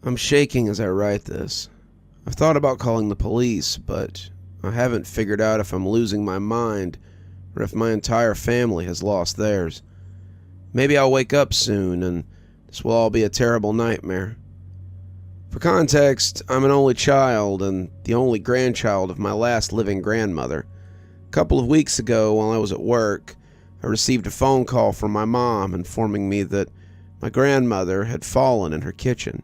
I'm shaking as I write this. I've thought about calling the police, but I haven't figured out if I'm losing my mind or if my entire family has lost theirs. Maybe I'll wake up soon and this will all be a terrible nightmare. For context, I'm an only child and the only grandchild of my last living grandmother. A couple of weeks ago, while I was at work, I received a phone call from my mom informing me that my grandmother had fallen in her kitchen.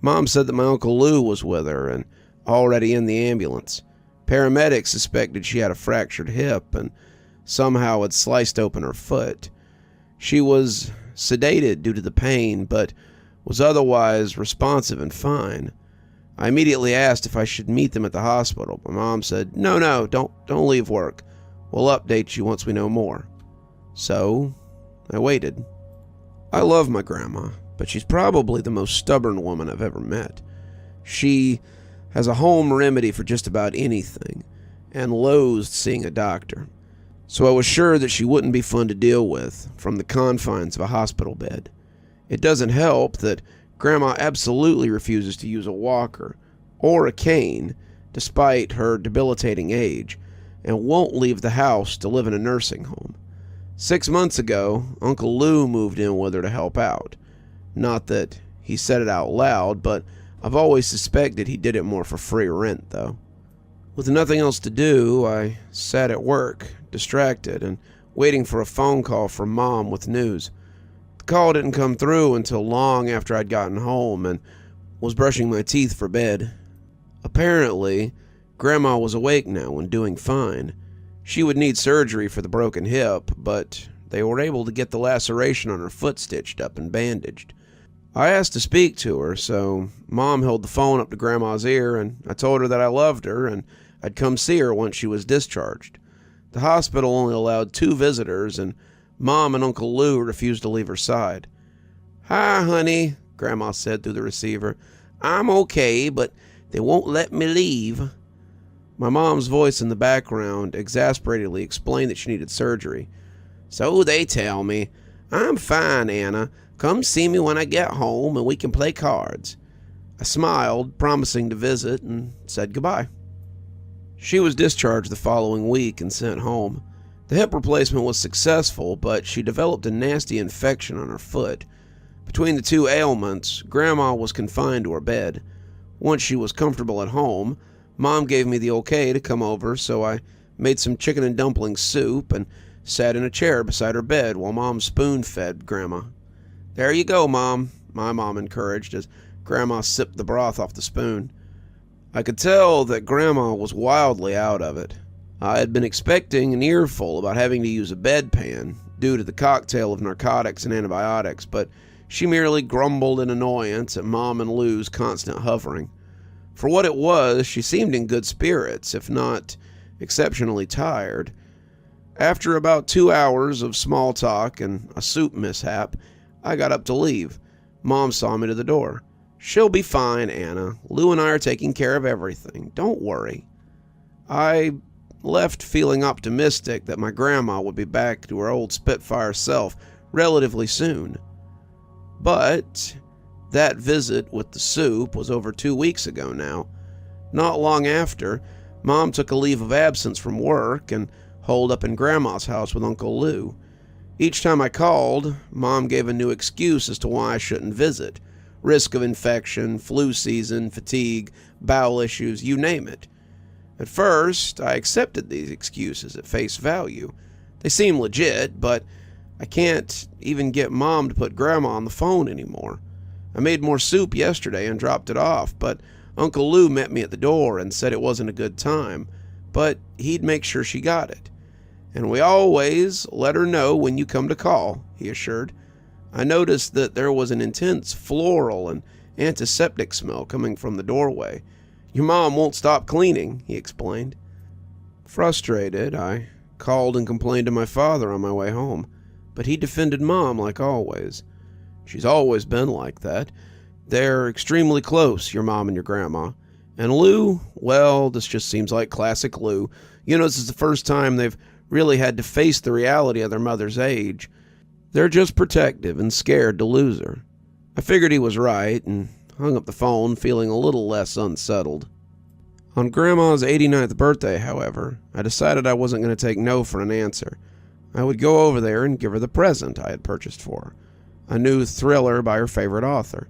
Mom said that my Uncle Lou was with her and already in the ambulance. Paramedics suspected she had a fractured hip and somehow had sliced open her foot. She was sedated due to the pain, but was otherwise responsive and fine. I immediately asked if I should meet them at the hospital. My mom said, No, don't leave work. We'll update you once we know more. So, I waited. I love my grandma, but she's probably the most stubborn woman I've ever met. She has a home remedy for just about anything, and loathed seeing a doctor. So I was sure that she wouldn't be fun to deal with from the confines of a hospital bed. It doesn't help that Grandma absolutely refuses to use a walker or a cane despite her debilitating age, and won't leave the house to live in a nursing home. 6 months ago, Uncle Lou moved in with her to help out. Not that he said it out loud, but I've always suspected he did it more for free rent, though. With nothing else to do, I sat at work, distracted, and waiting for a phone call from Mom with news. The call didn't come through until long after I'd gotten home and was brushing my teeth for bed. Apparently, Grandma was awake now and doing fine. She would need surgery for the broken hip, but they were able to get the laceration on her foot stitched up and bandaged. I asked to speak to her, so Mom held the phone up to Grandma's ear, and I told her that I loved her and I'd come see her once she was discharged. The hospital only allowed 2 visitors, and Mom and Uncle Lou refused to leave her side. "Hi, honey," Grandma said through the receiver. "I'm okay, but they won't let me leave." My mom's voice in the background exasperatedly explained that she needed surgery. "So they tell me. I'm fine, Anna. Come see me when I get home and we can play cards." I smiled, promising to visit, and said goodbye. She was discharged the following week and sent home. The hip replacement was successful, but she developed a nasty infection on her foot. Between the 2 ailments, Grandma was confined to her bed. Once she was comfortable at home, Mom gave me the okay to come over, so I made some chicken and dumpling soup and sat in a chair beside her bed while Mom spoon-fed Grandma. "There you go, Mom," my mom encouraged as Grandma sipped the broth off the spoon. I could tell that Grandma was wildly out of it. I had been expecting an earful about having to use a bedpan due to the cocktail of narcotics and antibiotics, but she merely grumbled in annoyance at Mom and Lou's constant hovering. For what it was, she seemed in good spirits, if not exceptionally tired. After about 2 hours of small talk and a soup mishap, I got up to leave. Mom saw me to the door. "She'll be fine, Anna. Lou and I are taking care of everything. Don't worry." I left feeling optimistic that my grandma would be back to her old Spitfire self relatively soon. But that visit with the soup was over 2 weeks ago now. Not long after, Mom took a leave of absence from work and holed up in Grandma's house with Uncle Lou. Each time I called, Mom gave a new excuse as to why I shouldn't visit. Risk of infection, flu season, fatigue, bowel issues, you name it. At first, I accepted these excuses at face value. They seem legit, but I can't even get Mom to put Grandma on the phone anymore. I made more soup yesterday and dropped it off, but Uncle Lou met me at the door and said it wasn't a good time, but he'd make sure she got it. "And we always let her know when you come to call," he assured. I noticed that there was an intense floral and antiseptic smell coming from the doorway. "Your mom won't stop cleaning," he explained. Frustrated, I called and complained to my father on my way home, but he defended Mom like always. "She's always been like that. They're extremely close, your mom and your grandma. And Lou, well, this just seems like classic Lou. You know, this is the first time they've really had to face the reality of their mother's age. They're just protective and scared to lose her." I figured he was right, and hung up the phone, feeling a little less unsettled. On Grandma's 89th birthday, however, I decided I wasn't going to take no for an answer. I would go over there and give her the present I had purchased for her, a new thriller by her favorite author.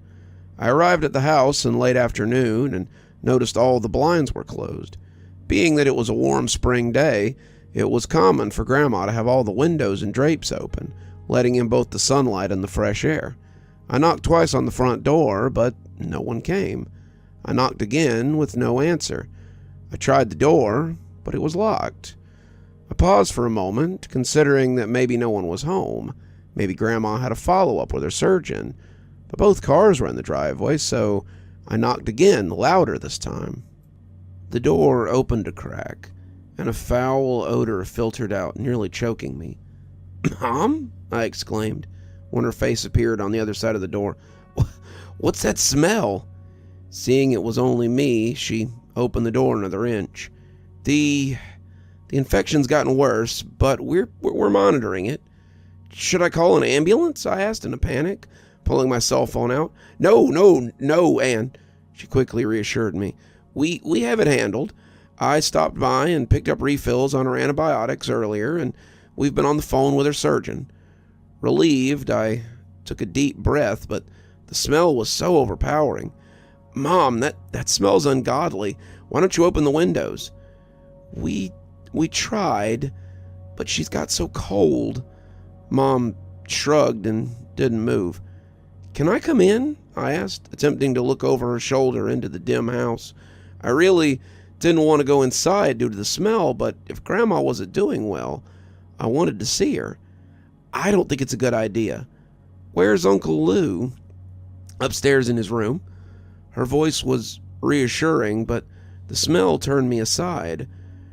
I arrived at the house in late afternoon and noticed all the blinds were closed. Being that it was a warm spring day, it was common for Grandma to have all the windows and drapes open, letting in both the sunlight and the fresh air. I knocked twice on the front door, but no one came. I knocked again with no answer. I tried the door, but it was locked. I paused for a moment, considering that maybe no one was home. Maybe Grandma had a follow-up with her surgeon. But both cars were in the driveway, so I knocked again, louder this time. The door opened a crack, and a foul odor filtered out, nearly choking me. "Mom?" I exclaimed, when her face appeared on the other side of the door. "What's that smell?" Seeing it was only me, she opened the door another inch. The infection's gotten worse, but we're monitoring it." "Should I call an ambulance?" I asked in a panic, pulling my cell phone out. No, Anne," she quickly reassured me. We have it handled. I stopped by and picked up refills on her antibiotics earlier, and we've been on the phone with her surgeon." Relieved, I took a deep breath, but the smell was so overpowering. "Mom, that smells ungodly. Why don't you open the windows?" We tried, but she's got so cold." Mom shrugged and didn't move. "Can I come in?" I asked, attempting to look over her shoulder into the dim house. I really didn't want to go inside due to the smell, but if Grandma wasn't doing well, I wanted to see her. "I don't think it's a good idea." "Where's Uncle Lou?" "Upstairs in his room." Her voice was reassuring, but the smell turned me aside.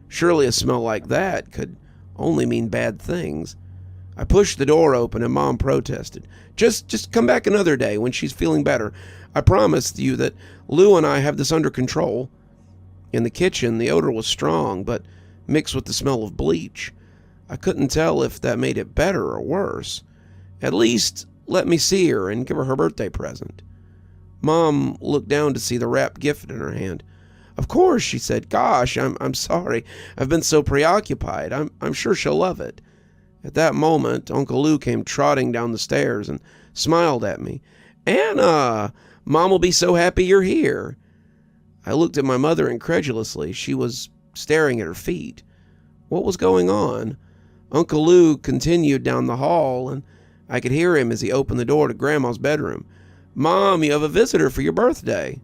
Surely a smell like that could only mean bad things. I pushed the door open and Mom protested. Just come back another day when she's feeling better. I promised you that Lou and I have this under control." In the kitchen, the odor was strong, but mixed with the smell of bleach. I couldn't tell if that made it better or worse. "At least let me see her and give her birthday present." Mom looked down to see the wrapped gift in her hand. "Of course," she said. "Gosh, I'm sorry. I've been so preoccupied. I'm sure she'll love it." At that moment, Uncle Lou came trotting down the stairs and smiled at me. "Anna, Mom will be so happy you're here." I looked at my mother incredulously. She was staring at her feet. What was going on? Uncle Lou continued down the hall, and I could hear him as he opened the door to Grandma's bedroom. "Mom, you have a visitor for your birthday."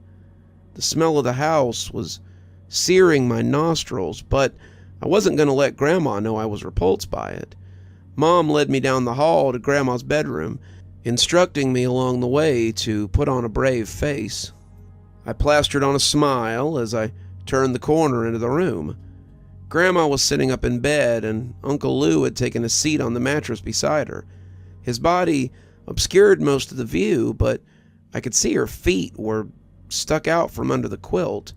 The smell of the house was searing my nostrils, but I wasn't going to let Grandma know I was repulsed by it. Mom led me down the hall to Grandma's bedroom, instructing me along the way to put on a brave face. I plastered on a smile as I turned the corner into the room. Grandma was sitting up in bed, and Uncle Lou had taken a seat on the mattress beside her. His body obscured most of the view, but I could see her feet were stuck out from under the quilt.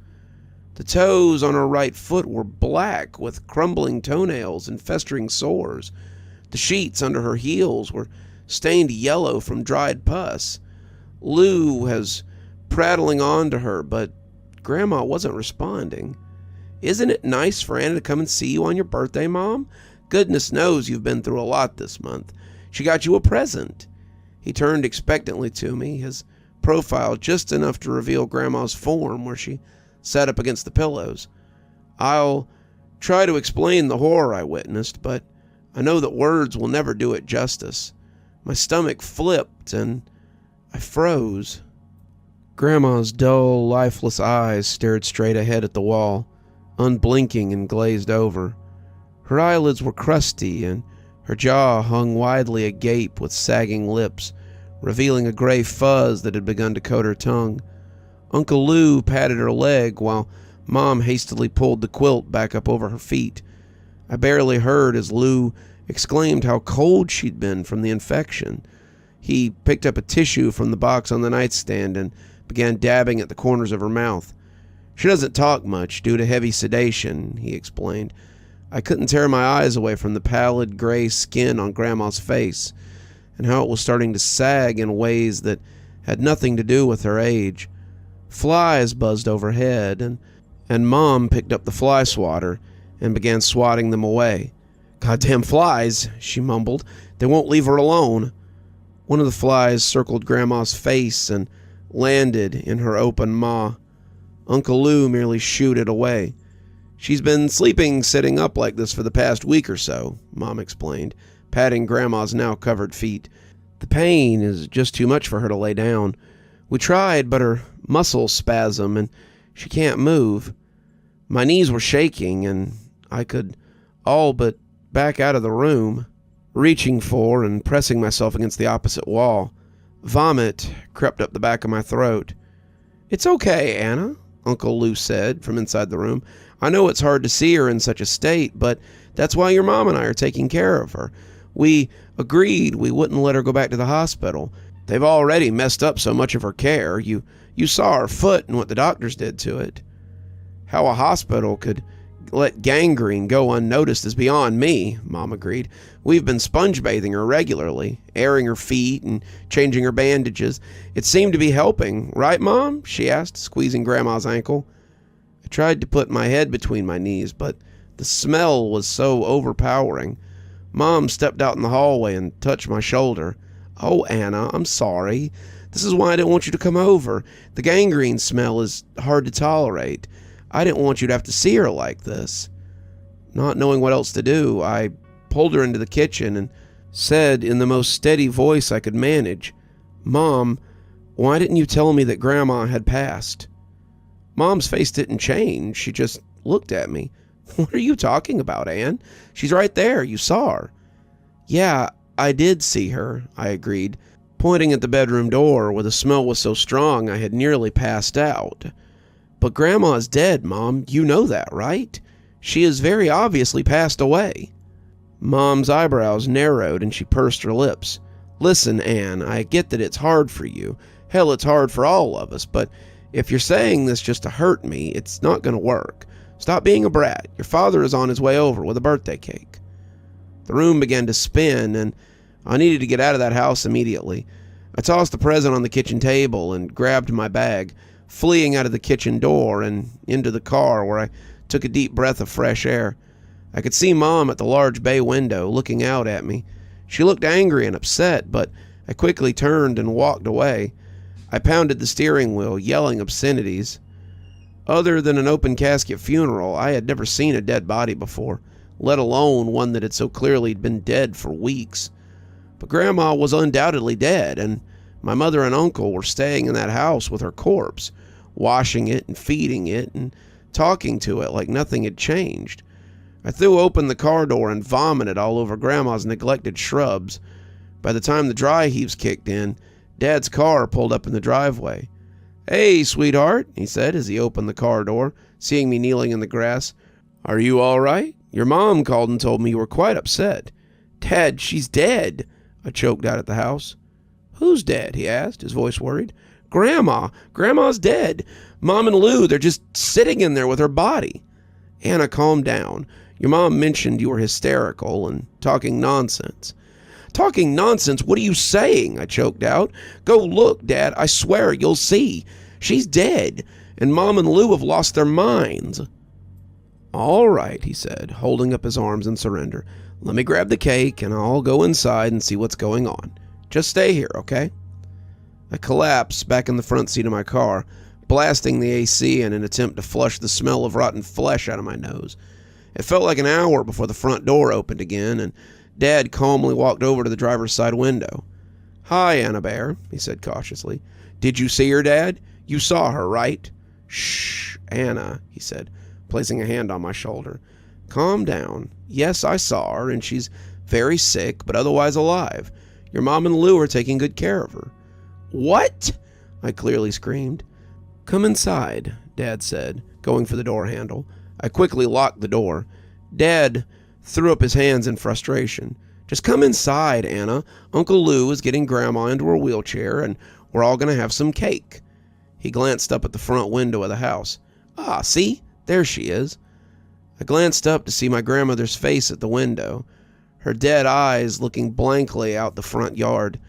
The toes on her right foot were black with crumbling toenails and festering sores. The sheets under her heels were stained yellow from dried pus. Lou was prattling on to her, but Grandma wasn't responding. "Isn't it nice for Anna to come and see you on your birthday, Mom? Goodness knows you've been through a lot this month. She got you a present." He turned expectantly to me, his profile just enough to reveal Grandma's form where she sat up against the pillows. I'll try to explain the horror I witnessed, but I know that words will never do it justice. My stomach flipped and I froze. Grandma's dull, lifeless eyes stared straight ahead at the wall, unblinking and glazed over. Her eyelids were crusty and her jaw hung widely agape with sagging lips, revealing a gray fuzz that had begun to coat her tongue. Uncle Lou patted her leg while Mom hastily pulled the quilt back up over her feet. I barely heard as Lou exclaimed how cold she'd been from the infection. He picked up a tissue from the box on the nightstand and began dabbing at the corners of her mouth. "She doesn't talk much due to heavy sedation," he explained. I couldn't tear my eyes away from the pallid gray skin on Grandma's face and how it was starting to sag in ways that had nothing to do with her age. Flies buzzed overhead, and Mom picked up the fly swatter and began swatting them away. "Goddamn flies," she mumbled. "They won't leave her alone." One of the flies circled Grandma's face and landed in her open maw. Uncle Lou merely shooed it away. "She's been sleeping sitting up like this for the past week or so," Mom explained, patting Grandma's now covered feet. "The pain is just too much for her to lay down. We tried, but her muscles spasm and she can't move. My knees were shaking and I could all but back out of the room, reaching for and pressing myself against the opposite wall. Vomit crept up the back of my throat. "It's okay, Anna," Uncle Lou said from inside the room. "I know it's hard to see her in such a state, but that's why your mom and I are taking care of her. We agreed we wouldn't let her go back to the hospital. They've already messed up so much of her care. You saw her foot and what the doctors did to it. How a hospital could let gangrene go unnoticed is beyond me," Mom agreed. "We've been sponge bathing her regularly, airing her feet and changing her bandages. It seemed to be helping, right, Mom?" she asked, squeezing Grandma's ankle. I tried to put my head between my knees, but the smell was so overpowering. Mom stepped out in the hallway and touched my shoulder. "Oh, Anna, I'm sorry. This is why I didn't want you to come over. The gangrene smell is hard to tolerate. I didn't want you to have to see her like this." Not knowing what else to do, I pulled her into the kitchen and said in the most steady voice I could manage, "Mom, why didn't you tell me that Grandma had passed?" Mom's face didn't change. She just looked at me. "What are you talking about, Ann? She's right there. You saw her." "Yeah, I did see her," I agreed, pointing at the bedroom door where the smell was so strong I had nearly passed out. "But Grandma is dead, Mom. You know that, right? She has very obviously passed away." Mom's eyebrows narrowed and she pursed her lips. "Listen, Ann, I get that it's hard for you. Hell, it's hard for all of us, but if you're saying this just to hurt me, it's not going to work. Stop being a brat. Your father is on his way over with a birthday cake." The room began to spin, and I needed to get out of that house immediately. I tossed the present on the kitchen table and grabbed my bag, fleeing out of the kitchen door and into the car where I took a deep breath of fresh air. I could see Mom at the large bay window looking out at me. She looked angry and upset, but I quickly turned and walked away. I pounded the steering wheel, yelling obscenities. Other than an open casket funeral, I had never seen a dead body before, let alone one that had so clearly been dead for weeks. But Grandma was undoubtedly dead, and my mother and uncle were staying in that house with her corpse, washing it and feeding it and talking to it like nothing had changed. I threw open the car door and vomited all over Grandma's neglected shrubs. By the time the dry heaves kicked in, Dad's car pulled up in the driveway. "Hey, sweetheart," he said as he opened the car door, seeing me kneeling in the grass. "Are you all right? Your mom called and told me you were quite upset." "Dad, she's dead," I choked out at the house. "Who's dead?" he asked, his voice worried. "Grandma. Grandma's dead. Mom and Lou, they're just sitting in there with her body." "Anna, calm down. Your mom mentioned you were hysterical and talking nonsense." "Talking nonsense? What are you saying?" I choked out. "Go look, Dad. I swear you'll see. She's dead, and Mom and Lou have lost their minds." "All right," he said, holding up his arms in surrender. "Let me grab the cake, and I'll go inside and see what's going on. Just stay here, okay?" I collapsed back in the front seat of my car, blasting the AC in an attempt to flush the smell of rotten flesh out of my nose. It felt like an hour before the front door opened again, and Dad calmly walked over to the driver's side window. "Hi, Anna Bear," he said cautiously. "Did you see her, Dad? You saw her, right?" "Shh, Anna," he said, placing a hand on my shoulder. "Calm down. Yes, I saw her, and she's very sick, but otherwise alive. Your mom and Lou are taking good care of her." "What?" I clearly screamed. "Come inside," Dad said, going for the door handle. I quickly locked the door. Dad threw up his hands in frustration. "Just come inside, Anna. Uncle Lou is getting Grandma into her wheelchair, and we're all going to have some cake." He glanced up at the front window of the house. "Ah, see? There she is." I glanced up to see my grandmother's face at the window, her dead eyes looking blankly out the front yard.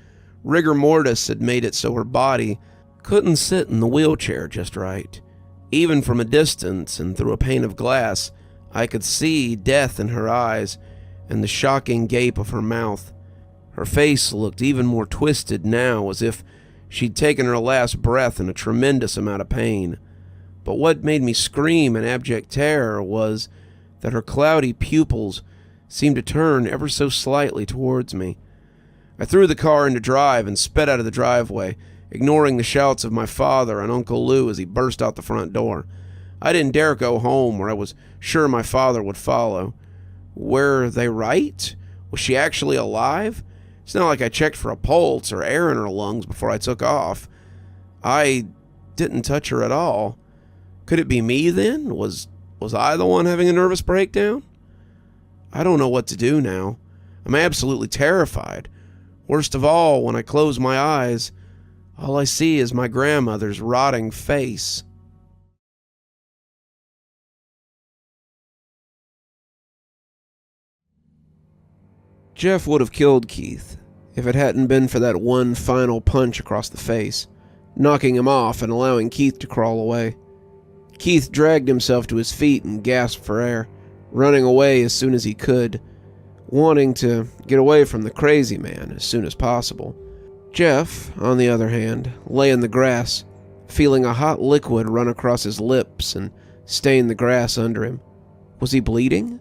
Rigor mortis had made it so her body couldn't sit in the wheelchair just right. Even from a distance and through a pane of glass, I could see death in her eyes and the shocking gape of her mouth. Her face looked even more twisted now, as if she'd taken her last breath in a tremendous amount of pain. But what made me scream in abject terror was that her cloudy pupils seemed to turn ever so slightly towards me. I threw the car into drive and sped out of the driveway, ignoring the shouts of my father and Uncle Lou as he burst out the front door. I didn't dare go home, where I was sure my father would follow. Were they right? Was she actually alive? It's not like I checked for a pulse or air in her lungs before I took off. I didn't touch her at all. Could it be me then? Was I the one having a nervous breakdown? I don't know what to do now. I'm absolutely terrified. Worst of all, when I close my eyes, all I see is my grandmother's rotting face. Jeff would have killed Keith if it hadn't been for that one final punch across the face, knocking him off and allowing Keith to crawl away. Keith dragged himself to his feet and gasped for air, running away as soon as he could, wanting to get away from the crazy man as soon as possible. Jeff, on the other hand, lay in the grass, feeling a hot liquid run across his lips and stain the grass under him. Was he bleeding?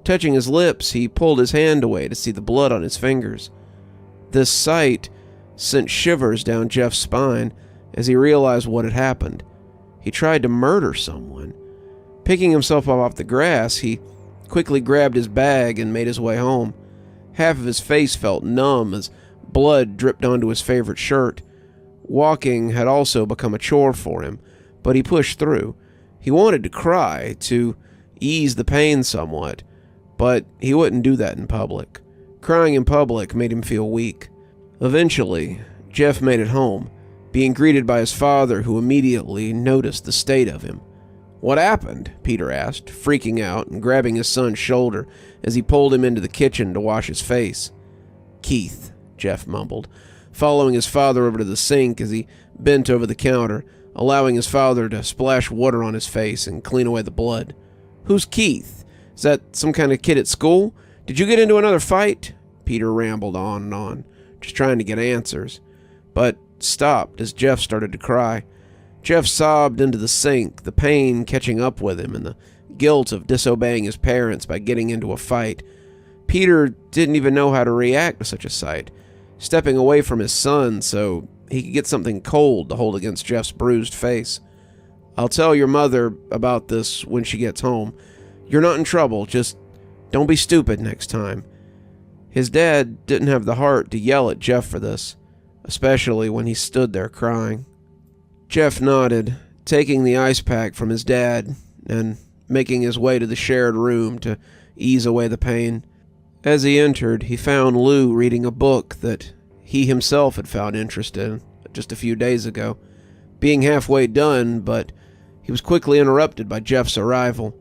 Touching his lips, he pulled his hand away to see the blood on his fingers. This sight sent shivers down Jeff's spine as he realized what had happened. He tried to murder someone. Picking himself up off the grass, he quickly grabbed his bag and made his way home. Half of his face felt numb as blood dripped onto his favorite shirt. Walking had also become a chore for him, but he pushed through. He wanted to cry to ease the pain somewhat, but he wouldn't do that in public. Crying in public made him feel weak. Eventually, Jeff made it home, being greeted by his father, who immediately noticed the state of him. "What happened?" Peter asked, freaking out and grabbing his son's shoulder as he pulled him into the kitchen to wash his face. "Keith," Jeff mumbled, following his father over to the sink as he bent over the counter, allowing his father to splash water on his face and clean away the blood. "Who's Keith? Is that some kind of kid at school? Did you get into another fight?" Peter rambled on, just trying to get answers, but stopped as Jeff started to cry. Jeff sobbed into the sink, the pain catching up with him and the guilt of disobeying his parents by getting into a fight. Peter didn't even know how to react to such a sight, stepping away from his son so he could get something cold to hold against Jeff's bruised face. "I'll tell your mother about this when she gets home. You're not in trouble, just don't be stupid next time." His dad didn't have the heart to yell at Jeff for this, especially when he stood there crying. Jeff nodded, taking the ice pack from his dad and making his way to the shared room to ease away the pain. As he entered, he found Lou reading a book that he himself had found interest in just a few days ago, being halfway done, but he was quickly interrupted by Jeff's arrival.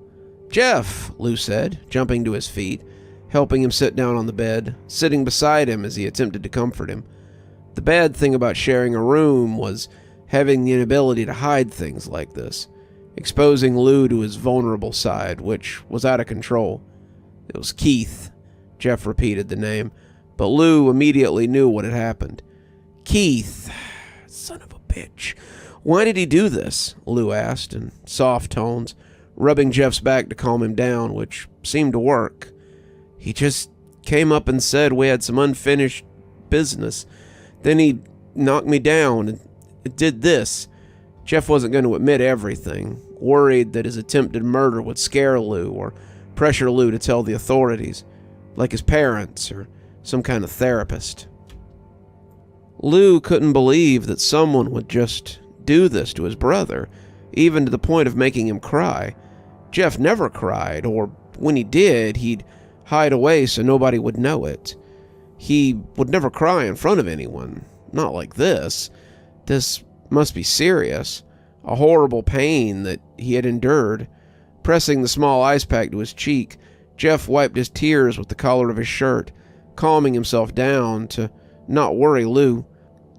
"Jeff," Lou said, jumping to his feet, helping him sit down on the bed, sitting beside him as he attempted to comfort him. The bad thing about sharing a room was having the inability to hide things like this, exposing Lou to his vulnerable side, which was out of control. It was Keith. Jeff repeated the name, but Lou immediately knew what had happened. "Keith, son of a bitch. Why did he do this?" Lou asked in soft tones, rubbing Jeff's back to calm him down, which seemed to work. "He just came up and said we had some unfinished business. Then he knocked me down and did this." Jeff wasn't going to admit everything, worried that his attempted murder would scare Lou or pressure Lou to tell the authorities, like his parents or some kind of therapist. Lou couldn't believe that someone would just do this to his brother, even to the point of making him cry. Jeff never cried, or when he did, he'd hide away so nobody would know it. He would never cry in front of anyone, not like this. This must be serious, a horrible pain that he had endured. Pressing the small ice pack to his cheek, Jeff wiped his tears with the collar of his shirt, calming himself down to not worry Lou.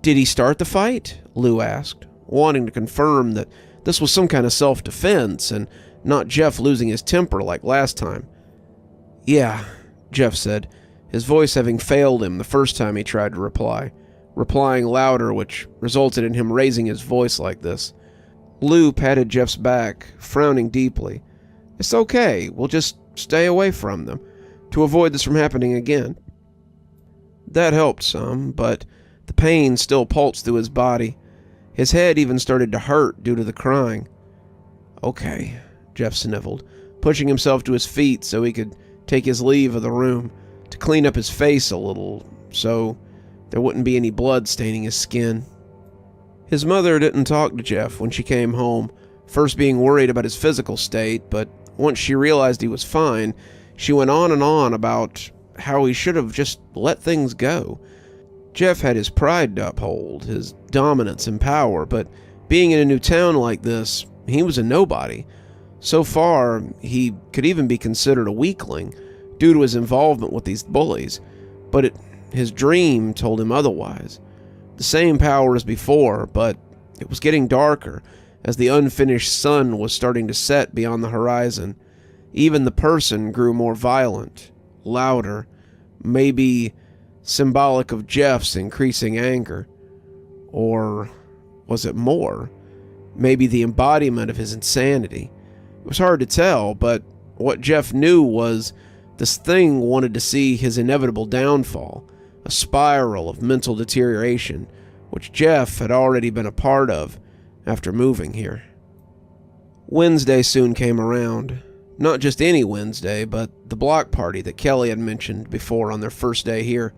"Did he start the fight?" Lou asked, wanting to confirm that this was some kind of self-defense and not Jeff losing his temper like last time. "Yeah," Jeff said, his voice having failed him the first time he tried to reply, replying louder, which resulted in him raising his voice like this. Lou patted Jeff's back, frowning deeply. "It's okay, we'll just stay away from them, to avoid this from happening again." That helped some, but the pain still pulsed through his body. His head even started to hurt due to the crying. "Okay," Jeff sniffled, pushing himself to his feet so he could take his leave of the room, to clean up his face a little, so there wouldn't be any blood staining his skin. His mother didn't talk to Jeff when she came home, first being worried about his physical state, but once she realized he was fine, she went on and on about how he should have just let things go. Jeff had his pride to uphold, his dominance and power, but being in a new town like this, he was a nobody. So far, he could even be considered a weakling due to his involvement with these bullies, but his dream told him otherwise. The same power as before, but it was getting darker as the unfinished sun was starting to set beyond the horizon. Even the person grew more violent, louder, maybe symbolic of Jeff's increasing anger. Or was it more? Maybe the embodiment of his insanity. It was hard to tell, but what Jeff knew was this thing wanted to see his inevitable downfall, a spiral of mental deterioration, which Jeff had already been a part of after moving here. Wednesday soon came around. Not just any Wednesday, but the block party that Kelly had mentioned before on their first day here.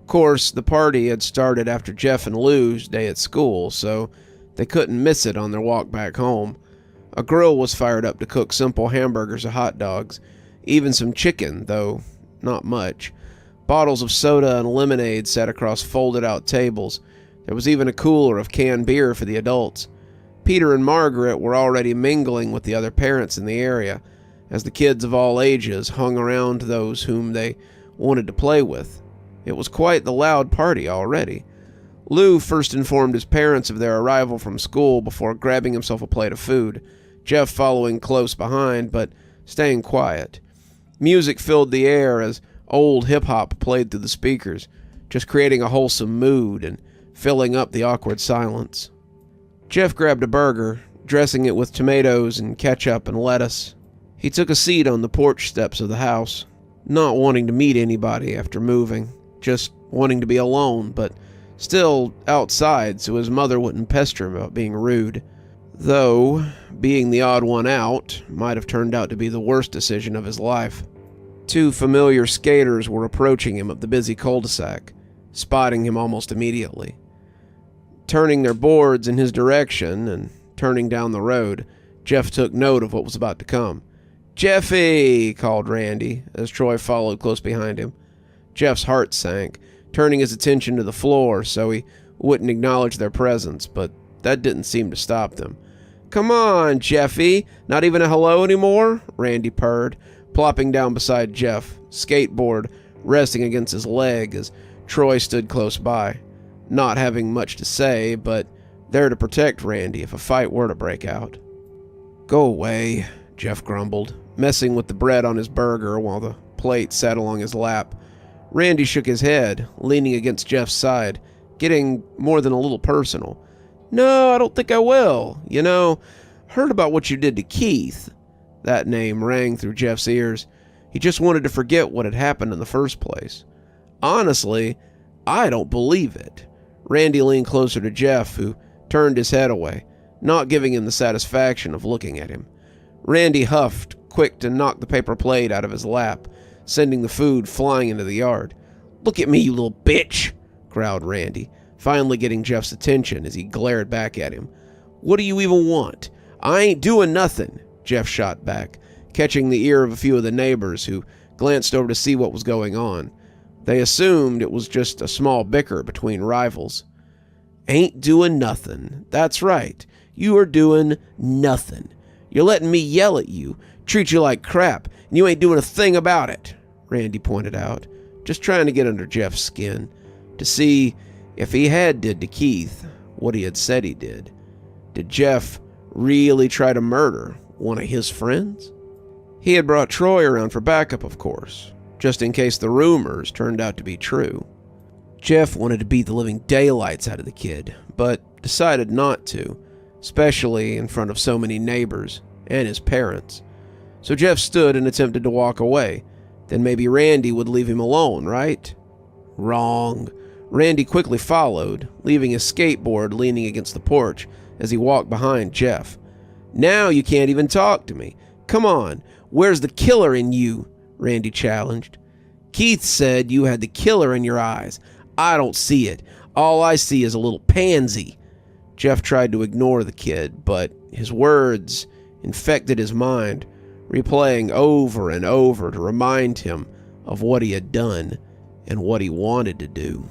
Of course, the party had started after Jeff and Lou's day at school, so they couldn't miss it on their walk back home. A grill was fired up to cook simple hamburgers or hot dogs, even some chicken, though not much. Bottles of soda and lemonade sat across folded-out tables. There was even a cooler of canned beer for the adults. Peter and Margaret were already mingling with the other parents in the area, as the kids of all ages hung around those whom they wanted to play with. It was quite the loud party already. Lou first informed his parents of their arrival from school before grabbing himself a plate of food, Jeff following close behind, but staying quiet. Music filled the air as old hip-hop played through the speakers, just creating a wholesome mood and filling up the awkward silence. Jeff grabbed a burger, dressing it with tomatoes and ketchup and lettuce. He took a seat on the porch steps of the house, not wanting to meet anybody after moving, just wanting to be alone, but still outside so his mother wouldn't pester him about being rude. Though, being the odd one out might have turned out to be the worst decision of his life. Two familiar skaters were approaching him up the busy cul-de-sac, spotting him almost immediately. Turning their boards in his direction and turning down the road, Jeff took note of what was about to come. "Jeffy!" called Randy, as Troy followed close behind him. Jeff's heart sank, turning his attention to the floor so he wouldn't acknowledge their presence, but that didn't seem to stop them. "Come on, Jeffy! Not even a hello anymore?" Randy purred, plopping down beside Jeff, skateboard resting against his leg as Troy stood close by, not having much to say, but there to protect Randy if a fight were to break out. "Go away," Jeff grumbled, messing with the bread on his burger while the plate sat along his lap. Randy shook his head, leaning against Jeff's side, getting more than a little personal. "No, I don't think I will. You know, heard about what you did to Keith." That name rang through Jeff's ears. He just wanted to forget what had happened in the first place. "Honestly, I don't believe it." Randy leaned closer to Jeff, who turned his head away, not giving him the satisfaction of looking at him. Randy huffed, quick to knock the paper plate out of his lap, sending the food flying into the yard. "Look at me, you little bitch," growled Randy, finally getting Jeff's attention as he glared back at him. "What do you even want?" "I ain't doing nothing," Jeff shot back, catching the ear of a few of the neighbors who glanced over to see what was going on. They assumed it was just a small bicker between rivals. "Ain't doing nothing. That's right. You are doing nothing. You're letting me yell at you, treat you like crap, and you ain't doing a thing about it," Randy pointed out, just trying to get under Jeff's skin, to see if he had did to Keith what he had said he did. Did Jeff really try to murder one of his friends? He had brought Troy around for backup, of course, just in case the rumors turned out to be true. Jeff wanted to beat the living daylights out of the kid, but decided not to, especially in front of so many neighbors and his parents. So Jeff stood and attempted to walk away. Then maybe Randy would leave him alone, right? Wrong. Randy quickly followed, leaving his skateboard leaning against the porch as he walked behind Jeff. "Now you can't even talk to me. Come on, where's the killer in you?" Randy challenged. "Keith said you had the killer in your eyes. I don't see it. All I see is a little pansy." Jeff tried to ignore the kid, but his words infected his mind, replaying over and over to remind him of what he had done and what he wanted to do.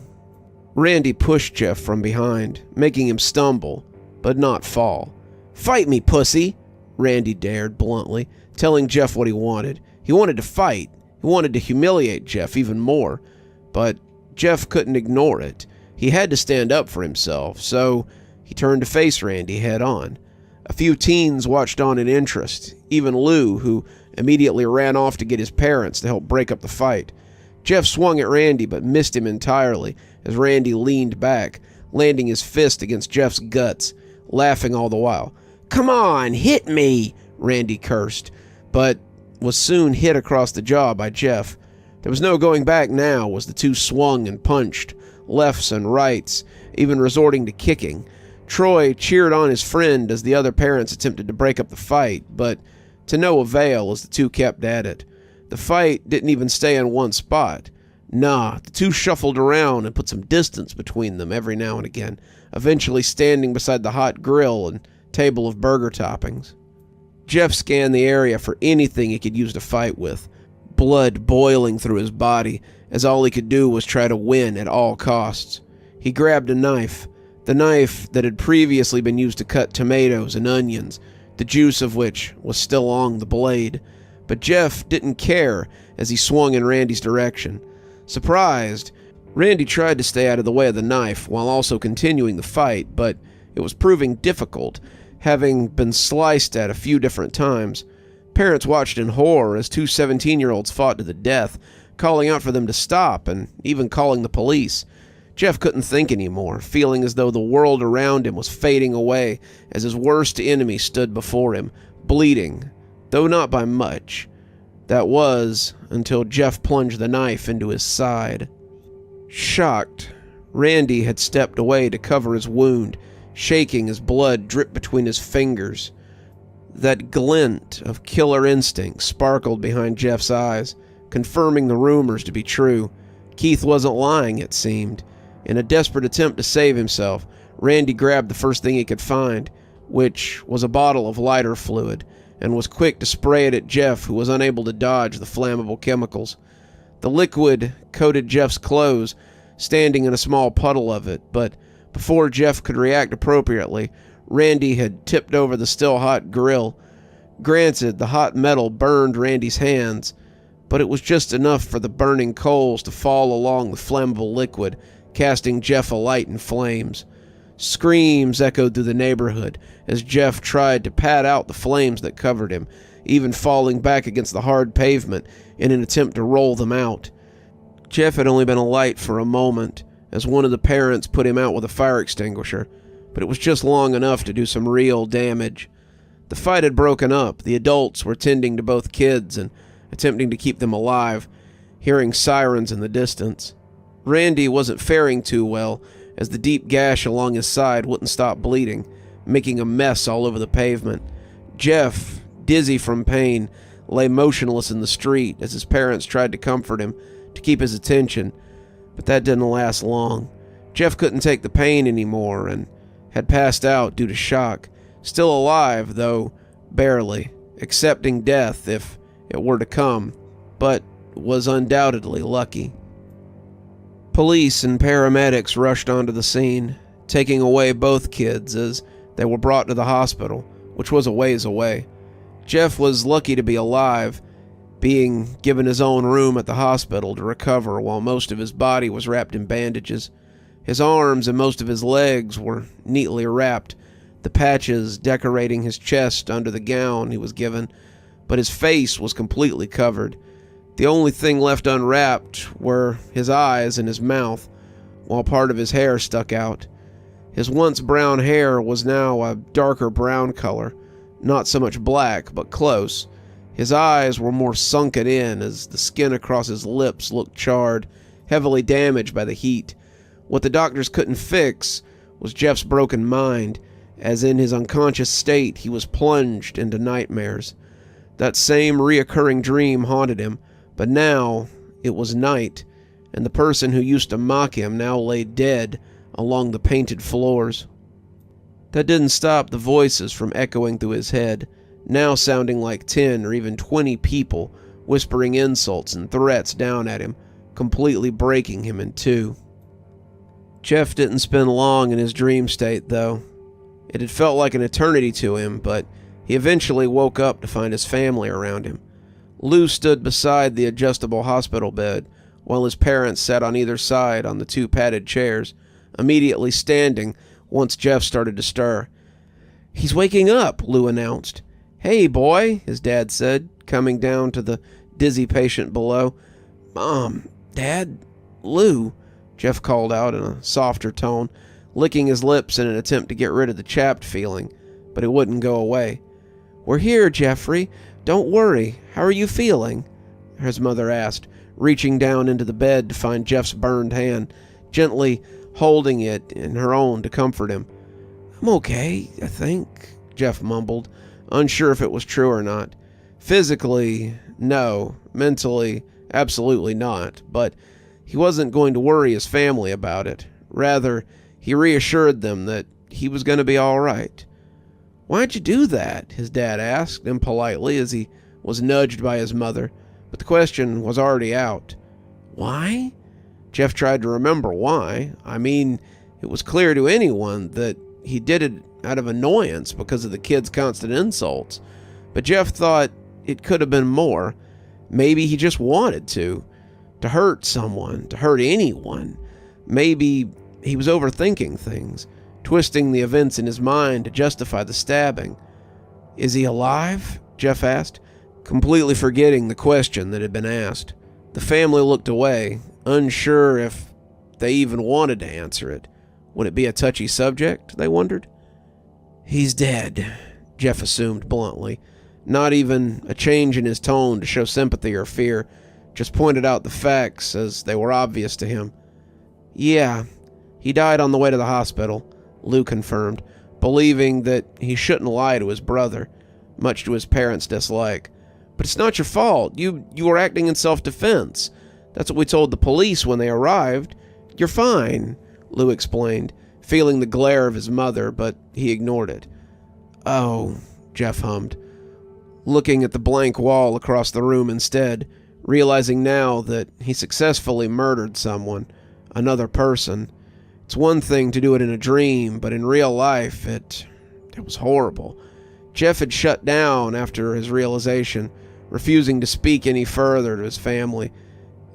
Randy pushed Jeff from behind, making him stumble, but not fall. "Fight me, pussy," Randy dared bluntly, telling Jeff what he wanted. He wanted to fight. He wanted to humiliate Jeff even more, but Jeff couldn't ignore it. He had to stand up for himself, so he turned to face Randy head on. A few teens watched on in interest, even Lou, who immediately ran off to get his parents to help break up the fight. Jeff swung at Randy but missed him entirely as Randy leaned back, landing his fist against Jeff's guts, laughing all the while. "Come on, hit me," Randy cursed, but was soon hit across the jaw by Jeff. There was no going back now as the two swung and punched, lefts and rights, even resorting to kicking. Troy cheered on his friend as the other parents attempted to break up the fight, but to no avail as the two kept at it. The fight didn't even stay in one spot. Nah, the two shuffled around and put some distance between them every now and again, eventually standing beside the hot grill and table of burger toppings. Jeff scanned the area for anything he could use to fight with, blood boiling through his body, as all he could do was try to win at all costs. He grabbed a knife, the knife that had previously been used to cut tomatoes and onions, the juice of which was still on the blade. But Jeff didn't care as he swung in Randy's direction. Surprised, Randy tried to stay out of the way of the knife while also continuing the fight, but it was proving difficult, having been sliced at a few different times. Parents watched in horror as two 17-year-olds fought to the death, calling out for them to stop and even calling the police. Jeff couldn't think anymore, feeling as though the world around him was fading away as his worst enemy stood before him, bleeding, though not by much. That was until Jeff plunged the knife into his side. Shocked, Randy had stepped away to cover his wound, shaking as blood dripped between his fingers. That glint of killer instinct sparkled behind Jeff's eyes, confirming the rumors to be true. Keith wasn't lying, it seemed. In a desperate attempt to save himself, Randy grabbed the first thing he could find, which was a bottle of lighter fluid, and was quick to spray it at Jeff, who was unable to dodge the flammable chemicals. The liquid coated Jeff's clothes, standing in a small puddle of it, but before Jeff could react appropriately, Randy had tipped over the still-hot grill. Granted, the hot metal burned Randy's hands, but it was just enough for the burning coals to fall along the flammable liquid, casting Jeff alight in flames. Screams echoed through the neighborhood as Jeff tried to pat out the flames that covered him, even falling back against the hard pavement in an attempt to roll them out. Jeff had only been alight for a moment as one of the parents put him out with a fire extinguisher, but it was just long enough to do some real damage. The fight had broken up. The adults were tending to both kids and attempting to keep them alive, hearing sirens in the distance. Randy wasn't faring too well, as the deep gash along his side wouldn't stop bleeding, making a mess all over the pavement. Jeff, dizzy from pain, lay motionless in the street as his parents tried to comfort him to keep his attention, but that didn't last long. Jeff couldn't take the pain anymore and had passed out due to shock, still alive, though barely, accepting death if it were to come, but was undoubtedly lucky. Police and paramedics rushed onto the scene, taking away both kids as they were brought to the hospital, which was a ways away. Jeff was lucky to be alive, being given his own room at the hospital to recover while most of his body was wrapped in bandages. His arms and most of his legs were neatly wrapped, the patches decorating his chest under the gown he was given, but his face was completely covered. The only thing left unwrapped were his eyes and his mouth, while part of his hair stuck out. His once brown hair was now a darker brown color, not so much black, but close. His eyes were more sunken in as the skin across his lips looked charred, heavily damaged by the heat. What the doctors couldn't fix was Jeff's broken mind, as in his unconscious state he was plunged into nightmares. That same reoccurring dream haunted him, but now it was night, and the person who used to mock him now lay dead along the painted floors. That didn't stop the voices from echoing through his head, now sounding like 10 or even 20 people whispering insults and threats down at him, completely breaking him in two. Jeff didn't spend long in his dream state, though. It had felt like an eternity to him, but he eventually woke up to find his family around him. Lou stood beside the adjustable hospital bed, while his parents sat on either side on the two padded chairs, immediately standing once Jeff started to stir. "He's waking up," Lou announced. "Hey, boy," his dad said, coming down to the dizzy patient below. "Mom, Dad, Lou," Jeff called out in a softer tone, licking his lips in an attempt to get rid of the chapped feeling, but it wouldn't go away. "We're here, Jeffrey. Don't worry. How are you feeling?" his mother asked, reaching down into the bed to find Jeff's burned hand, gently holding it in her own to comfort him. "I'm okay, I think," Jeff mumbled, unsure if it was true or not. Physically, no. Mentally, absolutely not. But he wasn't going to worry his family about it. Rather, he reassured them that he was going to be all right. "Why'd you do that?" his dad asked impolitely as he was nudged by his mother, but the question was already out. Why? Jeff tried to remember why. I mean, it was clear to anyone that he did it out of annoyance because of the kids' constant insults, but Jeff thought it could have been more. Maybe he just wanted to hurt someone, to hurt anyone. Maybe he was overthinking things, twisting the events in his mind to justify the stabbing. "Is he alive?" Jeff asked, completely forgetting the question that had been asked. The family looked away, unsure if they even wanted to answer it. Would it be a touchy subject, they wondered? "He's dead," Jeff assumed bluntly. Not even a change in his tone to show sympathy or fear, just pointed out the facts as they were obvious to him. "Yeah, he died on the way to the hospital," Lou confirmed, believing that he shouldn't lie to his brother, much to his parents' dislike. "But it's not your fault. You were acting in self-defense. That's what we told the police when they arrived. You're fine," Lou explained, feeling the glare of his mother, but he ignored it. "Oh," Jeff hummed, looking at the blank wall across the room instead, realizing now that he successfully murdered someone, another person. It's one thing to do it in a dream, but in real life, it was horrible. Jeff had shut down after his realization, refusing to speak any further to his family,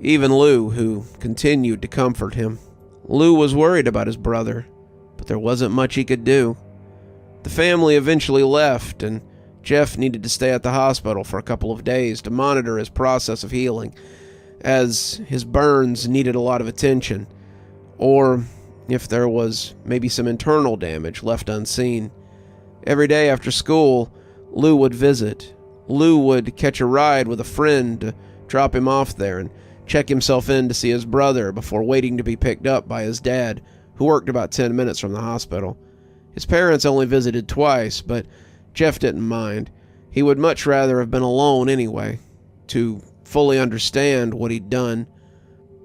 even Lou, who continued to comfort him. Lou was worried about his brother, but there wasn't much he could do. The family eventually left, and Jeff needed to stay at the hospital for a couple of days to monitor his process of healing, as his burns needed a lot of attention, or if there was maybe some internal damage left unseen. Every day after school, Lou would visit. Lou would catch a ride with a friend to drop him off there and check himself in to see his brother before waiting to be picked up by his dad, who worked about 10 minutes from the hospital. His parents only visited twice, but Jeff didn't mind. He would much rather have been alone anyway, to fully understand what he'd done.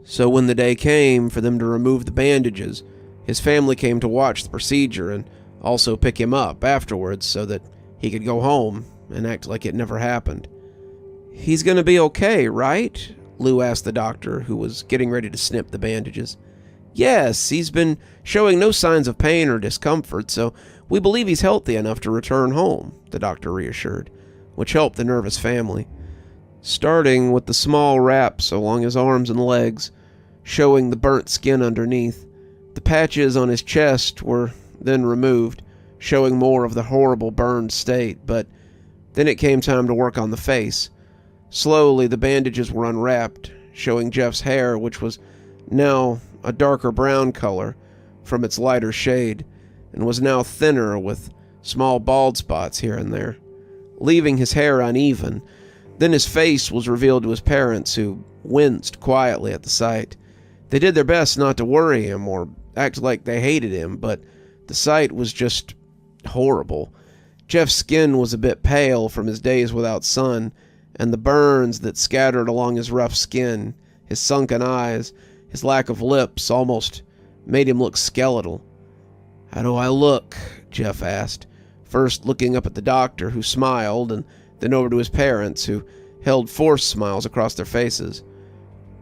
So when the day came for them to remove the bandages, his family came to watch the procedure and also pick him up afterwards so that he could go home and act like it never happened. "He's gonna be okay, right?" Lou asked the doctor, who was getting ready to snip the bandages. "Yes, he's been showing no signs of pain or discomfort, so we believe he's healthy enough to return home," the doctor reassured, which helped the nervous family. Starting with the small wraps along his arms and legs, showing the burnt skin underneath, the patches on his chest were then removed, showing more of the horrible burned state, but then it came time to work on the face. Slowly, the bandages were unwrapped, showing Jeff's hair, which was now a darker brown color from its lighter shade, and was now thinner with small bald spots here and there, leaving his hair uneven. Then his face was revealed to his parents, who winced quietly at the sight. They did their best not to worry him or act like they hated him, but the sight was just horrible. Jeff's skin was a bit pale from his days without sun, and the burns that scattered along his rough skin, his sunken eyes, his lack of lips almost made him look skeletal. "How do I look?" Jeff asked, first looking up at the doctor, who smiled, and then over to his parents, who held forced smiles across their faces.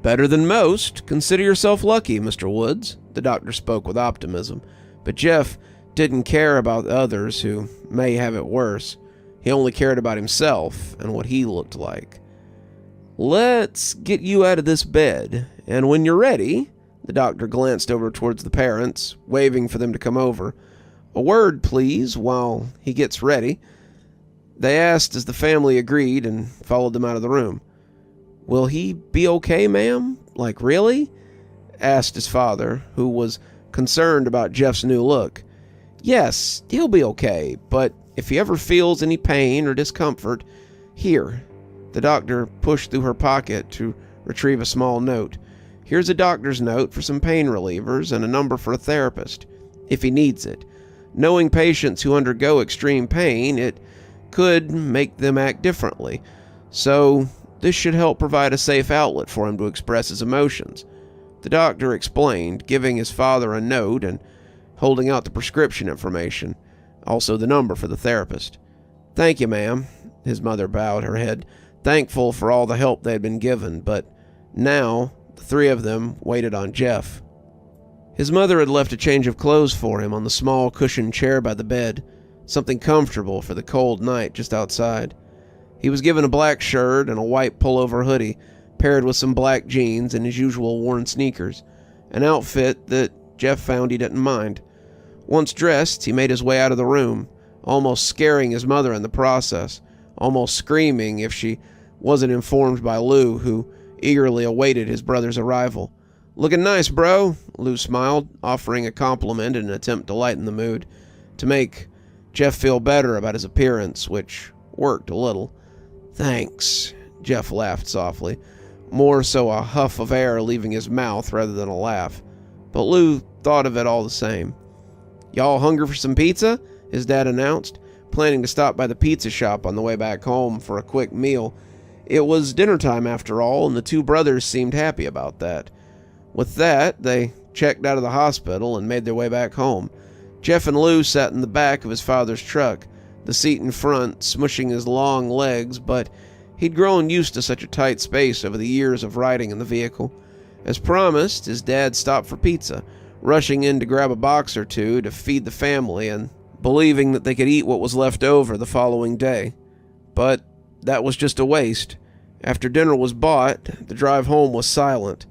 "Better than most. Consider yourself lucky, Mr. Woods," the doctor spoke with optimism, but Jeff didn't care about others who may have it worse. He only cared about himself and what he looked like. "Let's get you out of this bed, and when you're ready," the doctor glanced over towards the parents, waving for them to come over. "A word, please, while he gets ready." They asked as the family agreed and followed them out of the room. "Will he be okay, ma'am? Like, really?" asked his father, who was concerned about Jeff's new look. "Yes, he'll be okay, but if he ever feels any pain or discomfort, here." The doctor pushed through her pocket to retrieve a small note. "Here's a doctor's note for some pain relievers and a number for a therapist, if he needs it. Knowing patients who undergo extreme pain, it could make them act differently, so this should help provide a safe outlet for him to express his emotions," the doctor explained, giving his father a note and holding out the prescription information, also the number for the therapist. "Thank you, ma'am." His mother bowed her head, thankful for all the help they had been given, but now the three of them waited on Jeff. His mother had left a change of clothes for him on the small cushioned chair by the bed, something comfortable for the cold night just outside. He was given a black shirt and a white pullover hoodie, paired with some black jeans and his usual worn sneakers, an outfit that Jeff found he didn't mind. Once dressed, he made his way out of the room, almost scaring his mother in the process, almost screaming if she wasn't informed by Lou, who eagerly awaited his brother's arrival. "Looking nice, bro," Lou smiled, offering a compliment in an attempt to lighten the mood, to make Jeff feel better about his appearance, which worked a little. "Thanks," Jeff laughed softly, more so a huff of air leaving his mouth rather than a laugh, but Lou thought of it all the same. "Y'all hungry for some pizza?" his dad announced, planning to stop by the pizza shop on the way back home for a quick meal. It was dinner time after all, and the two brothers seemed happy about that. With that, they checked out of the hospital and made their way back home. Jeff and Lou sat in the back of his father's truck, the seat in front smushing his long legs, but he'd grown used to such a tight space over the years of riding in the vehicle. As promised, his dad stopped for pizza, rushing in to grab a box or two to feed the family and believing that they could eat what was left over the following day. But that was just a waste. After dinner was bought, the drive home was silent,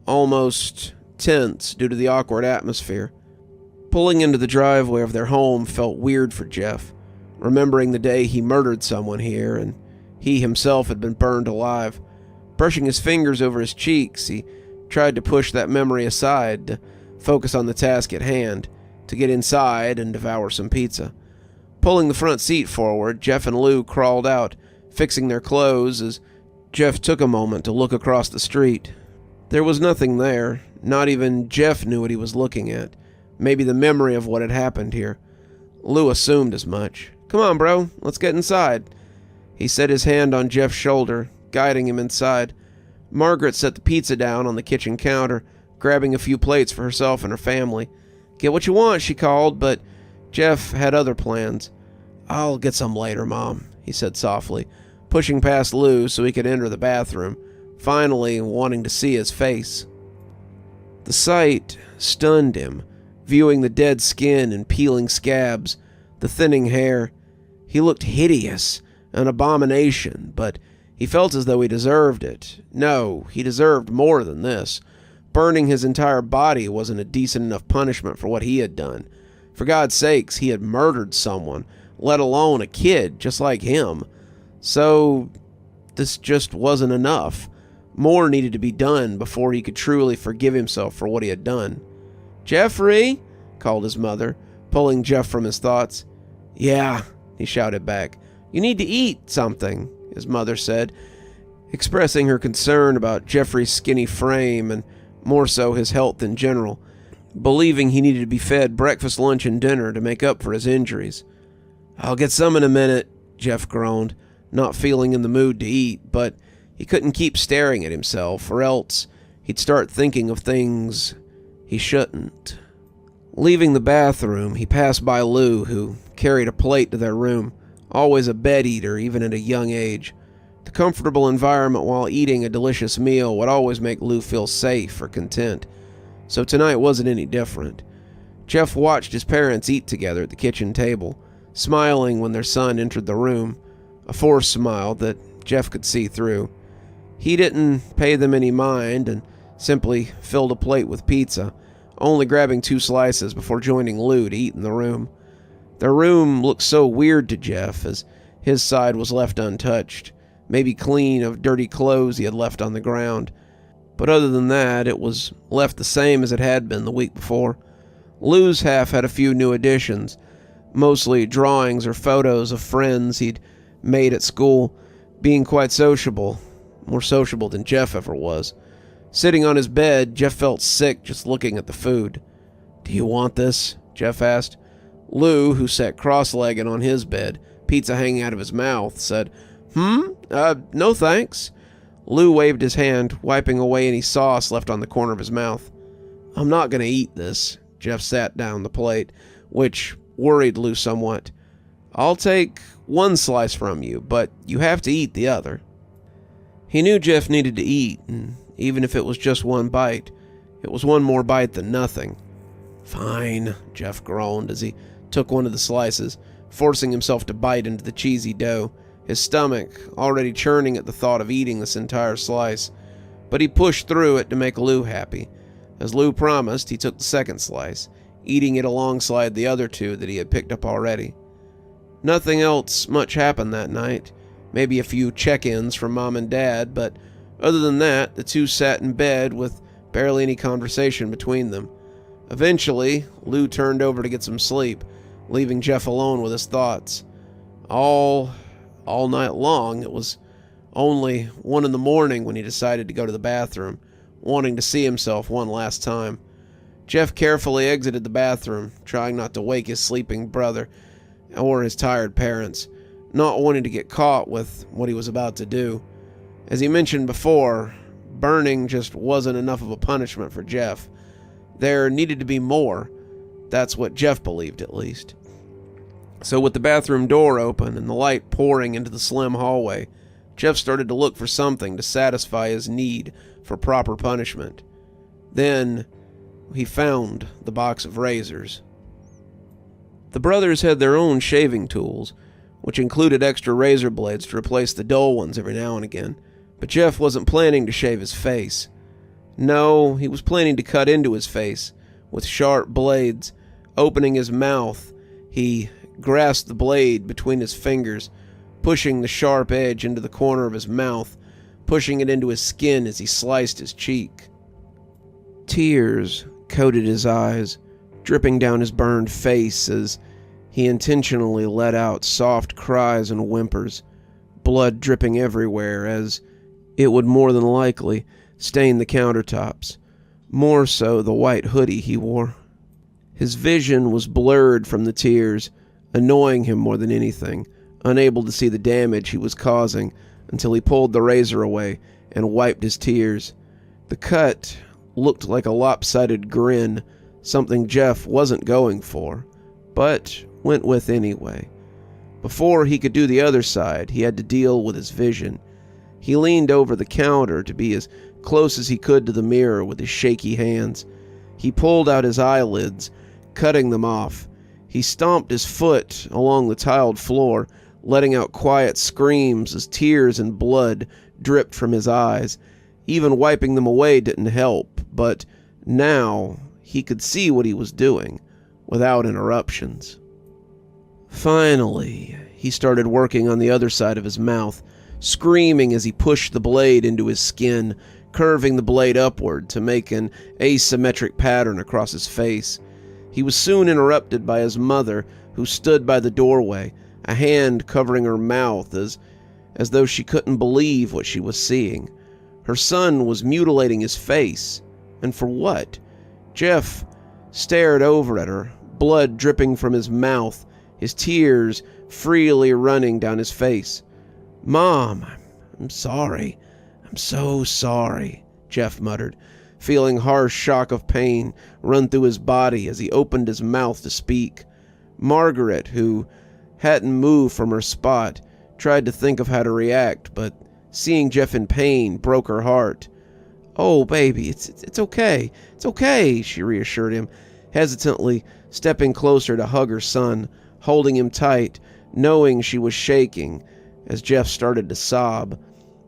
almost tense due to the awkward atmosphere. Pulling into the driveway of their home felt weird for Jeff, remembering the day he murdered someone here and he himself had been burned alive. Brushing his fingers over his cheeks, he tried to push that memory aside to focus on the task at hand, to get inside and devour some pizza. Pulling the front seat forward, Jeff and Lou crawled out, fixing their clothes as Jeff took a moment to look across the street. There was nothing there. Not even Jeff knew what he was looking at. Maybe the memory of what had happened here. Lou assumed as much. "Come on, bro, let's get inside." He set his hand on Jeff's shoulder, guiding him inside. Margaret set the pizza down on the kitchen counter, grabbing a few plates for herself and her family. "Get what you want," she called, but Jeff had other plans. "I'll get some later, Mom," he said softly, pushing past Lou so he could enter the bathroom, finally wanting to see his face. The sight stunned him, viewing the dead skin and peeling scabs, the thinning hair. He looked hideous, an abomination, but he felt as though he deserved it. No, he deserved more than this. Burning his entire body wasn't a decent enough punishment for what he had done. For God's sakes, he had murdered someone, let alone a kid just like him. So this just wasn't enough. More needed to be done before he could truly forgive himself for what he had done. "Jeffrey," called his mother, pulling Jeff from his thoughts. "Yeah," he shouted back. "You need to eat something," his mother said, expressing her concern about Jeffrey's skinny frame and more so his health in general, believing he needed to be fed breakfast, lunch, and dinner to make up for his injuries. "I'll get some in a minute," Jeff groaned, not feeling in the mood to eat, but he couldn't keep staring at himself, or else he'd start thinking of things he shouldn't. Leaving the bathroom, he passed by Lou, who carried a plate to their room, always a bed-eater even at a young age. The comfortable environment while eating a delicious meal would always make Lou feel safe or content, so tonight wasn't any different. Jeff watched his parents eat together at the kitchen table, smiling when their son entered the room, a forced smile that Jeff could see through. He didn't pay them any mind and simply filled a plate with pizza, only grabbing 2 slices before joining Lou to eat in the room. Their room looked so weird to Jeff as his side was left untouched, maybe clean of dirty clothes he had left on the ground. But other than that, it was left the same as it had been the week before. Lou's half had a few new additions, mostly drawings or photos of friends he'd made at school, being quite sociable, more sociable than Jeff ever was. Sitting on his bed, Jeff felt sick just looking at the food. "Do you want this?" Jeff asked. Lou, who sat cross-legged on his bed, pizza hanging out of his mouth, said, No thanks." Lou waved his hand, wiping away any sauce left on the corner of his mouth. "I'm not going to eat this." Jeff sat down the plate, which worried Lou somewhat. "I'll take 1 slice from you, but you have to eat the other." He knew Jeff needed to eat, and even if it was just 1 bite, it was 1 more bite than nothing. "Fine," Jeff groaned as he took 1 of the slices, forcing himself to bite into the cheesy dough, his stomach already churning at the thought of eating this entire slice. But he pushed through it to make Lou happy. As Lou promised, he took the 2nd slice, eating it alongside the other 2 that he had picked up already. Nothing else much happened that night. Maybe a few check-ins from Mom and Dad, but other than that, the 2 sat in bed with barely any conversation between them. Eventually, Lou turned over to get some sleep, leaving Jeff alone with his thoughts. All night long, it was only 1 in the morning when he decided to go to the bathroom, wanting to see himself 1 last time. Jeff carefully exited the bathroom, trying not to wake his sleeping brother or his tired parents, not wanting to get caught with what he was about to do. As he mentioned before, burning just wasn't enough of a punishment for Jeff. There needed to be more. That's what Jeff believed, at least. So with the bathroom door open and the light pouring into the slim hallway, Jeff started to look for something to satisfy his need for proper punishment. Then he found the box of razors. The brothers had their own shaving tools, which included extra razor blades to replace the dull ones every now and again, but Jeff wasn't planning to shave his face. No, he was planning to cut into his face with sharp blades. Opening his mouth, he grasped the blade between his fingers, pushing the sharp edge into the corner of his mouth, pushing it into his skin as he sliced his cheek. Tears coated his eyes, dripping down his burned face as he intentionally let out soft cries and whimpers, blood dripping everywhere as it would more than likely stain the countertops, more so the white hoodie he wore. His vision was blurred from the tears, annoying him more than anything, unable to see the damage he was causing until he pulled the razor away and wiped his tears. The cut looked like a lopsided grin, something Jeff wasn't going for, but went with anyway. Before he could do the other side, he had to deal with his vision. He leaned over the counter to be as close as he could to the mirror with his shaky hands. He pulled out his eyelids, cutting them off. He stomped his foot along the tiled floor, letting out quiet screams as tears and blood dripped from his eyes. Even wiping them away didn't help, but now he could see what he was doing. without interruptions. Finally, he started working on the other side of his mouth, screaming as he pushed the blade into his skin, curving the blade upward to make an asymmetric pattern across his face. He was soon interrupted by his mother, who stood by the doorway, a hand covering her mouth as though she couldn't believe what she was seeing. Her son was mutilating his face. And for what? Jeff stared over at her, blood dripping from his mouth, his tears freely running down his face. "Mom, I'm sorry. I'm so sorry," Jeff muttered, feeling harsh shock of pain run through his body as he opened his mouth to speak. Margaret, who hadn't moved from her spot, tried to think of how to react, but seeing Jeff in pain broke her heart. "Oh, baby, it's okay. It's okay," she reassured him, hesitantly stepping closer to hug her son, holding him tight, knowing she was shaking as Jeff started to sob.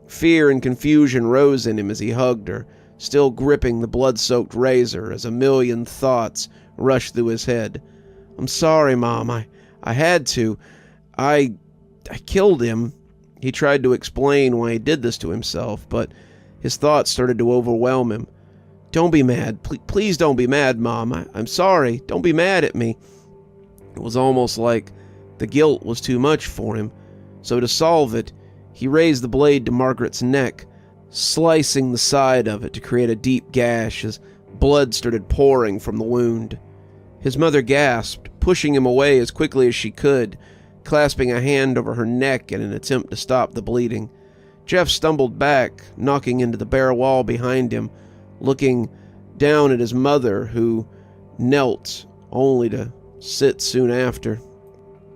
Fear and confusion rose in him as he hugged her, still gripping the blood-soaked razor as a million thoughts rushed through his head. "I'm sorry, Mom. I had to. I killed him." He tried to explain why he did this to himself, but his thoughts started to overwhelm him. "Don't be mad. Please don't be mad, Mom. I'm sorry. Don't be mad at me." It was almost like the guilt was too much for him, so to solve it, he raised the blade to Margaret's neck, slicing the side of it to create a deep gash as blood started pouring from the wound. His mother gasped, pushing him away as quickly as she could, clasping a hand over her neck in an attempt to stop the bleeding. Jeff stumbled back, knocking into the bare wall behind him, looking down at his mother, who knelt, only to sit soon after,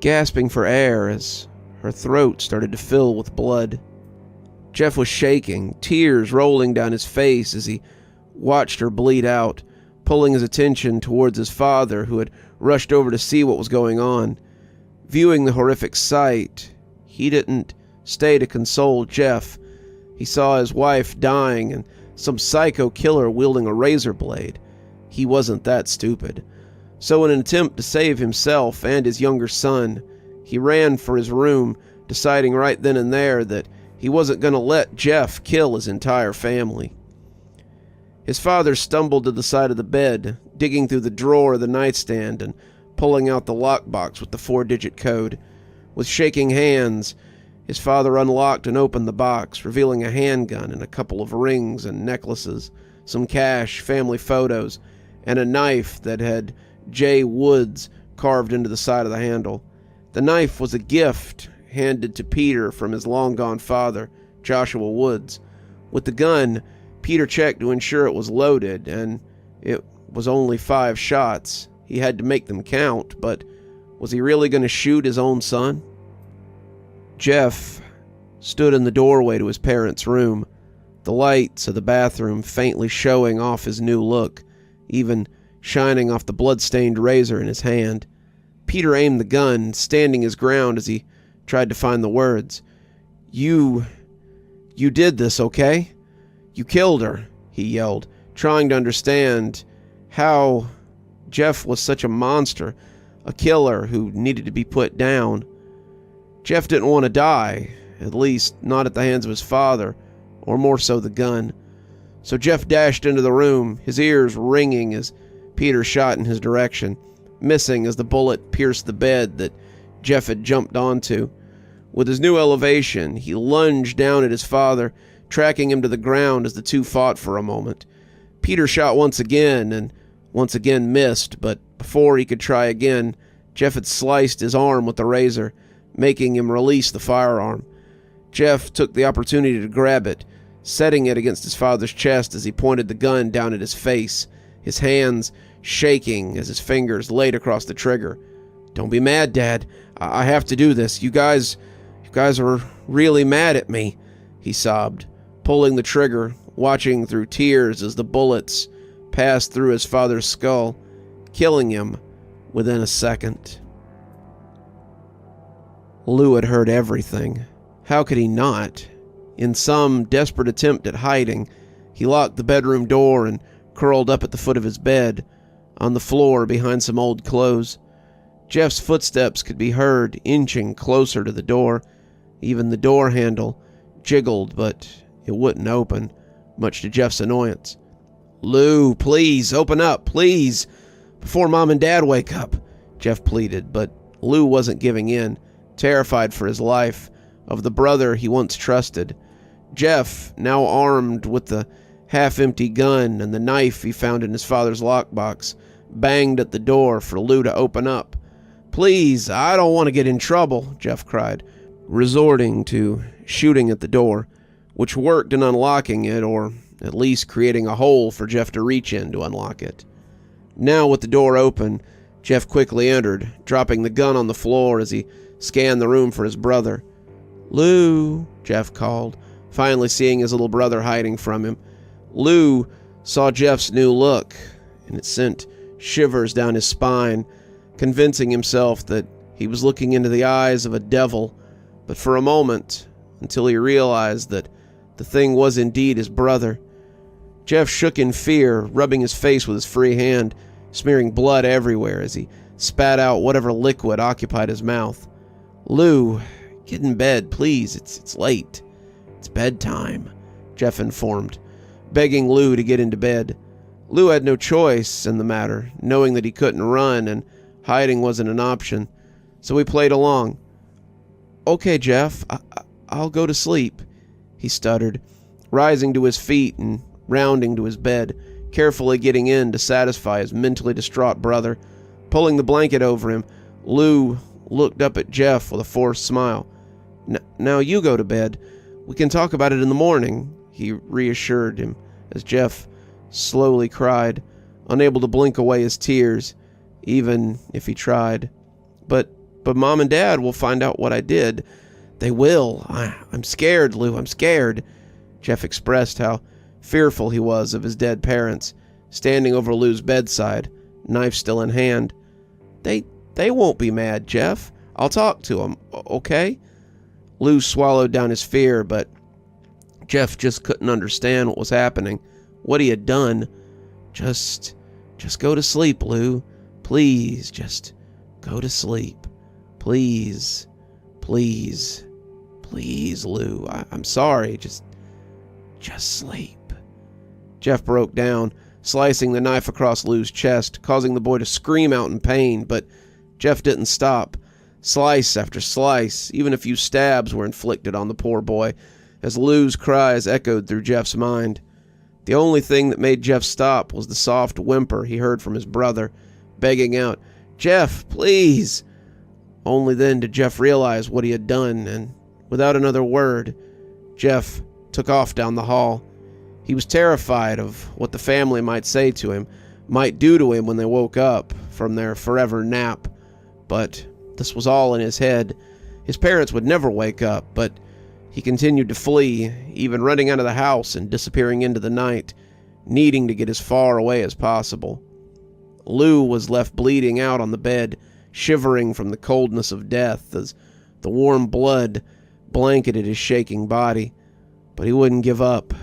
gasping for air as her throat started to fill with blood. Jeff was shaking, tears rolling down his face as he watched her bleed out, pulling his attention towards his father, who had rushed over to see what was going on. Viewing the horrific sight, he didn't stay to console Jeff. He saw his wife dying and some psycho killer wielding a razor blade. He wasn't that stupid. So in an attempt to save himself and his younger son, he ran for his room, deciding right then and there that he wasn't going to let Jeff kill his entire family. His father stumbled to the side of the bed, digging through the drawer of the nightstand and pulling out the lockbox with the 4-digit code. With shaking hands, his father unlocked and opened the box, revealing a handgun and a couple of rings and necklaces, some cash, family photos, and a knife that had J. Woods carved into the side of the handle. The knife was a gift handed to Peter from his long-gone father, Joshua Woods. With the gun, Peter checked to ensure it was loaded, and it was only 5 shots. He had to make them count, but was he really going to shoot his own son? Jeff stood in the doorway to his parents' room, the lights of the bathroom faintly showing off his new look, even shining off the blood-stained razor in his hand. Peter aimed the gun, standing his ground as he tried to find the words. You did this, okay? You killed her," he yelled, trying to understand how Jeff was such a monster, a killer who needed to be put down. Jeff didn't want to die, at least not at the hands of his father, or more so the gun. So Jeff dashed into the room, his ears ringing as Peter shot in his direction, missing as the bullet pierced the bed that Jeff had jumped onto. With his new elevation, he lunged down at his father, tracking him to the ground as the two fought for a moment. Peter shot once again, and once again missed, but before he could try again, Jeff had sliced his arm with the razor, making him release the firearm. Jeff took the opportunity to grab it, setting it against his father's chest as he pointed the gun down at his face, his hands shaking as his fingers laid across the trigger. "Don't be mad, Dad. I have to do this. You guys are really mad at me," he sobbed, pulling the trigger, watching through tears as the bullets passed through his father's skull, killing him within a second. Lou had heard everything. How could he not? In some desperate attempt at hiding, he locked the bedroom door and curled up at the foot of his bed, on the floor behind some old clothes. Jeff's footsteps could be heard inching closer to the door. Even the door handle jiggled, but it wouldn't open, much to Jeff's annoyance. "Lou, please, open up, please, before Mom and Dad wake up," Jeff pleaded, but Lou wasn't giving in, terrified for his life, of the brother he once trusted. Jeff, now armed with the half-empty gun and the knife he found in his father's lockbox, banged at the door for Lou to open up. "Please, I don't want to get in trouble," Jeff cried, resorting to shooting at the door, which worked in unlocking it, or at least creating a hole for Jeff to reach in to unlock it. Now, with the door open, Jeff quickly entered, dropping the gun on the floor as he scanned the room for his brother. "Lou," Jeff called, finally seeing his little brother hiding from him. Lou saw Jeff's new look, and it sent shivers down his spine, convincing himself that he was looking into the eyes of a devil, but for a moment, until he realized that the thing was indeed his brother. Jeff shook in fear, rubbing his face with his free hand, smearing blood everywhere as he spat out whatever liquid occupied his mouth. "Lou, get in bed, please. It's late. It's bedtime," Jeff informed, begging Lou to get into bed. Lou had no choice in the matter, knowing that he couldn't run and hiding wasn't an option, so he played along. "Okay, Jeff, I'll go to sleep," he stuttered, rising to his feet and rounding to his bed, carefully getting in to satisfy his mentally distraught brother. Pulling the blanket over him, Lou looked up at Jeff with a forced smile. Now you go to bed. We can talk about it in the morning," he reassured him as Jeff slowly cried, unable to blink away his tears, even if he tried. But Mom and Dad will find out what I did." "They will. I'm scared, Lou, I'm scared." Jeff expressed how fearful he was of his dead parents, standing over Lou's bedside, knife still in hand. They won't be mad, Jeff. I'll talk to them, okay?" Lou swallowed down his fear, but Jeff just couldn't understand what was happening, what he had done. Just go to sleep, Lou. Please, just go to sleep. Please, please, please, Lou. I'm sorry. Just sleep. Jeff broke down, slicing the knife across Lou's chest, causing the boy to scream out in pain, but Jeff didn't stop. Slice after slice, even a few stabs were inflicted on the poor boy, as Lou's cries echoed through Jeff's mind. The only thing that made Jeff stop was the soft whimper he heard from his brother, begging out, "Jeff, please!" Only then did Jeff realize what he had done, and without another word, Jeff took off down the hall. He was terrified of what the family might say to him, might do to him when they woke up from their forever nap. But this was all in his head. His parents would never wake up, but he continued to flee, even running out of the house and disappearing into the night, needing to get as far away as possible. Lou was left bleeding out on the bed, shivering from the coldness of death as the warm blood blanketed his shaking body. But he wouldn't give up.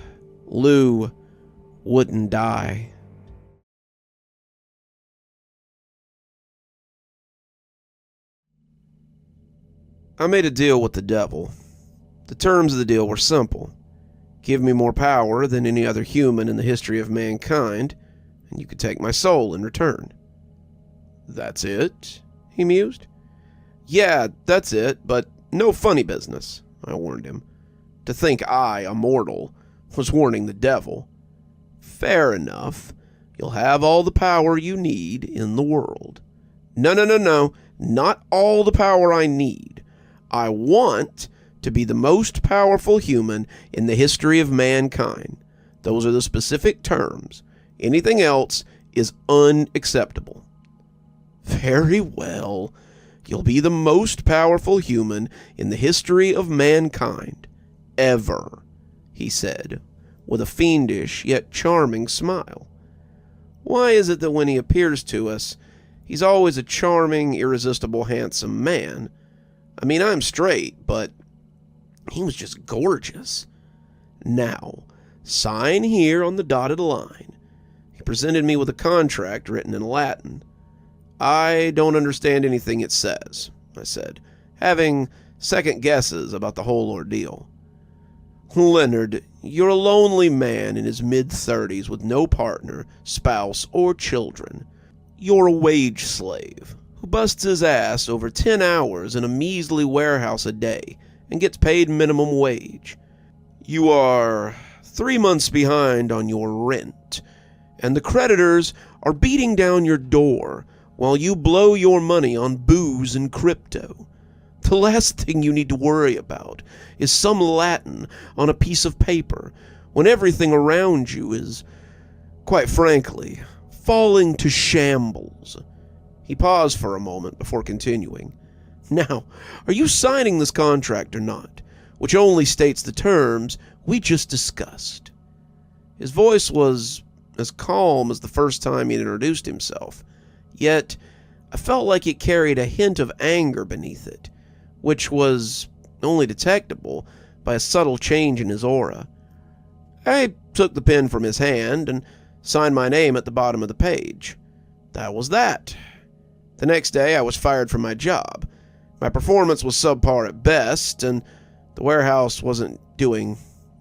Lou wouldn't die. I made a deal with the devil. The terms of the deal were simple. Give me more power than any other human in the history of mankind, and you could take my soul in return. "That's it?" he mused. "Yeah, that's it, but no funny business," I warned him. To think I, a mortal, was warning the devil. "Fair enough. You'll have all the power you need in the world." No. Not all the power I need. I want to be the most powerful human in the history of mankind. Those are the specific terms. Anything else is unacceptable. "Very well. You'll be the most powerful human in the history of mankind. Ever," he said, with a fiendish yet charming smile. Why is it that when he appears to us, he's always a charming, irresistible, handsome man? I mean, I'm straight, but he was just gorgeous. "Now, sign here on the dotted line." He presented me with a contract written in Latin. "I don't understand anything it says," I said, having second guesses about the whole ordeal. "Leonard, you're a lonely man in his mid-30s with no partner, spouse, or children. You're a wage slave who busts his ass over 10 hours in a measly warehouse a day and gets paid minimum wage. You are 3 months behind on your rent, and the creditors are beating down your door while you blow your money on booze and crypto. The last thing you need to worry about is some Latin on a piece of paper when everything around you is, quite frankly, falling to shambles." He paused for a moment before continuing. "Now, are you signing this contract or not, which only states the terms we just discussed?" His voice was as calm as the first time he had introduced himself, yet I felt like it carried a hint of anger beneath it, which was only detectable by a subtle change in his aura. I took the pen from his hand and signed my name at the bottom of the page. That was that. The next day I was fired from my job. My performance was subpar at best, and the warehouse wasn't doing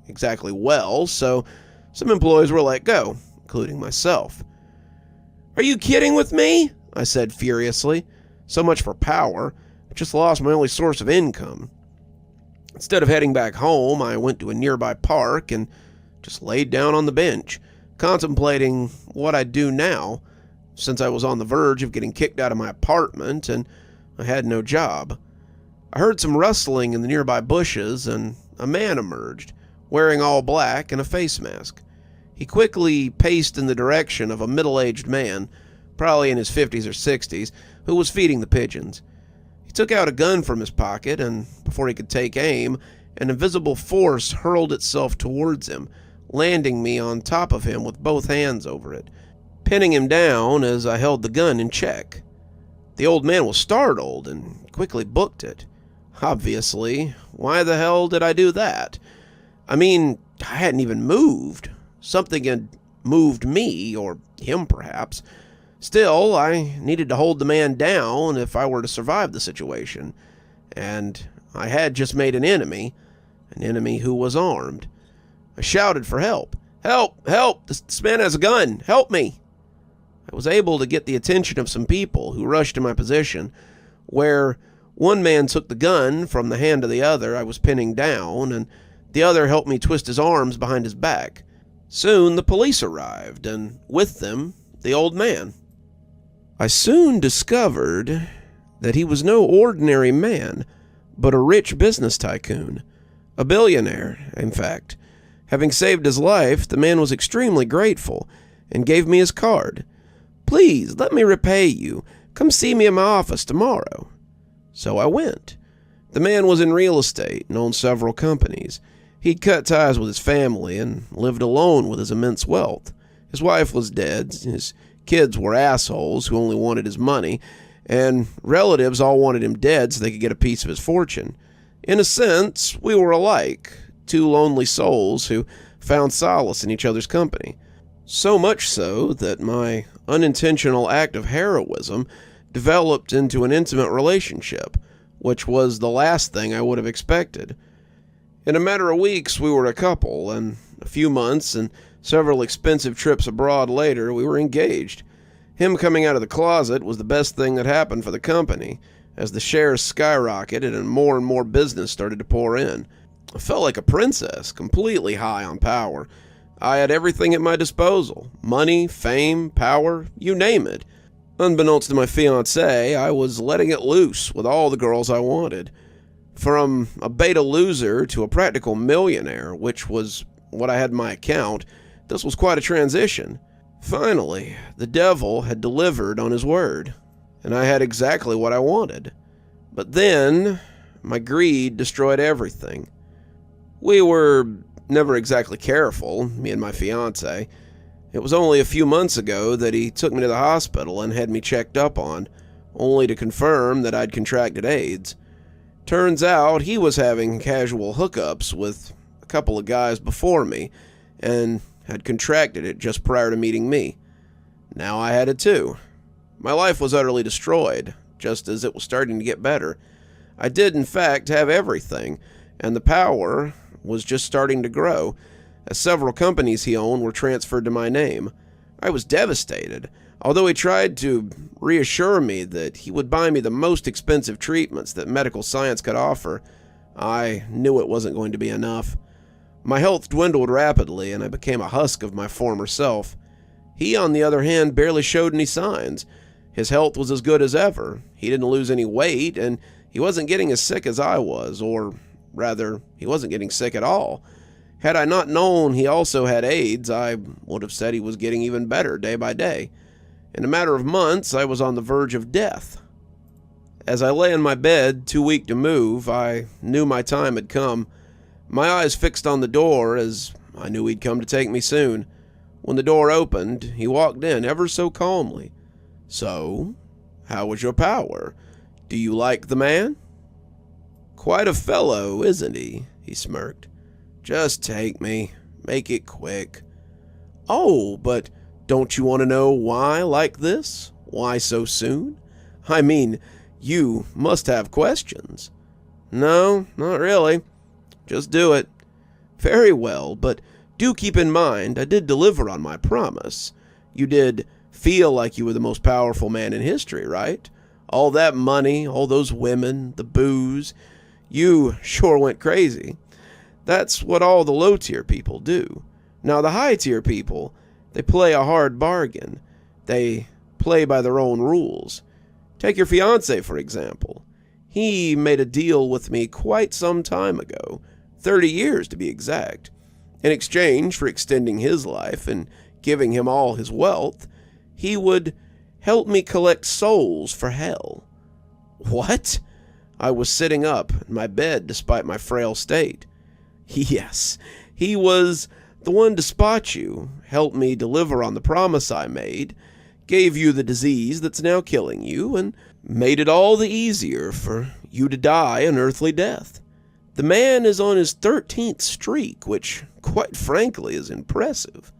exactly well, so some employees were let go, including myself. "Are you kidding with me?" I said furiously. So much for power. I just lost my only source of income. Instead of heading back home, I went to a nearby park and just laid down on the bench, contemplating what I'd do now, since I was on the verge of getting kicked out of my apartment and I had no job. I heard some rustling in the nearby bushes, and a man emerged, wearing all black and a face mask. He quickly paced in the direction of a middle-aged man, probably in his 50s or 60s, who was feeding the pigeons. He took out a gun from his pocket, and before he could take aim, an invisible force hurled itself towards him, landing me on top of him with both hands over it, pinning him down as I held the gun in check. The old man was startled and quickly booked it. Obviously, why the hell did I do that? I mean, I hadn't even moved. Something had moved me, or him perhaps. Still, I needed to hold the man down if I were to survive the situation. And I had just made an enemy who was armed. I shouted for help. "Help! Help! This man has a gun! Help me!" I was able to get the attention of some people who rushed to my position, where one man took the gun from the hand of the other I was pinning down, and the other helped me twist his arms behind his back. Soon the police arrived, and with them, the old man. I soon discovered that he was no ordinary man, but a rich business tycoon. A billionaire, in fact. Having saved his life, the man was extremely grateful and gave me his card. "Please, let me repay you. Come see me in my office tomorrow." So I went. The man was in real estate and owned several companies. He'd cut ties with his family and lived alone with his immense wealth. His wife was dead, his kids were assholes who only wanted his money, and relatives all wanted him dead so they could get a piece of his fortune. In a sense, we were alike, two lonely souls who found solace in each other's company. So much so that my unintentional act of heroism developed into an intimate relationship, which was the last thing I would have expected. In a matter of weeks, we were a couple, and a few months and several expensive trips abroad later, we were engaged. Him coming out of the closet was the best thing that happened for the company, as the shares skyrocketed and more business started to pour in. I felt like a princess, completely high on power. I had everything at my disposal. Money, fame, power, you name it. Unbeknownst to my fiancée, I was letting it loose with all the girls I wanted. From a beta loser to a practical millionaire, which was what I had in my account, this was quite a transition. Finally, the devil had delivered on his word, and I had exactly what I wanted. But then, my greed destroyed everything. We were never exactly careful, me and my fiancé. It was only a few months ago that he took me to the hospital and had me checked up on, only to confirm that I'd contracted AIDS. Turns out he was having casual hookups with a couple of guys before me, and had contracted it just prior to meeting me. Now I had it too. My life was utterly destroyed, just as it was starting to get better. I did, in fact, have everything, and the power was just starting to grow, as several companies he owned were transferred to my name. I was devastated, although he tried to reassure me that he would buy me the most expensive treatments that medical science could offer. I knew it wasn't going to be enough. My health dwindled rapidly, and I became a husk of my former self. He, on the other hand, barely showed any signs. His health was as good as ever. He didn't lose any weight, and he wasn't getting as sick as I was, or rather, he wasn't getting sick at all. Had I not known he also had AIDS, I would have said he was getting even better day by day. In a matter of months, I was on the verge of death. As I lay in my bed, too weak to move, I knew my time had come. My eyes fixed on the door, as I knew he'd come to take me soon. When the door opened, he walked in ever so calmly. "So, how was your power? Do you like the man?" "Quite a fellow, isn't he?" he smirked. "Just take me. Make it quick." "Oh, but don't you want to know why like this? Why so soon? I mean, you must have questions." "No, not really. Just do it." "Very well, but do keep in mind I did deliver on my promise. You did feel like you were the most powerful man in history, right? All that money, all those women, the booze. You sure went crazy. That's what all the low-tier people do. Now, the high-tier people, they play a hard bargain. They play by their own rules. Take your fiancé, for example. He made a deal with me quite some time ago, 30 years to be exact. In exchange for extending his life and giving him all his wealth, he would help me collect souls for hell." "What?" I was sitting up in my bed despite my frail state. "Yes, he was the one to spot you, help me deliver on the promise I made, gave you the disease that's now killing you, and made it all the easier for you to die an earthly death. The man is on his 13th streak, which, quite frankly, is impressive."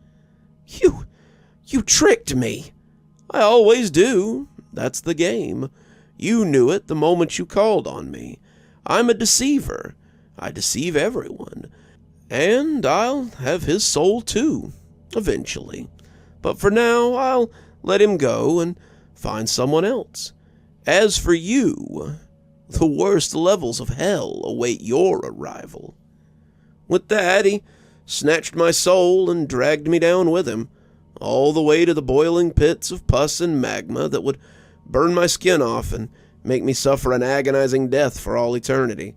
You tricked me." "I always do. That's the game. You knew it the moment you called on me. I'm a deceiver. I deceive everyone. And I'll have his soul too, eventually. But for now, I'll let him go and find someone else. As for you, the worst levels of hell await your arrival." With that, he snatched my soul and dragged me down with him, all the way to the boiling pits of pus and magma that would burn my skin off and make me suffer an agonizing death for all eternity.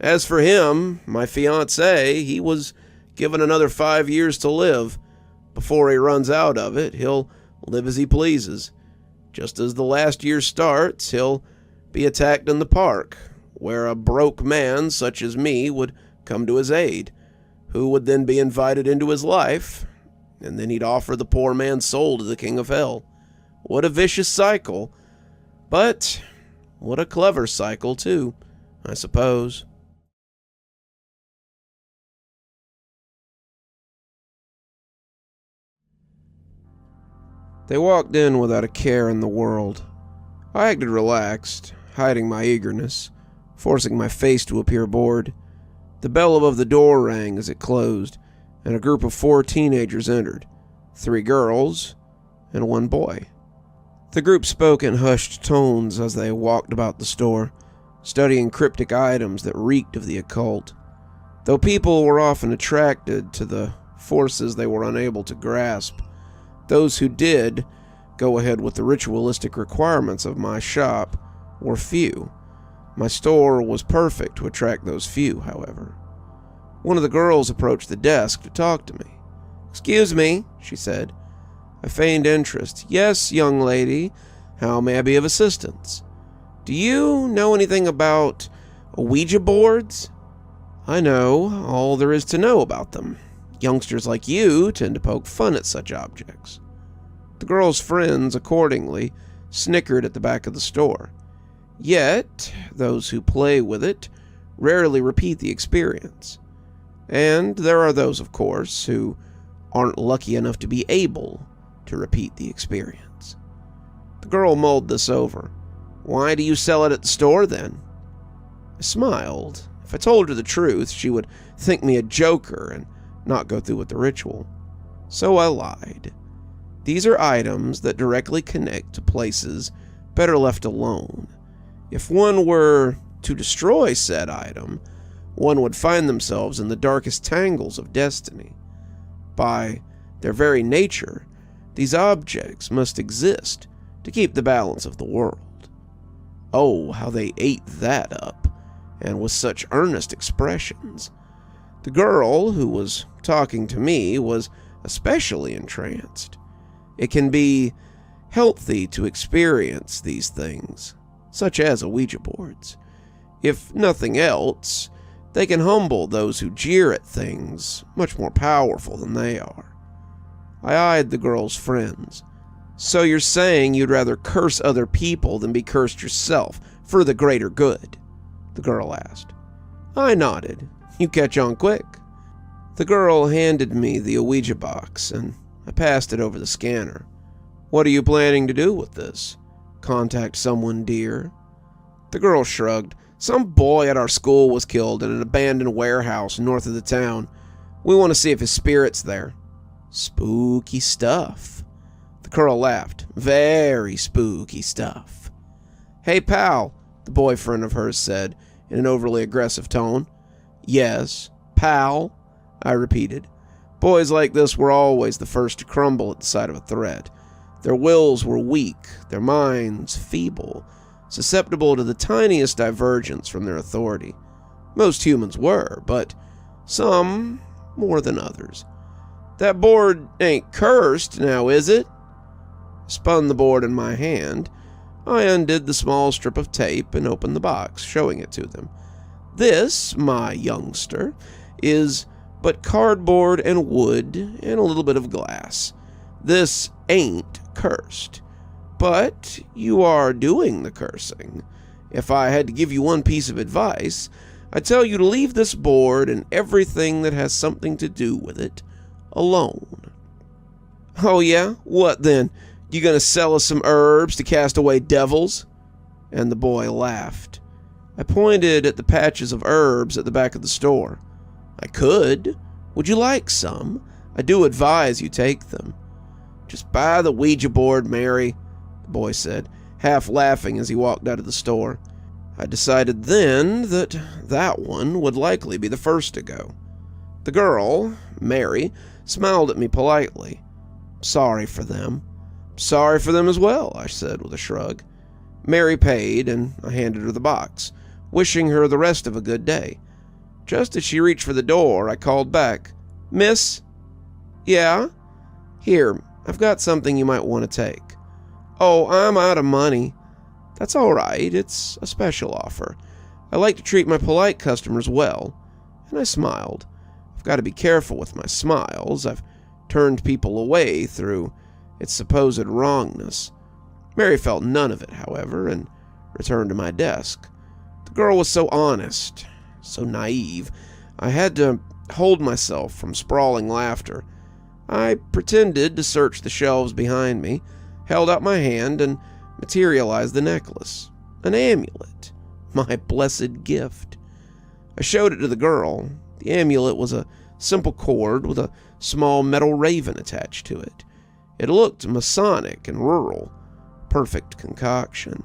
As for him, my fiancé, he was given another 5 years to live. Before he runs out of it, he'll live as he pleases. Just as the last year starts, he'll be attacked in the park, where a broke man such as me would come to his aid, who would then be invited into his life, and then he'd offer the poor man's soul to the king of hell. What a vicious cycle. But what a clever cycle, too, I suppose. They walked in without a care in the world. I acted relaxed, hiding my eagerness, forcing my face to appear bored. The bell above the door rang as it closed, and a group of 4 teenagers entered, 3 girls and 1 boy. The group spoke in hushed tones as they walked about the store, studying cryptic items that reeked of the occult. Though people were often attracted to the forces they were unable to grasp, those who did go ahead with the ritualistic requirements of my shop were few. My store was perfect to attract those few, however. One of the girls approached the desk to talk to me. "Excuse me," she said. I feigned interest. "Yes, young lady. How may I be of assistance? Do you know anything about Ouija boards?" "I know all there is to know about them. Youngsters like you tend to poke fun at such objects." The girl's friends, accordingly, snickered at the back of the store. Yet, those who play with it rarely repeat the experience. And there are those, of course, who aren't lucky enough to be able to repeat the experience. The girl mulled this over. Why do you sell it at the store, then? I smiled. If I told her the truth, she would think me a joker and not go through with the ritual. So I lied. These are items that directly connect to places better left alone. If one were to destroy said item, one would find themselves in the darkest tangles of destiny. By their very nature, these objects must exist to keep the balance of the world. Oh, how they ate that up, and with such earnest expressions. The girl who was talking to me was especially entranced. It can be healthy to experience these things, such as Ouija boards. If nothing else, they can humble those who jeer at things much more powerful than they are. I eyed the girl's friends. So you're saying you'd rather curse other people than be cursed yourself for the greater good? The girl asked. I nodded. You catch on quick. The girl handed me the Ouija box, and I passed it over the scanner. What are you planning to do with this? Contact someone dear? The girl shrugged. Some boy at our school was killed in an abandoned warehouse north of the town. We want to see if his spirit's there. Spooky stuff. The girl laughed. Very spooky stuff. Hey, pal, the boyfriend of hers said in an overly aggressive tone. Yes, pal, I repeated. Boys like this were always the first to crumble at the sight of a threat. Their wills were weak, their minds feeble, susceptible to the tiniest divergence from their authority. Most humans were, but some more than others. That board ain't cursed now, is it? I spun the board in my hand. I undid the small strip of tape and opened the box, showing it to them. This, my youngster, is but cardboard and wood and a little bit of glass. This ain't cursed. But you are doing the cursing. If I had to give you one piece of advice, I'd tell you to leave this board and everything that has something to do with it alone. Oh yeah? What then? You gonna sell us some herbs to cast away devils? And the boy laughed. I pointed at the patches of herbs at the back of the store. I could. Would you like some? I do advise you take them. Just buy the Ouija board, Mary, the boy said, half laughing as he walked out of the store. I decided then that that one would likely be the first to go. The girl, Mary, smiled at me politely. Sorry for them. Sorry for them as well, I said with a shrug. Mary paid, and I handed her the box, wishing her the rest of a good day. Just as she reached for the door, I called back. Miss? Yeah? Here, I've got something you might want to take. Oh, I'm out of money. That's all right. It's a special offer. I like to treat my polite customers well. And I smiled. I've got to be careful with my smiles. I've turned people away through its supposed wrongness. Mary felt none of it, however, and returned to my desk. The girl was so honest, so naive, I had to hold myself from sprawling laughter. I pretended to search the shelves behind me, held out my hand, and materialized the necklace. An amulet. My blessed gift. I showed it to the girl. The amulet was a simple cord with a small metal raven attached to it. It looked Masonic and rural. Perfect concoction.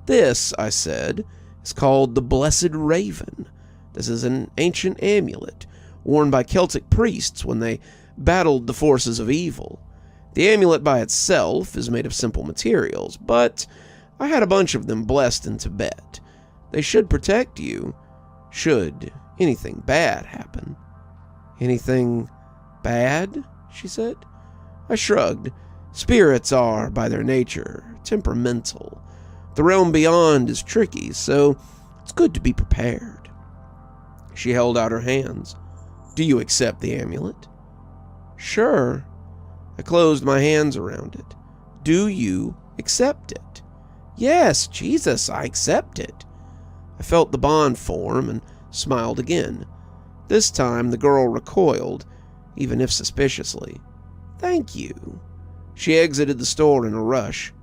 This, I said, is called the Blessed Raven. This is an ancient amulet worn by Celtic priests when they battled the forces of evil. The amulet by itself is made of simple materials, but I had a bunch of them blessed in Tibet. They should protect you, should anything bad happen. Anything bad? She said. I shrugged. Spirits are, by their nature, temperamental. The realm beyond is tricky, so it's good to be prepared. She held out her hands. Do you accept the amulet? Sure. I closed my hands around it. Do you accept it? Yes, Jesus, I accept it. I felt the bond form and smiled again. This time the girl recoiled, even if suspiciously. Thank you. She exited the store in a rush.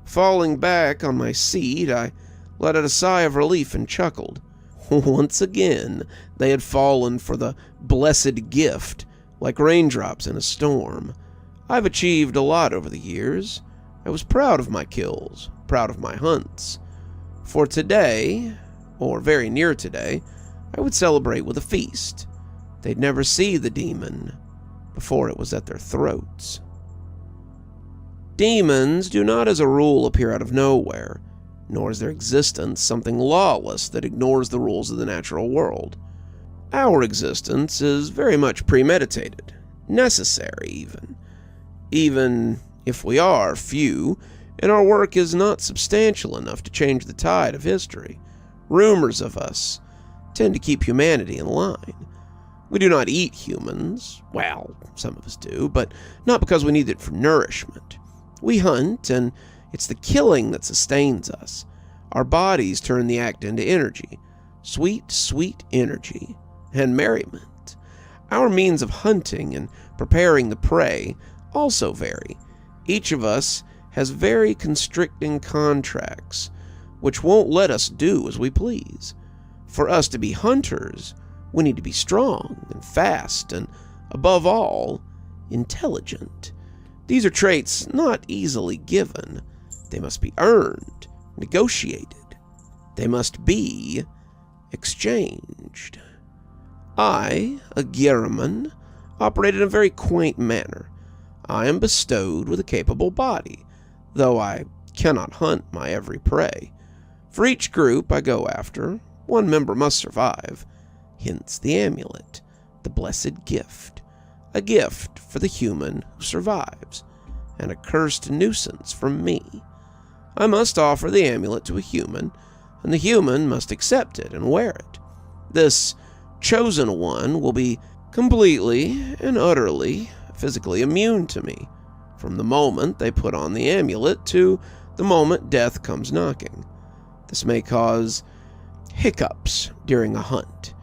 Falling back on my seat, I let out a sigh of relief and chuckled. Once again, they had fallen for the blessed gift, like raindrops in a storm. I've achieved a lot over the years. I was proud of my kills, proud of my hunts. For today, or very near today, I would celebrate with a feast. They'd never see the demon before it was at their throats. Demons do not as a rule appear out of nowhere, nor is their existence something lawless that ignores the rules of the natural world. Our existence is very much premeditated, necessary even. Even if we are few, and our work is not substantial enough to change the tide of history, rumors of us tend to keep humanity in line. We do not eat humans. Well, some of us do, but not because we need it for nourishment. We hunt, and it's the killing that sustains us. Our bodies turn the act into energy. Sweet, sweet energy. And merriment. Our means of hunting and preparing the prey also vary. Each of us has very constricting contracts, which won't let us do as we please. For us to be hunters, we need to be strong and fast and, above all, intelligent. These are traits not easily given. They must be earned, negotiated. They must be exchanged. I, a Xaronan, operate in a very quaint manner. I am bestowed with a capable body, though I cannot hunt my every prey. For each group I go after, one member must survive, hence the amulet, the blessed gift. A gift for the human who survives, and a cursed nuisance from me. I must offer the amulet to a human, and the human must accept it and wear it. This chosen one will be completely and utterly physically immune to me, from the moment they put on the amulet to the moment death comes knocking. This may cause hiccups during a hunt.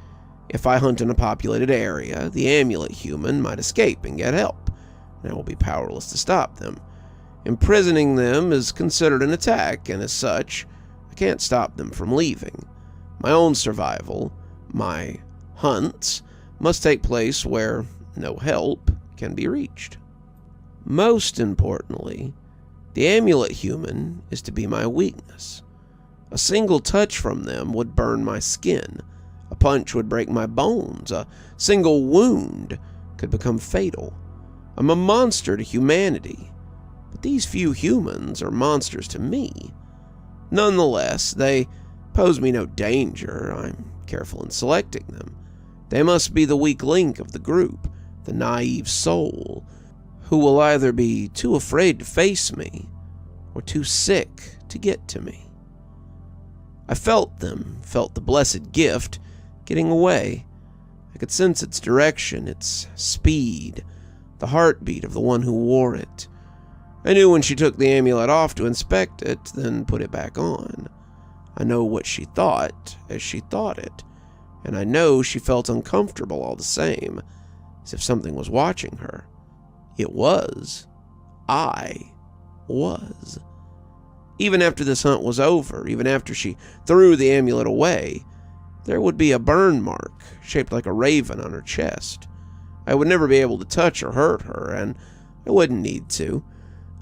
If I hunt in a populated area, the amulet human might escape and get help, and I will be powerless to stop them. Imprisoning them is considered an attack, and as such, I can't stop them from leaving. My own survival, my hunts, must take place where no help can be reached. Most importantly, the amulet human is to be my weakness. A single touch from them would burn my skin. A punch would break my bones. A single wound could become fatal. I'm a monster to humanity, but these few humans are monsters to me. Nonetheless, they pose me no danger. I'm careful in selecting them. They must be the weak link of the group, the naive soul, who will either be too afraid to face me or too sick to get to me. I felt them, felt the blessed gift getting away. I could sense its direction, its speed, the heartbeat of the one who wore it. I knew when she took the amulet off to inspect it, then put it back on. I know what she thought as she thought it, and I know she felt uncomfortable all the same, as if something was watching her. It was. I was. Even after this hunt was over, even after she threw the amulet away, there would be a burn mark shaped like a raven on her chest. I would never be able to touch or hurt her, and I wouldn't need to.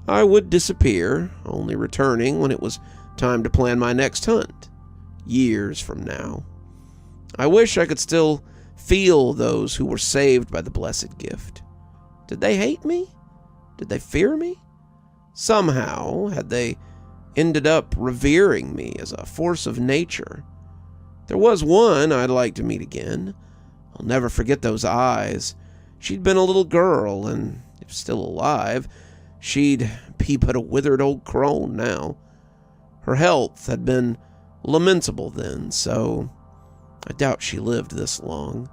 I would disappear, only returning when it was time to plan my next hunt, years from now. I wish I could still feel those who were saved by the blessed gift. Did they hate me? Did they fear me? Somehow, had they ended up revering me as a force of nature? There was one I'd like to meet again. I'll never forget those eyes. She'd been a little girl, and if still alive, she'd be but a withered old crone now. Her health had been lamentable then, so I doubt she lived this long.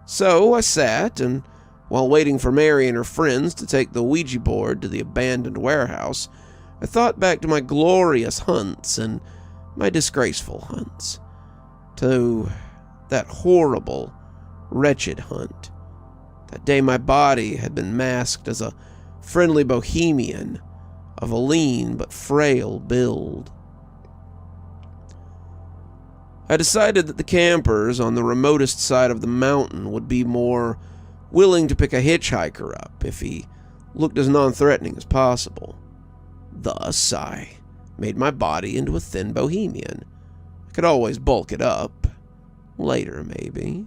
So I sat, and while waiting for Mary and her friends to take the Ouija board to the abandoned warehouse, I thought back to my glorious hunts and my disgraceful hunts. To that horrible, wretched hunt. That day my body had been masked as a friendly bohemian of a lean but frail build. I decided that the campers on the remotest side of the mountain would be more willing to pick a hitchhiker up if he looked as non-threatening as possible. Thus, I made my body into a thin bohemian. I could always bulk it up. Later, maybe.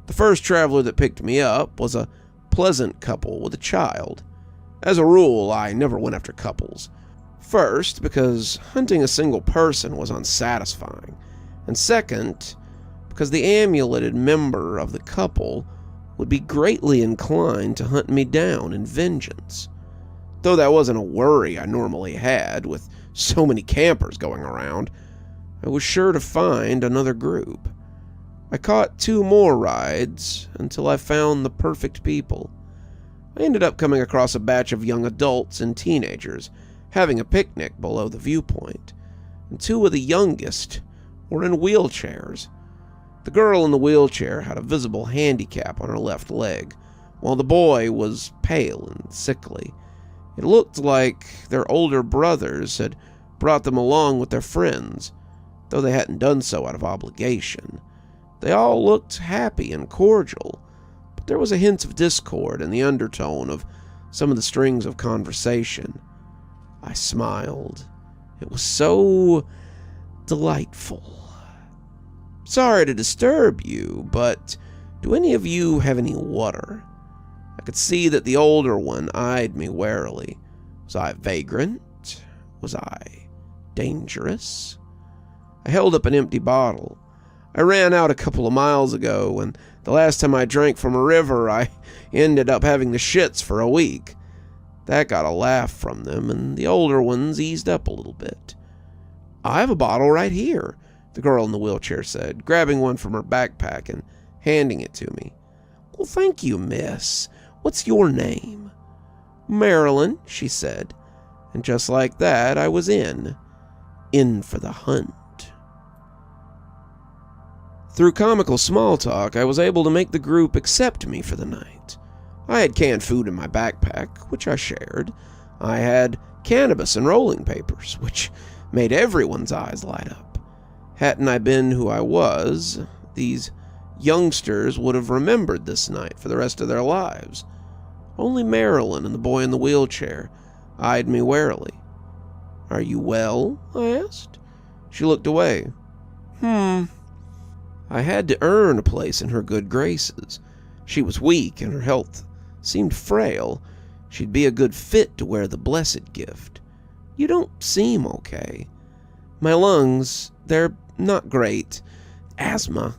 The first traveler that picked me up was a pleasant couple with a child. As a rule, I never went after couples. First, because hunting a single person was unsatisfying, and second, because the amuleted member of the couple would be greatly inclined to hunt me down in vengeance. Though that wasn't a worry I normally had, with so many campers going around, I was sure to find another group. I caught 2 more rides until I found the perfect people. I ended up coming across a batch of young adults and teenagers having a picnic below the viewpoint, and 2 of the youngest were in wheelchairs. The girl in the wheelchair had a visible handicap on her left leg, while the boy was pale and sickly. It looked like their older brothers had brought them along with their friends, though they hadn't done so out of obligation. They all looked happy and cordial, but there was a hint of discord in the undertone of some of the strings of conversation. I smiled. It was so delightful. Sorry to disturb you, but do any of you have any water? I could see that the older one eyed me warily. Was I vagrant? Was I dangerous? I held up an empty bottle. I ran out a couple of miles ago, and the last time I drank from a river, I ended up having the shits for a week. That got a laugh from them, and the older ones eased up a little bit. I have a bottle right here, the girl in the wheelchair said, grabbing one from her backpack and handing it to me. Well, thank you, miss. What's your name? Marilyn, she said, and just like that, I was in for the hunt. Through comical small talk, I was able to make the group accept me for the night. I had canned food in my backpack, which I shared. I had cannabis and rolling papers, which made everyone's eyes light up. Hadn't I been who I was, these youngsters would have remembered this night for the rest of their lives. Only Marilyn and the boy in the wheelchair eyed me warily. Are you well? I asked. She looked away. I had to earn a place in her good graces. She was weak and her health seemed frail. She'd be a good fit to wear the blessed gift. You don't seem okay. My lungs, they're not great. Asthma.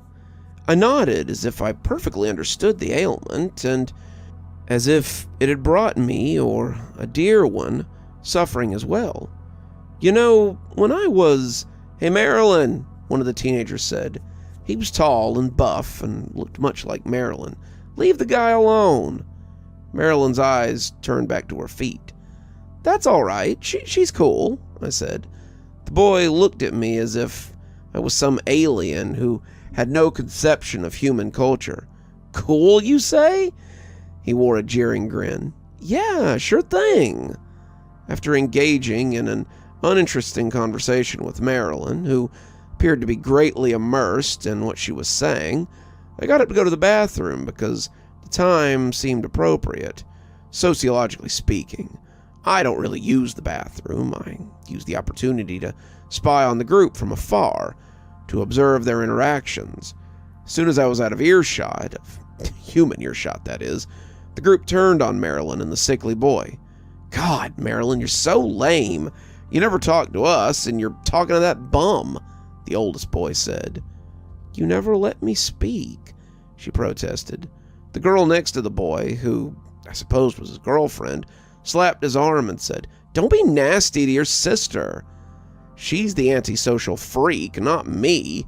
I nodded as if I perfectly understood the ailment, and as if it had brought me, or a dear one, suffering as well. You know, when I was... Hey, Marilyn, one of the teenagers said. He was tall and buff and looked much like Marilyn. Leave the guy alone. Marilyn's eyes turned back to her feet. That's all right. She's cool, I said. The boy looked at me as if I was some alien who had no conception of human culture. Cool, you say? He wore a jeering grin. Yeah, sure thing. After engaging in an uninteresting conversation with Marilyn, who appeared to be greatly immersed in what she was saying, I got up to go to the bathroom because the time seemed appropriate. Sociologically speaking, I don't really use the bathroom. I use the opportunity to spy on the group from afar, to observe their interactions. As soon as I was out of earshot, of human earshot that is, the group turned on Marilyn and the sickly boy. God, Marilyn, you're so lame. You never talk to us, and you're talking to that bum, the oldest boy said. You never let me speak, she protested. The girl next to the boy, who I suppose was his girlfriend, slapped his arm and said, Don't be nasty to your sister. She's the antisocial freak, not me.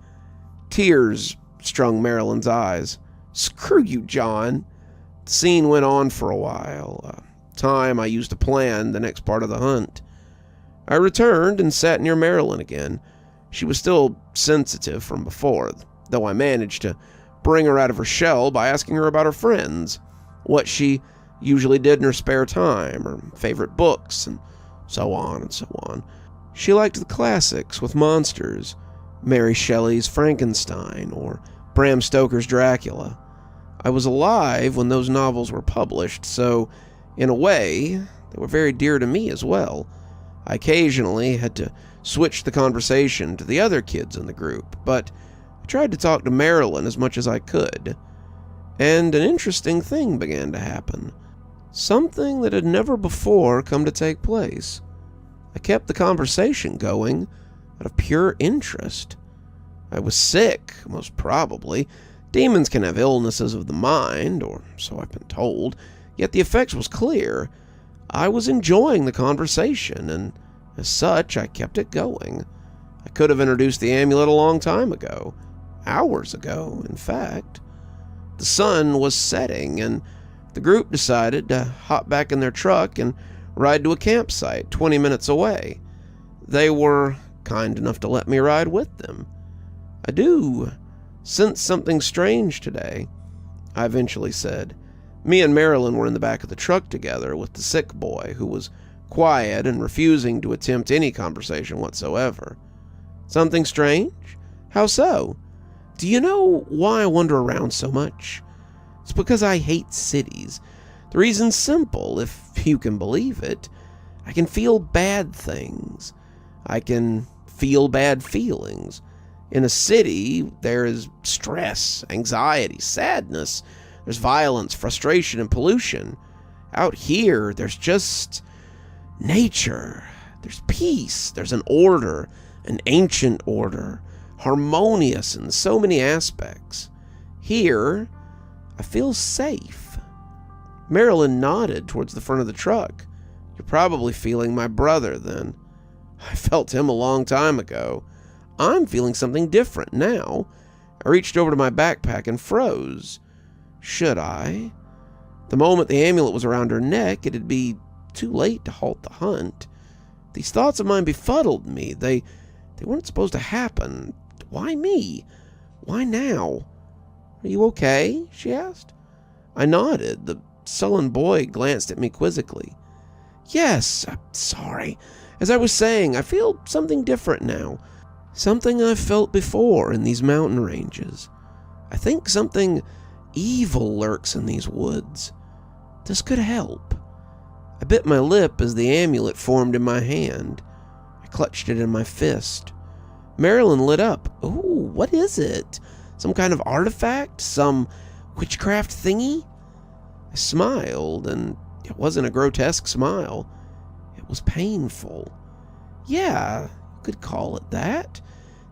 Tears strung Marilyn's eyes. Screw you, John. The scene went on for a while, time I used to plan the next part of the hunt. I returned and sat near Marilyn again. She was still sensitive from before, though I managed to bring her out of her shell by asking her about her friends, what she usually did in her spare time, or favorite books, and so on and so on. She liked the classics with monsters, Mary Shelley's Frankenstein, or Bram Stoker's Dracula. I was alive when those novels were published, so, in a way, they were very dear to me as well. I occasionally had to switch the conversation to the other kids in the group, but I tried to talk to Marilyn as much as I could. And an interesting thing began to happen. Something that had never before come to take place. I kept the conversation going out of pure interest. I was sick, most probably. Demons can have illnesses of the mind, or so I've been told, yet the effect was clear. I was enjoying the conversation, and as such, I kept it going. I could have introduced the amulet a long time ago. Hours ago, in fact. The sun was setting, and the group decided to hop back in their truck and ride to a campsite 20 minutes away. They were kind enough to let me ride with them. I do sense something strange today, I eventually said. Me and Marilyn were in the back of the truck together with the sick boy, who was quiet and refusing to attempt any conversation whatsoever. Something strange? How so? Do you know why I wander around so much? It's because I hate cities. The reason's simple, if you can believe it. I can feel bad things. I can feel bad feelings. In a city, there is stress, anxiety, sadness. There's violence, frustration, and pollution. Out here, there's just nature. There's peace. There's an order, an ancient order, harmonious in so many aspects. Here, I feel safe. Marilyn nodded towards the front of the truck. You're probably feeling my brother, then. I felt him a long time ago. I'm feeling something different now. I reached over to my backpack and froze. Should I? The moment the amulet was around her neck, it'd be too late to halt the hunt. These thoughts of mine befuddled me. They weren't supposed to happen. Why me? Why now? Are you okay? She asked. I nodded. The sullen boy glanced at me quizzically. Yes, I'm sorry. As I was saying, I feel something different now. Something I've felt before in these mountain ranges. I think something evil lurks in these woods. This could help. I bit my lip as the amulet formed in my hand. I clutched it in my fist. Marilyn lit up. Ooh, what is it? Some kind of artifact? Some witchcraft thingy? I smiled, and it wasn't a grotesque smile. It was painful. Yeah, you could call it that.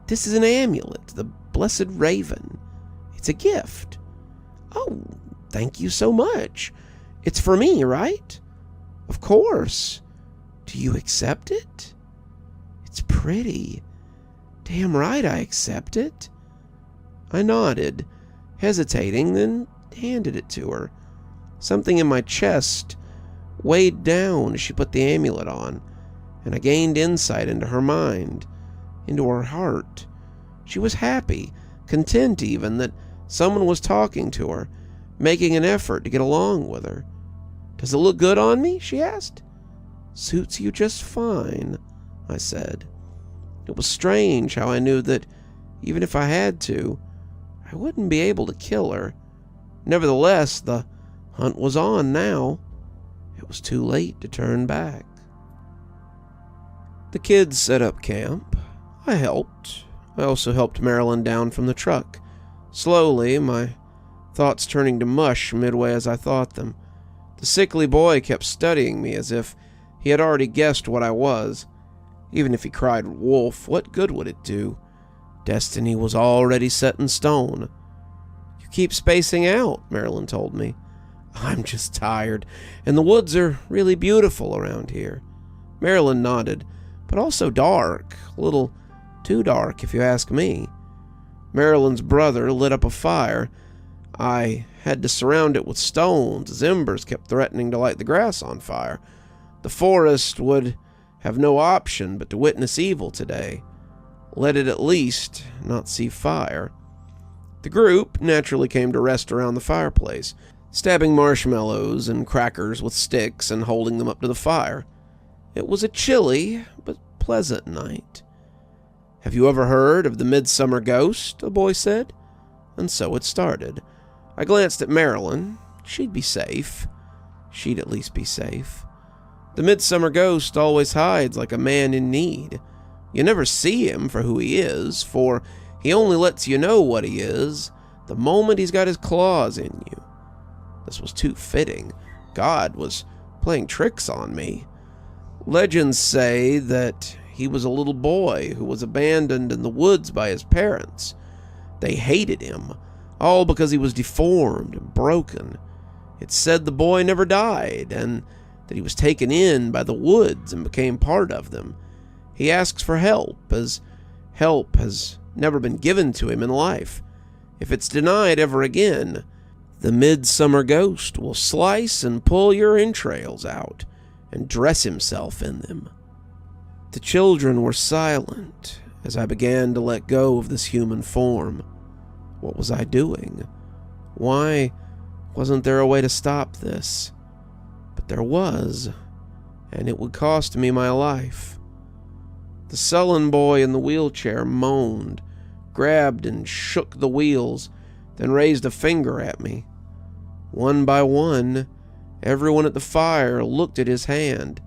This is an amulet, the Blessed Raven. It's a gift. Oh, thank you so much. It's for me, right? Of course. Do you accept it? It's pretty. Damn right I accept it. I nodded, hesitating, then handed it to her. Something in my chest weighed down as she put the amulet on, and I gained insight into her mind, into her heart. She was happy, content even, that someone was talking to her, making an effort to get along with her. Does it look good on me? She asked. Suits you just fine, I said. It was strange how I knew that, even if I had to, I wouldn't be able to kill her. Nevertheless, the hunt was on now. It was too late to turn back. The kids set up camp. I helped. I also helped Marilyn down from the truck. Slowly, my thoughts turning to mush midway as I thought them. The sickly boy kept studying me as if he had already guessed what I was. Even if he cried wolf, what good would it do? Destiny was already set in stone. You keep spacing out, Marilyn told me. I'm just tired, and the woods are really beautiful around here. Marilyn nodded, but also dark, a little too dark if you ask me. Marilyn's brother lit up a fire. I had to surround it with stones as embers kept threatening to light the grass on fire. The forest would have no option but to witness evil today. Let it at least not see fire. The group naturally came to rest around the fireplace. stabbing marshmallows and crackers with sticks and holding them up to the fire. It was a chilly but pleasant night. "Have you ever heard of the Midsummer Ghost?" a boy said. And so it started. I glanced at Marilyn. She'd be safe. She'd at least be safe. The Midsummer Ghost always hides like a man in need. You never see him for who he is, for he only lets you know what he is the moment he's got his claws in you. This was too fitting. God was playing tricks on me. Legends say that he was a little boy who was abandoned in the woods by his parents. They hated him, all because he was deformed and broken. It's said the boy never died, and that he was taken in by the woods and became part of them. He asks for help, as help has never been given to him in life. If it's denied ever again, the Midsummer Ghost will slice and pull your entrails out and dress himself in them. The children were silent as I began to let go of this human form. What was I doing? Why wasn't there a way to stop this? But there was, and it would cost me my life. The sullen boy in the wheelchair moaned, grabbed and shook the wheels, then raised a finger at me. One by one, everyone at the fire looked at his hand,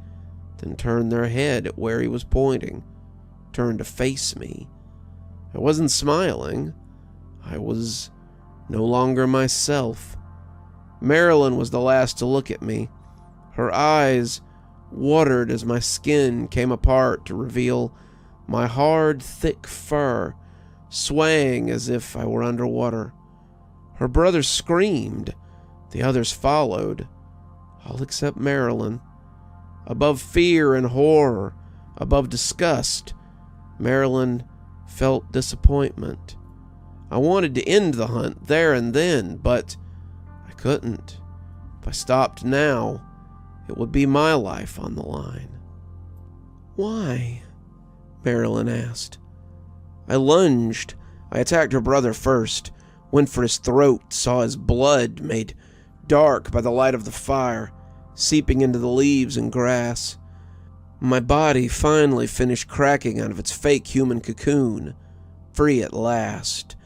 then turned their head at where he was pointing, turned to face me. I wasn't smiling. I was no longer myself. Marilyn was the last to look at me. Her eyes watered as my skin came apart to reveal my hard, thick fur, swaying as if I were underwater. Her brother screamed. The others followed, all except Marilyn. Above fear and horror, above disgust, Marilyn felt disappointment. I wanted to end the hunt there and then, but I couldn't. If I stopped now, it would be my life on the line. "Why?" Marilyn asked. I lunged. I attacked her brother first, went for his throat, saw his blood made dark by the light of the fire, seeping into the leaves and grass. My body finally finished cracking out of its fake human cocoon, free at last.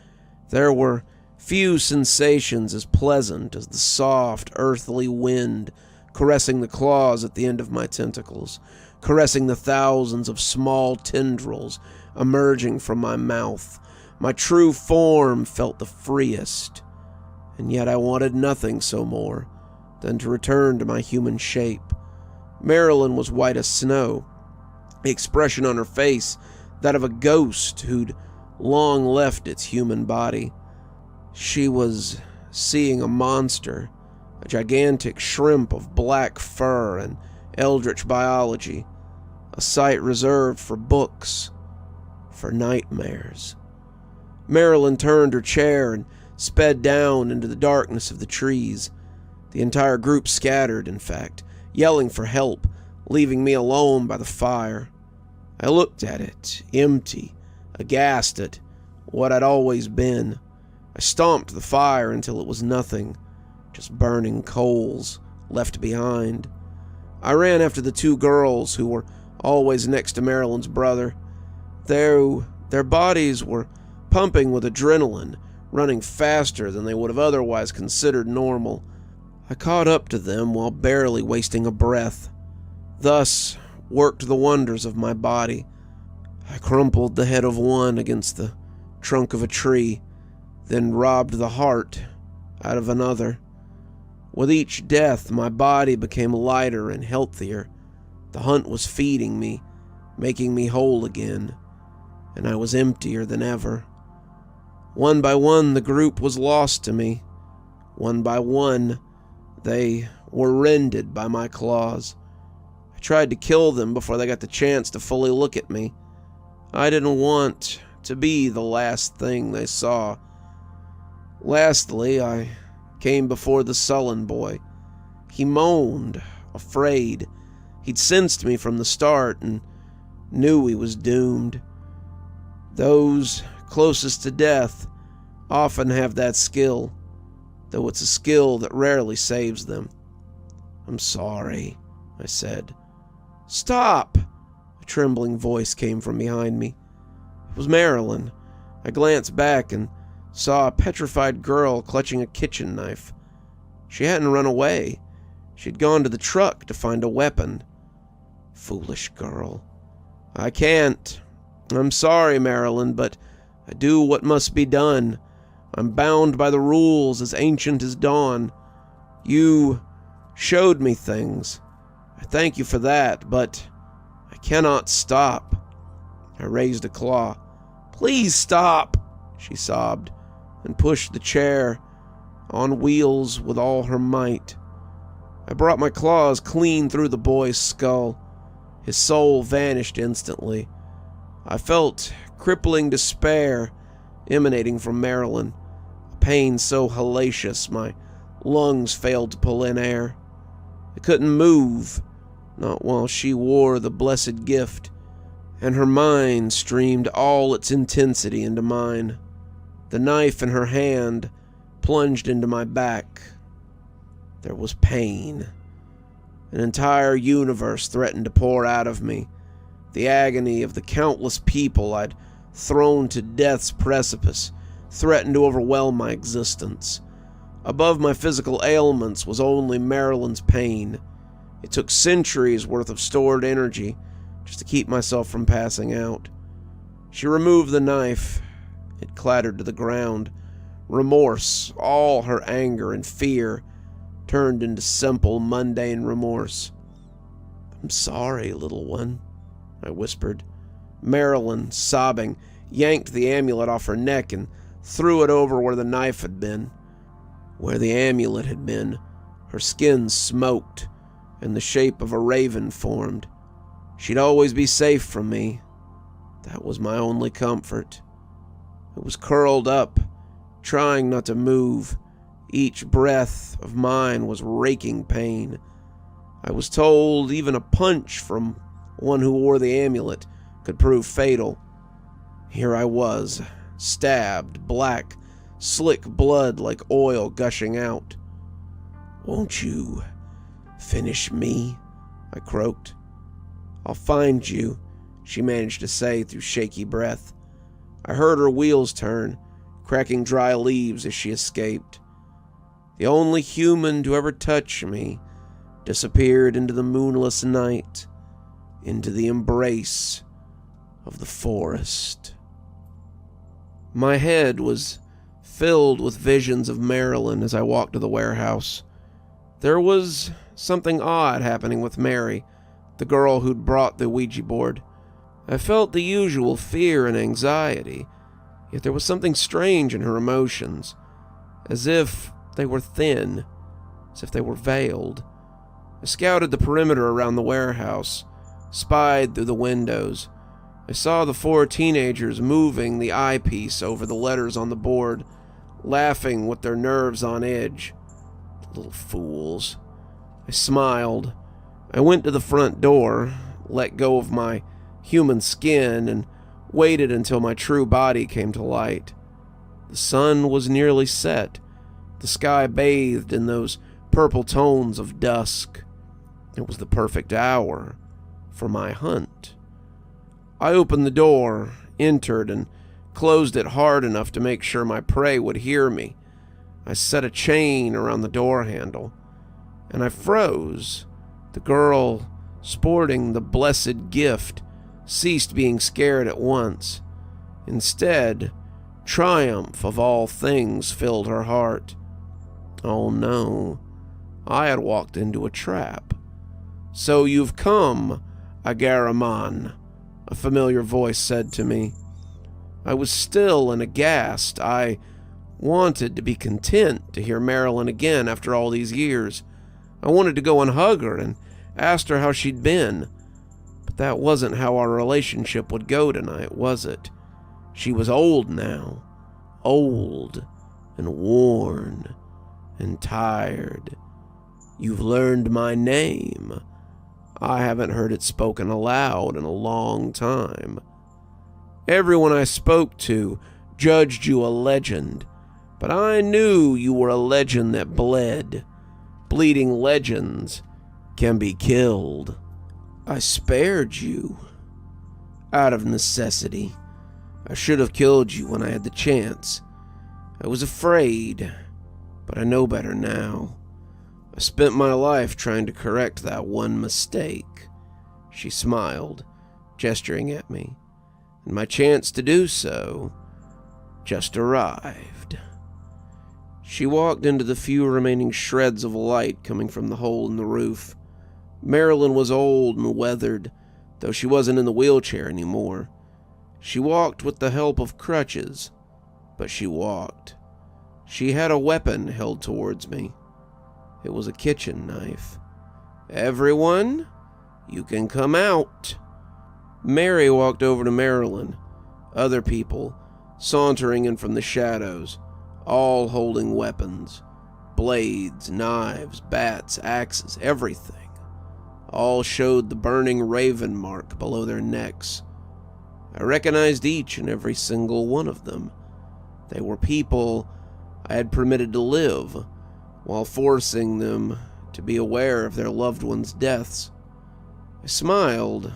There were few sensations as pleasant as the soft, earthly wind caressing the claws at the end of my tentacles, caressing the thousands of small tendrils emerging from my mouth. My true form felt the freest, and yet I wanted nothing so more than to return to my human shape. Marilyn was white as snow, the expression on her face that of a ghost who'd long left its human body. She was seeing a monster, a gigantic shrimp of black fur and eldritch biology, a sight reserved for books, for nightmares. Marilyn turned her chair and sped down into the darkness of the trees. The entire group scattered, in fact, yelling for help, leaving me alone by the fire. I looked at it, empty, aghast at what I'd always been. I stomped the fire until it was nothing, just burning coals left behind. I ran after the two girls who were always next to Marilyn's brother. Their bodies were pumping with adrenaline, running faster than they would have otherwise considered normal. I caught up to them while barely wasting a breath, thus worked the wonders of my body. I crumpled the head of one against the trunk of a tree, then robbed the heart out of another. With each death, my body became lighter and healthier. The hunt was feeding me, making me whole again, and I was emptier than ever. One by one, the group was lost to me. One by one, they were rended by my claws. I tried to kill them before they got the chance to fully look at me. I didn't want to be the last thing they saw. Lastly, I came before the sullen boy. He moaned, afraid. He'd sensed me from the start and knew he was doomed. Those closest to death often have that skill. though it's a skill that rarely saves them. "I'm sorry," I said. "Stop!" A trembling voice came from behind me. It was Marilyn. I glanced back and saw a petrified girl clutching a kitchen knife. She hadn't run away. She'd gone to the truck to find a weapon. Foolish girl. "I can't. I'm sorry, Marilyn, but I do what must be done. I'm bound by the rules as ancient as dawn. You showed me things. I thank you for that, but I cannot stop." I raised a claw. "Please stop," she sobbed, and pushed the chair on wheels with all her might. I brought my claws clean through the boy's skull. His soul vanished instantly. I felt crippling despair emanating from Marilyn, a pain so hellacious my lungs failed to pull in air. I couldn't move, not while she wore the blessed gift, and her mind streamed all its intensity into mine. The knife in her hand plunged into my back. There was pain. An entire universe threatened to pour out of me. The agony of the countless people I'd thrown to death's precipice threatened to overwhelm my existence. Above my physical ailments was only Marilyn's pain. It took centuries worth of stored energy just to keep myself from passing out. She removed the knife. It clattered to the ground. Remorse, all her anger and fear, turned into simple, mundane remorse. "I'm sorry, little one," I whispered. Marilyn, sobbing, yanked the amulet off her neck and threw it over where the knife had been. Where the amulet had been, her skin smoked, and the shape of a raven formed. She'd always be safe from me. That was my only comfort. It was curled up, trying not to move. Each breath of mine was raking pain. I was told even a punch from one who wore the amulet could prove fatal. Here I was, stabbed, black, slick blood like oil gushing out. "Won't you finish me?" I croaked. "I'll find you," she managed to say through shaky breath. I heard her wheels turn, cracking dry leaves as she escaped. The only human to ever touch me disappeared into the moonless night, into the embrace of the forest. My head was filled with visions of Marilyn as I walked to the warehouse. There was something odd happening with Mary, the girl who'd brought the Ouija board. I felt the usual fear and anxiety, yet there was something strange in her emotions, as if they were thin, as if they were veiled. I scouted the perimeter around the warehouse, spied through the windows. I saw the 4 teenagers moving the eyepiece over the letters on the board, laughing with their nerves on edge. Little fools. I smiled. I went to the front door, let go of my human skin, and waited until my true body came to light. The sun was nearly set, the sky bathed in those purple tones of dusk. It was the perfect hour for my hunt. I opened the door, entered, and closed it hard enough to make sure my prey would hear me. I set a chain around the door handle, and I froze. The girl sporting the blessed gift ceased being scared at once. Instead, triumph of all things filled her heart. Oh no, I had walked into a trap. "So you've come, Xaronan," a familiar voice said to me. I was still and aghast. I wanted to be content to hear Marilyn again after all these years. I wanted to go and hug her and asked her how she'd been. But that wasn't how our relationship would go tonight, was it? She was old now. Old and worn and tired. "You've learned my name. I haven't heard it spoken aloud in a long time. Everyone I spoke to judged you a legend, But I knew you were a legend that bled. Bleeding legends can be killed. I spared you out of necessity. I should have killed you when I had the chance. I was afraid, but I know better now. I spent my life trying to correct that one mistake." She smiled, gesturing at me, and my chance to do so just arrived. She walked into the few remaining shreds of light coming from the hole in the roof. Marilyn was old and weathered, though she wasn't in the wheelchair anymore. She walked with the help of crutches, but she walked. She had a weapon held towards me. It was a kitchen knife. "Everyone, you can come out." Mary walked over to Marilyn. Other people sauntering in from the shadows, all holding weapons. Blades, knives, bats, axes, everything. All showed the burning raven mark below their necks. I recognized each and every single one of them. They were people I had permitted to live, while forcing them to be aware of their loved ones' deaths. I smiled,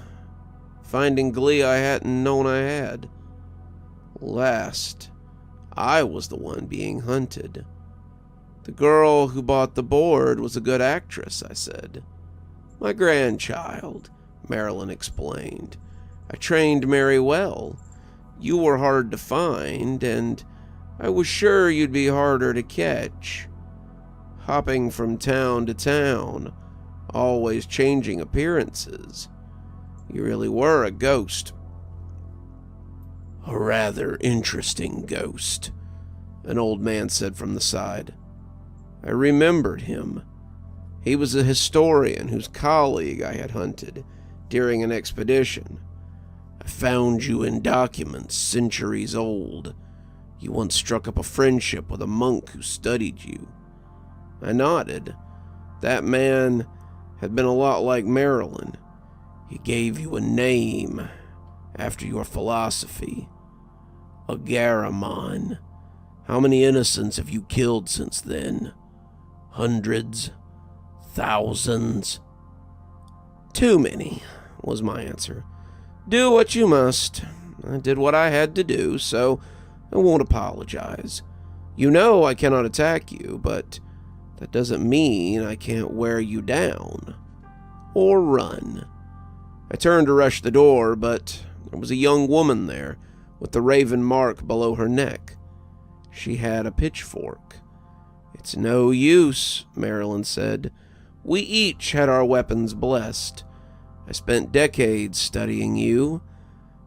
finding glee I hadn't known I had. Last, I was the one being hunted. "The girl who bought the board was a good actress," I said. "My grandchild," Marilyn explained. "I trained Mary well. You were hard to find, and I was sure you'd be harder to catch. Hopping from town to town, always changing appearances. You really were a ghost." "A rather interesting ghost," an old man said from the side. I remembered him. He was a historian whose colleague I had hunted during an expedition. "I found you in documents centuries old. You once struck up a friendship with a monk who studied you." I nodded. That man had been a lot like Marilyn. He gave you a name after your philosophy. Agaramon. How many innocents have you killed since then? Hundreds? Thousands? "Too many," was my answer. "Do what you must. I did what I had to do, so I won't apologize. You know I cannot attack you, but that doesn't mean I can't wear you down. Or run." I turned to rush the door, but there was a young woman there, with the raven mark below her neck. She had a pitchfork. "It's no use," Marilyn said. "We each had our weapons blessed. I spent decades studying you.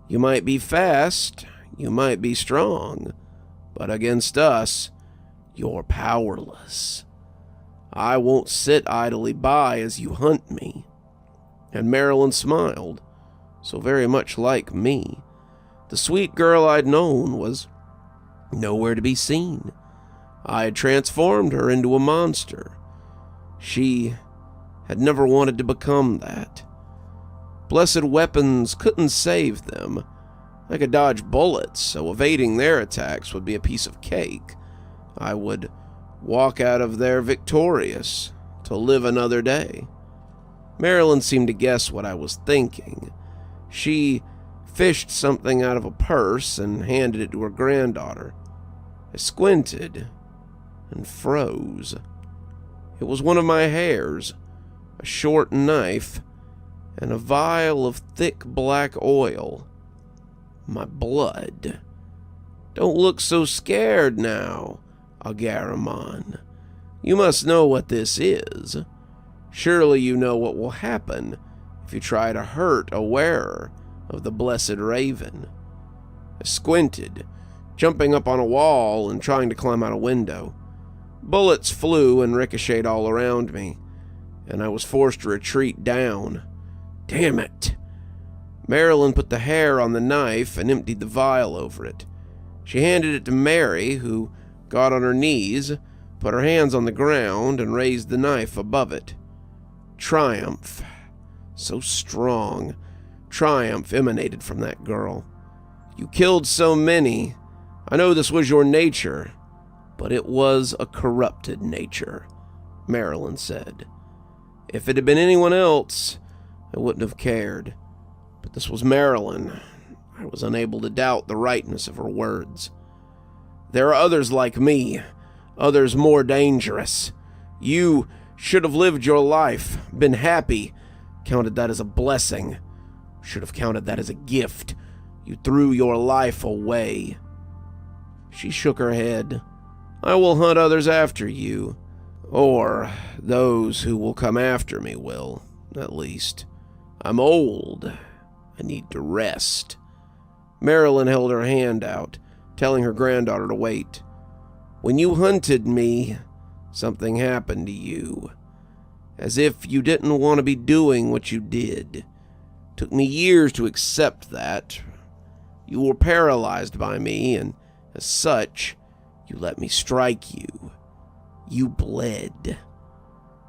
You might be fast, you might be strong, but against us, you're powerless. I won't sit idly by as you hunt me." And Marilyn smiled, so very much like me. The sweet girl I'd known was nowhere to be seen. I had transformed her into a monster. She had never wanted to become that. Blessed weapons couldn't save them. I could dodge bullets, so evading their attacks would be a piece of cake. I would walk out of there victorious to live another day. Marilyn seemed to guess what I was thinking. She fished something out of a purse and handed it to her granddaughter. I squinted and froze. It was one of my hairs, a short knife, and a vial of thick black oil. My blood. "Don't look so scared now, Agaramon. You must know what this is. Surely you know what will happen if you try to hurt a wearer of the blessed raven." I squinted, jumping up on a wall and trying to climb out a window. Bullets flew and ricocheted all around me, and I was forced to retreat down. Damn it! Marilyn put the hair on the knife and emptied the vial over it. She handed it to Mary, who got on her knees, put her hands on the ground, and raised the knife above it. Triumph. So strong. Triumph emanated from that girl. "You killed so many. I know this was your nature. But it was a corrupted nature, Marilyn said. If it had been anyone else, I wouldn't have cared. But this was Marilyn. I was unable to doubt the rightness of her words. There are others like me, others more dangerous. You should have lived your life, been happy, counted that as a blessing. Should have counted that as a gift. You threw your life away. She shook her head. I will hunt others after you. Or those who will come after me will, at least. I'm old. I need to rest. Marilyn held her hand out, telling her granddaughter to wait. When you hunted me, something happened to you. As if you didn't want to be doing what you did. Took me years to accept that. You were paralyzed by me, and as such, you let me strike you. You bled.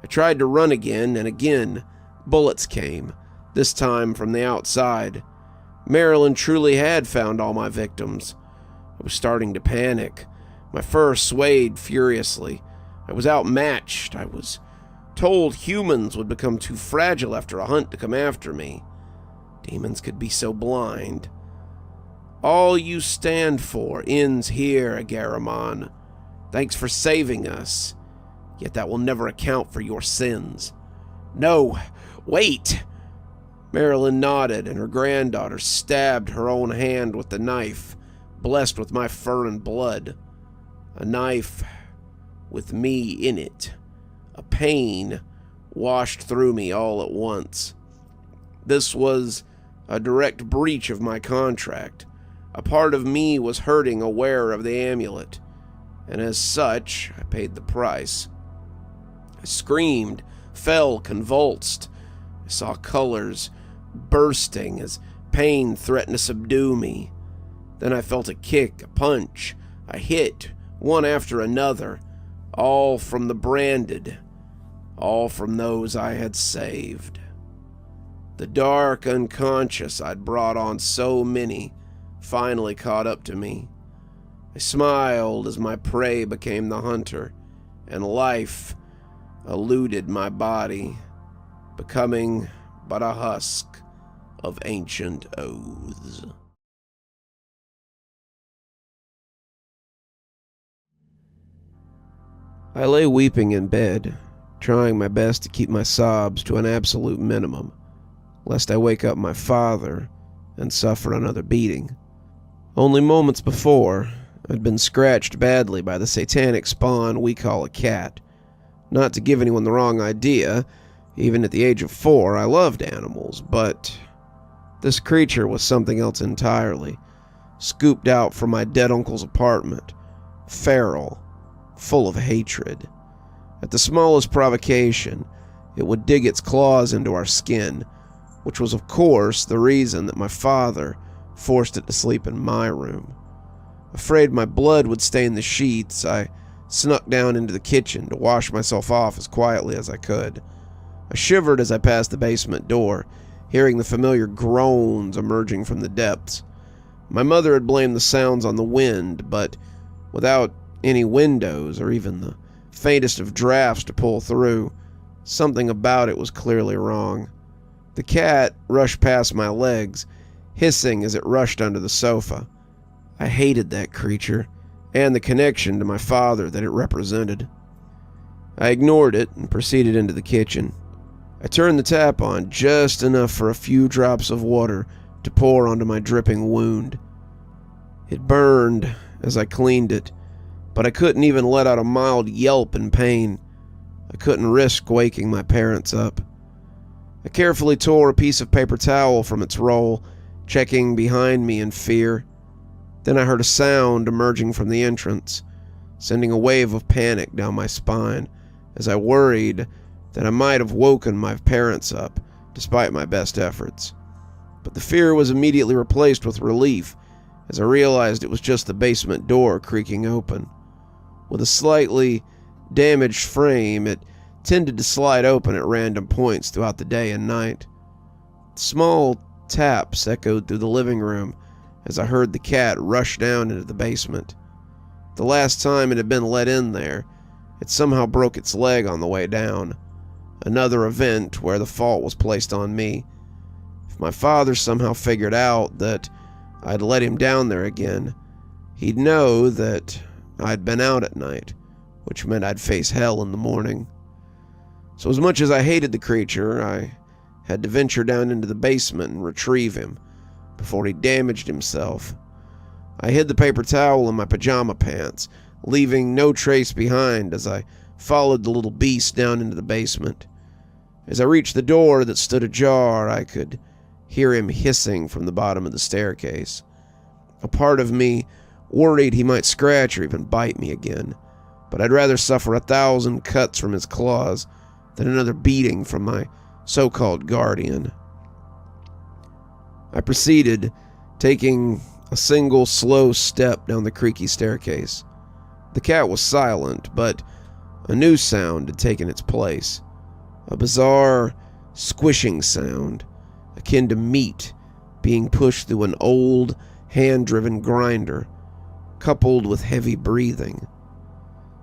I tried to run again, and again, bullets came, this time from the outside. Marilyn truly had found all my victims. I was starting to panic. My fur swayed furiously. I was outmatched. I was told humans would become too fragile after a hunt to come after me. Demons could be so blind. All you stand for ends here, Agaramon. Thanks for saving us. Yet that will never account for your sins. No, wait! Marilyn nodded, and her granddaughter stabbed her own hand with the knife, blessed with my fur and blood. A knife with me in it. A pain washed through me all at once. This was a direct breach of my contract. A part of me was hurting a wearer of the amulet, and as such, I paid the price. I screamed, fell, convulsed. I saw colors bursting as pain threatened to subdue me. Then I felt a kick, a punch, a hit, one after another, all from the branded, all from those I had saved. The dark unconscious I'd brought on so many finally caught up to me. I smiled as my prey became the hunter, and life eluded my body, becoming but a husk of ancient oaths. I lay weeping in bed, trying my best to keep my sobs to an absolute minimum, lest I wake up my father and suffer another beating. Only moments before, I'd been scratched badly by the satanic spawn we call a cat. Not to give anyone the wrong idea, even at the age of 4, I loved animals, but this creature was something else entirely, scooped out from my dead uncle's apartment, feral, full of hatred. At the smallest provocation, it would dig its claws into our skin, which was of course the reason that my father forced it to sleep in my room. Afraid my blood would stain the sheets, I snuck down into the kitchen to wash myself off as quietly as I could. I shivered as I passed the basement door, hearing the familiar groans emerging from the depths. My mother had blamed the sounds on the wind, but without any windows or even the faintest of drafts to pull through, something about it was clearly wrong. The cat rushed past my legs, hissing as it rushed under the sofa. I hated that creature, and the connection to my father that it represented. I ignored it and proceeded into the kitchen. I turned the tap on just enough for a few drops of water to pour onto my dripping wound. It burned as I cleaned it, but I couldn't even let out a mild yelp in pain. I couldn't risk waking my parents up. I carefully tore a piece of paper towel from its roll, checking behind me in fear. Then I heard a sound emerging from the entrance, sending a wave of panic down my spine as I worried that I might have woken my parents up despite my best efforts. But the fear was immediately replaced with relief as I realized it was just the basement door creaking open. With a slightly damaged frame, it tended to slide open at random points throughout the day and night. Small taps echoed through the living room as I heard the cat rush down into the basement. The last time it had been let in there, it somehow broke its leg on the way down. Another event where the fault was placed on me. If my father somehow figured out that I'd let him down there again, he'd know that I'd been out at night, which meant I'd face hell in the morning. So as much as I hated the creature, I had to venture down into the basement and retrieve him before he damaged himself. I hid the paper towel in my pajama pants, leaving no trace behind as I followed the little beast down into the basement. As I reached the door that stood ajar, I could hear him hissing from the bottom of the staircase. A part of me worried he might scratch or even bite me again, but I'd rather suffer 1,000 cuts from his claws than another beating from my so-called guardian. I proceeded, taking a single slow step down the creaky staircase. The cat was silent, but a new sound had taken its place. A bizarre, squishing sound, akin to meat being pushed through an old, hand-driven grinder, coupled with heavy breathing.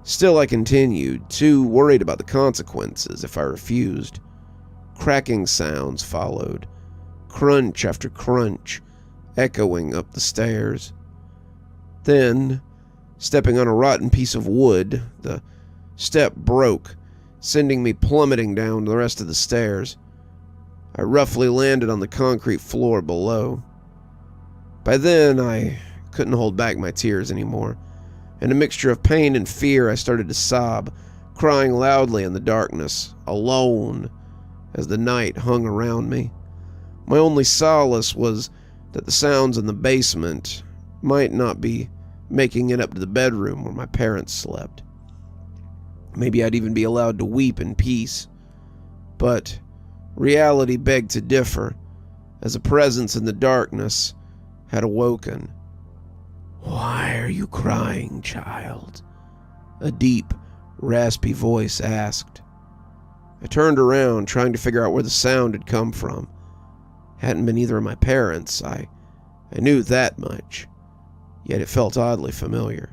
Still I continued, too worried about the consequences if I refused. Cracking sounds followed, crunch after crunch, echoing up the stairs. Then, stepping on a rotten piece of wood, the step broke, sending me plummeting down the rest of the stairs. I roughly landed on the concrete floor below. By then, I couldn't hold back my tears anymore. In a mixture of pain and fear, I started to sob, crying loudly in the darkness, alone, as the night hung around me. My only solace was that the sounds in the basement might not be making it up to the bedroom where my parents slept. Maybe I'd even be allowed to weep in peace. But reality begged to differ, as a presence in the darkness had awoken. "Why are you crying, child?" a deep, raspy voice asked. I turned around, trying to figure out where the sound had come from. Hadn't been either of my parents, I knew that much, yet it felt oddly familiar.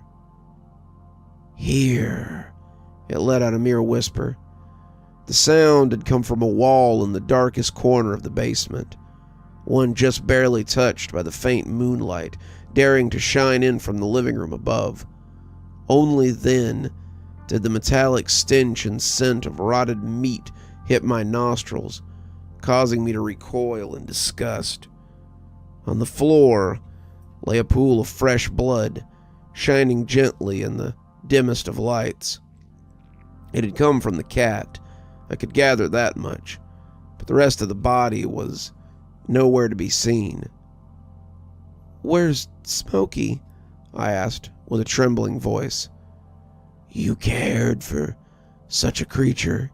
"Here," it let out a mere whisper. The sound had come from a wall in the darkest corner of the basement, one just barely touched by the faint moonlight daring to shine in from the living room above. Only then did the metallic stench and scent of rotted meat hit my nostrils, causing me to recoil in disgust. On the floor lay a pool of fresh blood, shining gently in the dimmest of lights. It had come from the cat, I could gather that much, but the rest of the body was nowhere to be seen. "Where's Smokey?" I asked, with a trembling voice. "You cared for such a creature?"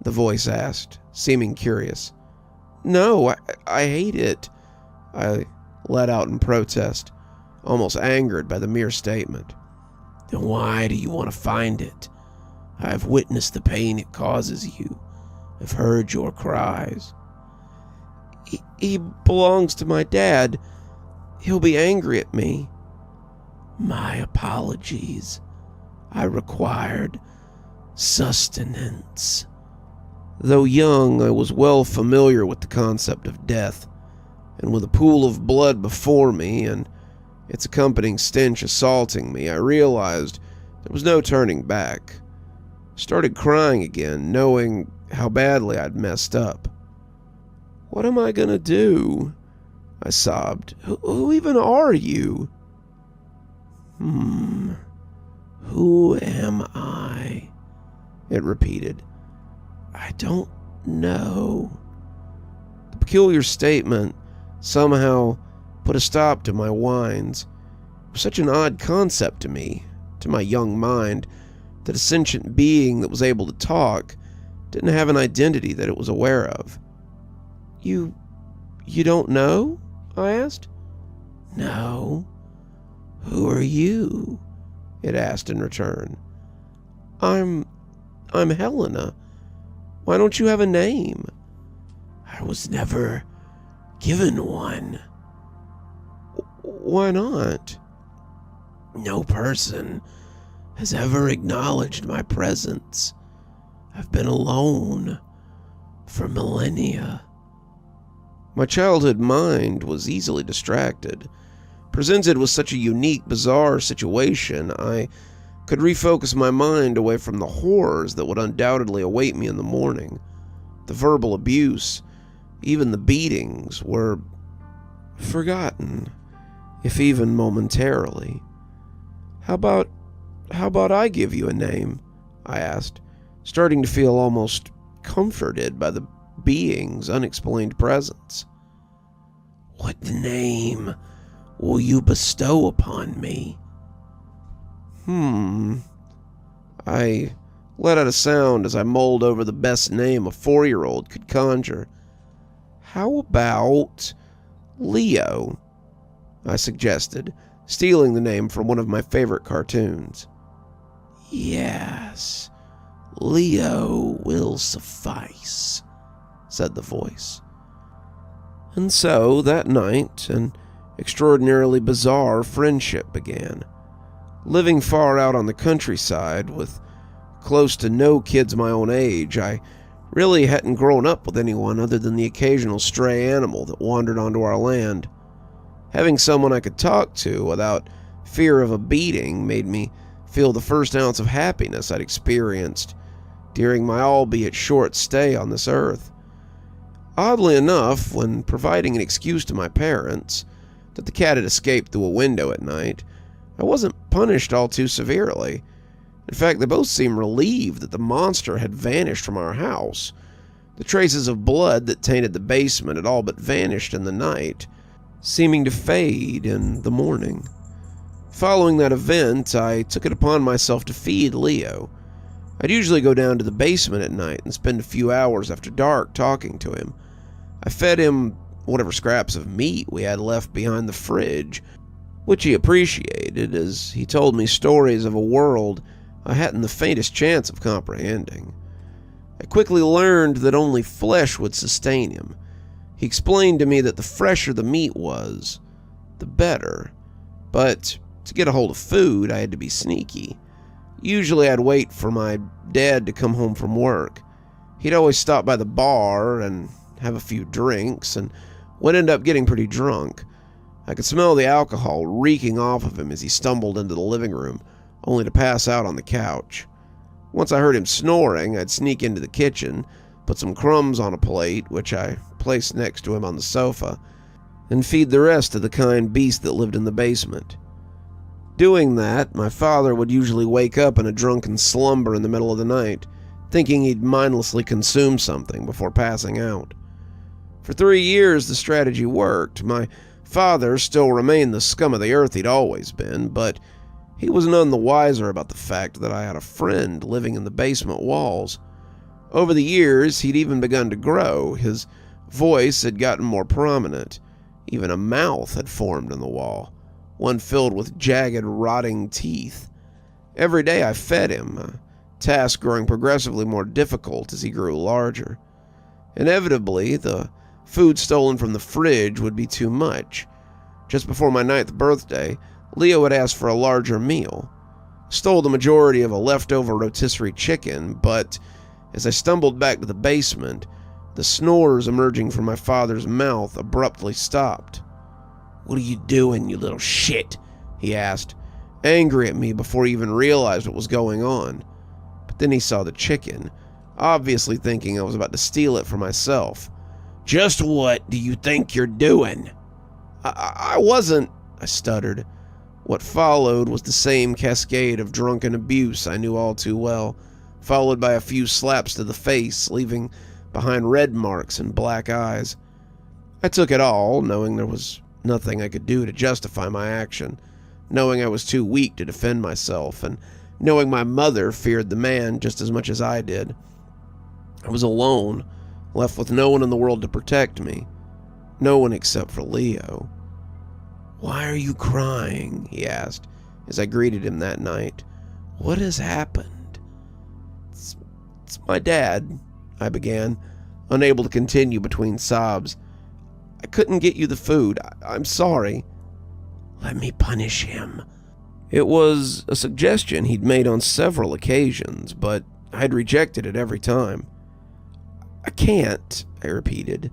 the voice asked, seeming curious. "No, I hate it," I let out in protest, almost angered by the mere statement. "Then why do you want to find it? I've witnessed the pain it causes you. I've heard your cries." He belongs to my dad. He'll be angry at me." "My apologies. I required sustenance." Though young, I was well familiar with the concept of death, and with a pool of blood before me and its accompanying stench assaulting me, I realized there was no turning back. I started crying again, knowing how badly I'd messed up. "What am I gonna do?" I sobbed. Who even are you?" Who am I?" it repeated. "I don't know." The peculiar statement somehow put a stop to my whines. It was such an odd concept to me, to my young mind, that a sentient being that was able to talk didn't have an identity that it was aware of. You don't know?" I asked. "No. Who are you?" it asked in return. I'm Helena. Why don't you have a name?" "I was never given one." "Why not?" No person has ever acknowledged my presence. I've been alone for millennia. My childhood mind was easily distracted. Presented with such a unique, bizarre situation, I could refocus my mind away from the horrors that would undoubtedly await me in the morning. The verbal abuse, even the beatings, were forgotten, if even momentarily. How about I give you a name? I asked, starting to feel almost comforted by the being's unexplained presence. What name will you bestow upon me? I let out a sound as I mulled over the best name a 4-year-old could conjure. How about Leo? I suggested, stealing the name from one of my favorite cartoons. Yes, Leo will suffice, said the voice. And so, that night, an extraordinarily bizarre friendship began. Living far out on the countryside, with close to no kids my own age, I really hadn't grown up with anyone other than the occasional stray animal that wandered onto our land. Having someone I could talk to without fear of a beating made me feel the first ounce of happiness I'd experienced during my albeit short stay on this earth. Oddly enough, when providing an excuse to my parents that the cat had escaped through a window at night, I wasn't punished all too severely. In fact, they both seemed relieved that the monster had vanished from our house. The traces of blood that tainted the basement had all but vanished in the night, seeming to fade in the morning. Following that event, I took it upon myself to feed Leo. I'd usually go down to the basement at night and spend a few hours after dark talking to him. I fed him whatever scraps of meat we had left behind the fridge, which he appreciated as he told me stories of a world I hadn't the faintest chance of comprehending. I quickly learned that only flesh would sustain him. He explained to me that the fresher the meat was, the better. But to get a hold of food, I had to be sneaky. Usually I'd wait for my dad to come home from work. He'd always stop by the bar and have a few drinks, and would end up getting pretty drunk. I could smell the alcohol reeking off of him as he stumbled into the living room, only to pass out on the couch. Once I heard him snoring, I'd sneak into the kitchen, put some crumbs on a plate, which I placed next to him on the sofa, and feed the rest to the kind beast that lived in the basement. Doing that, my father would usually wake up in a drunken slumber in the middle of the night, thinking he'd mindlessly consume something before passing out. For 3 years, the strategy worked. My father still remained the scum of the earth he'd always been, but he was none the wiser about the fact that I had a friend living in the basement walls. Over the years, he'd even begun to grow. His voice had gotten more prominent. Even a mouth had formed in the wall, one filled with jagged, rotting teeth. Every day I fed him, a task growing progressively more difficult as he grew larger. Inevitably, the food stolen from the fridge would be too much. Just before my 9th birthday, Leo had asked for a larger meal. Stole the majority of a leftover rotisserie chicken, but as I stumbled back to the basement, the snores emerging from my father's mouth abruptly stopped. "What are you doing, you little shit?" he asked, angry at me before he even realized what was going on. But then he saw the chicken, obviously thinking I was about to steal it for myself. "Just what do you think you're doing?" I wasn't," I stuttered. What followed was the same cascade of drunken abuse I knew all too well, followed by a few slaps to the face, leaving behind red marks and black eyes. I took it all, knowing there was nothing I could do to justify my action, knowing I was too weak to defend myself, and knowing my mother feared the man just as much as I did. I was alone, left with no one in the world to protect me. No one except for Leo. "Why are you crying?" he asked as I greeted him that night. "What has happened?" It's my dad," I began, unable to continue between sobs. "I couldn't get you the food. I'm sorry." "Let me punish him," It was a suggestion he'd made on several occasions, but I'd rejected it every time. "I can't," I repeated.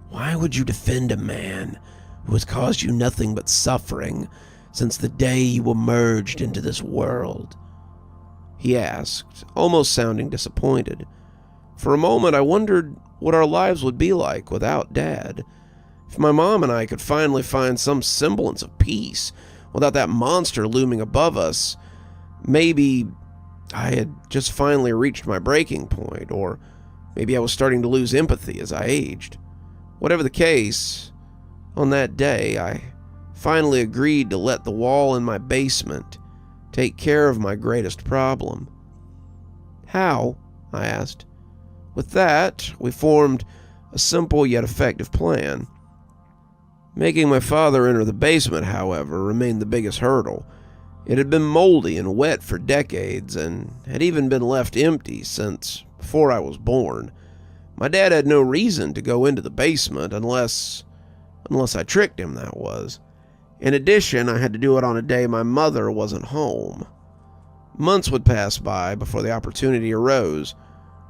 "Why would you defend a man who has caused you nothing but suffering since the day you emerged into this world?" he asked, almost sounding disappointed. For a moment I wondered what our lives would be like without Dad. If my mom and I could finally find some semblance of peace without that monster looming above us, maybe I had just finally reached my breaking point, or maybe I was starting to lose empathy as I aged. Whatever the case, on that day I finally agreed to let the wall in my basement take care of my greatest problem. "How?" I asked. With that, we formed a simple yet effective plan. Making my father enter the basement, however, remained the biggest hurdle. It had been moldy and wet for decades, and had even been left empty since before I was born. My dad had no reason to go into the basement unless I tricked him, that was. In addition, I had to do it on a day my mother wasn't home. Months would pass by before the opportunity arose,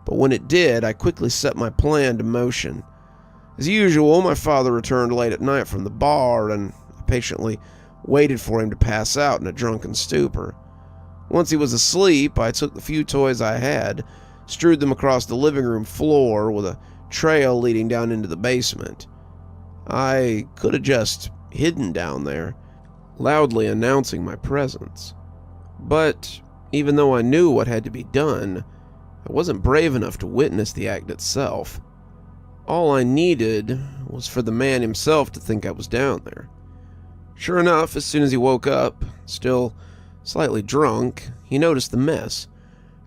but when it did, I quickly set my plan to motion. As usual, my father returned late at night from the bar, and I patiently waited for him to pass out in a drunken stupor. Once he was asleep, I took the few toys I had, strewed them across the living room floor with a trail leading down into the basement. I could have just hidden down there, loudly announcing my presence. But even though I knew what had to be done, I wasn't brave enough to witness the act itself. All I needed was for the man himself to think I was down there. Sure enough, as soon as he woke up, still slightly drunk, he noticed the mess.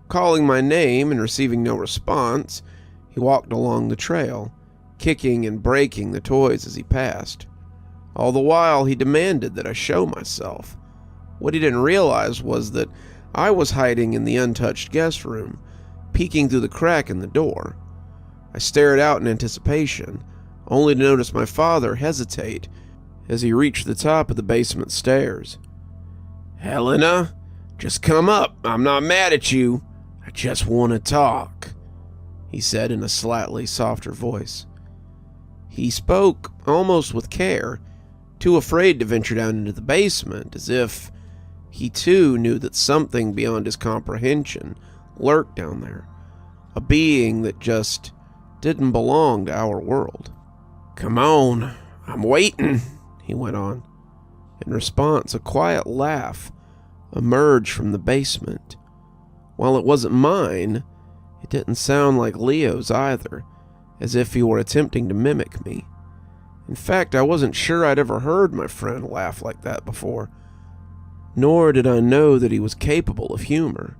Calling my name and receiving no response, he walked along the trail, kicking and breaking the toys as he passed. All the while, he demanded that I show myself. What he didn't realize was that I was hiding in the untouched guest room, peeking through the crack in the door. I stared out in anticipation, only to notice my father hesitate as he reached the top of the basement stairs. "Helena, just come up. I'm not mad at you. I just want to talk," he said in a slightly softer voice. He spoke almost with care, too afraid to venture down into the basement, as if he too knew that something beyond his comprehension lurked down there, a being that just didn't belong to our world. "Come on, I'm waiting," he went on. In response, a quiet laugh emerged from the basement. While it wasn't mine, it didn't sound like Leo's either, as if he were attempting to mimic me. In fact, I wasn't sure I'd ever heard my friend laugh like that before, nor did I know that he was capable of humor.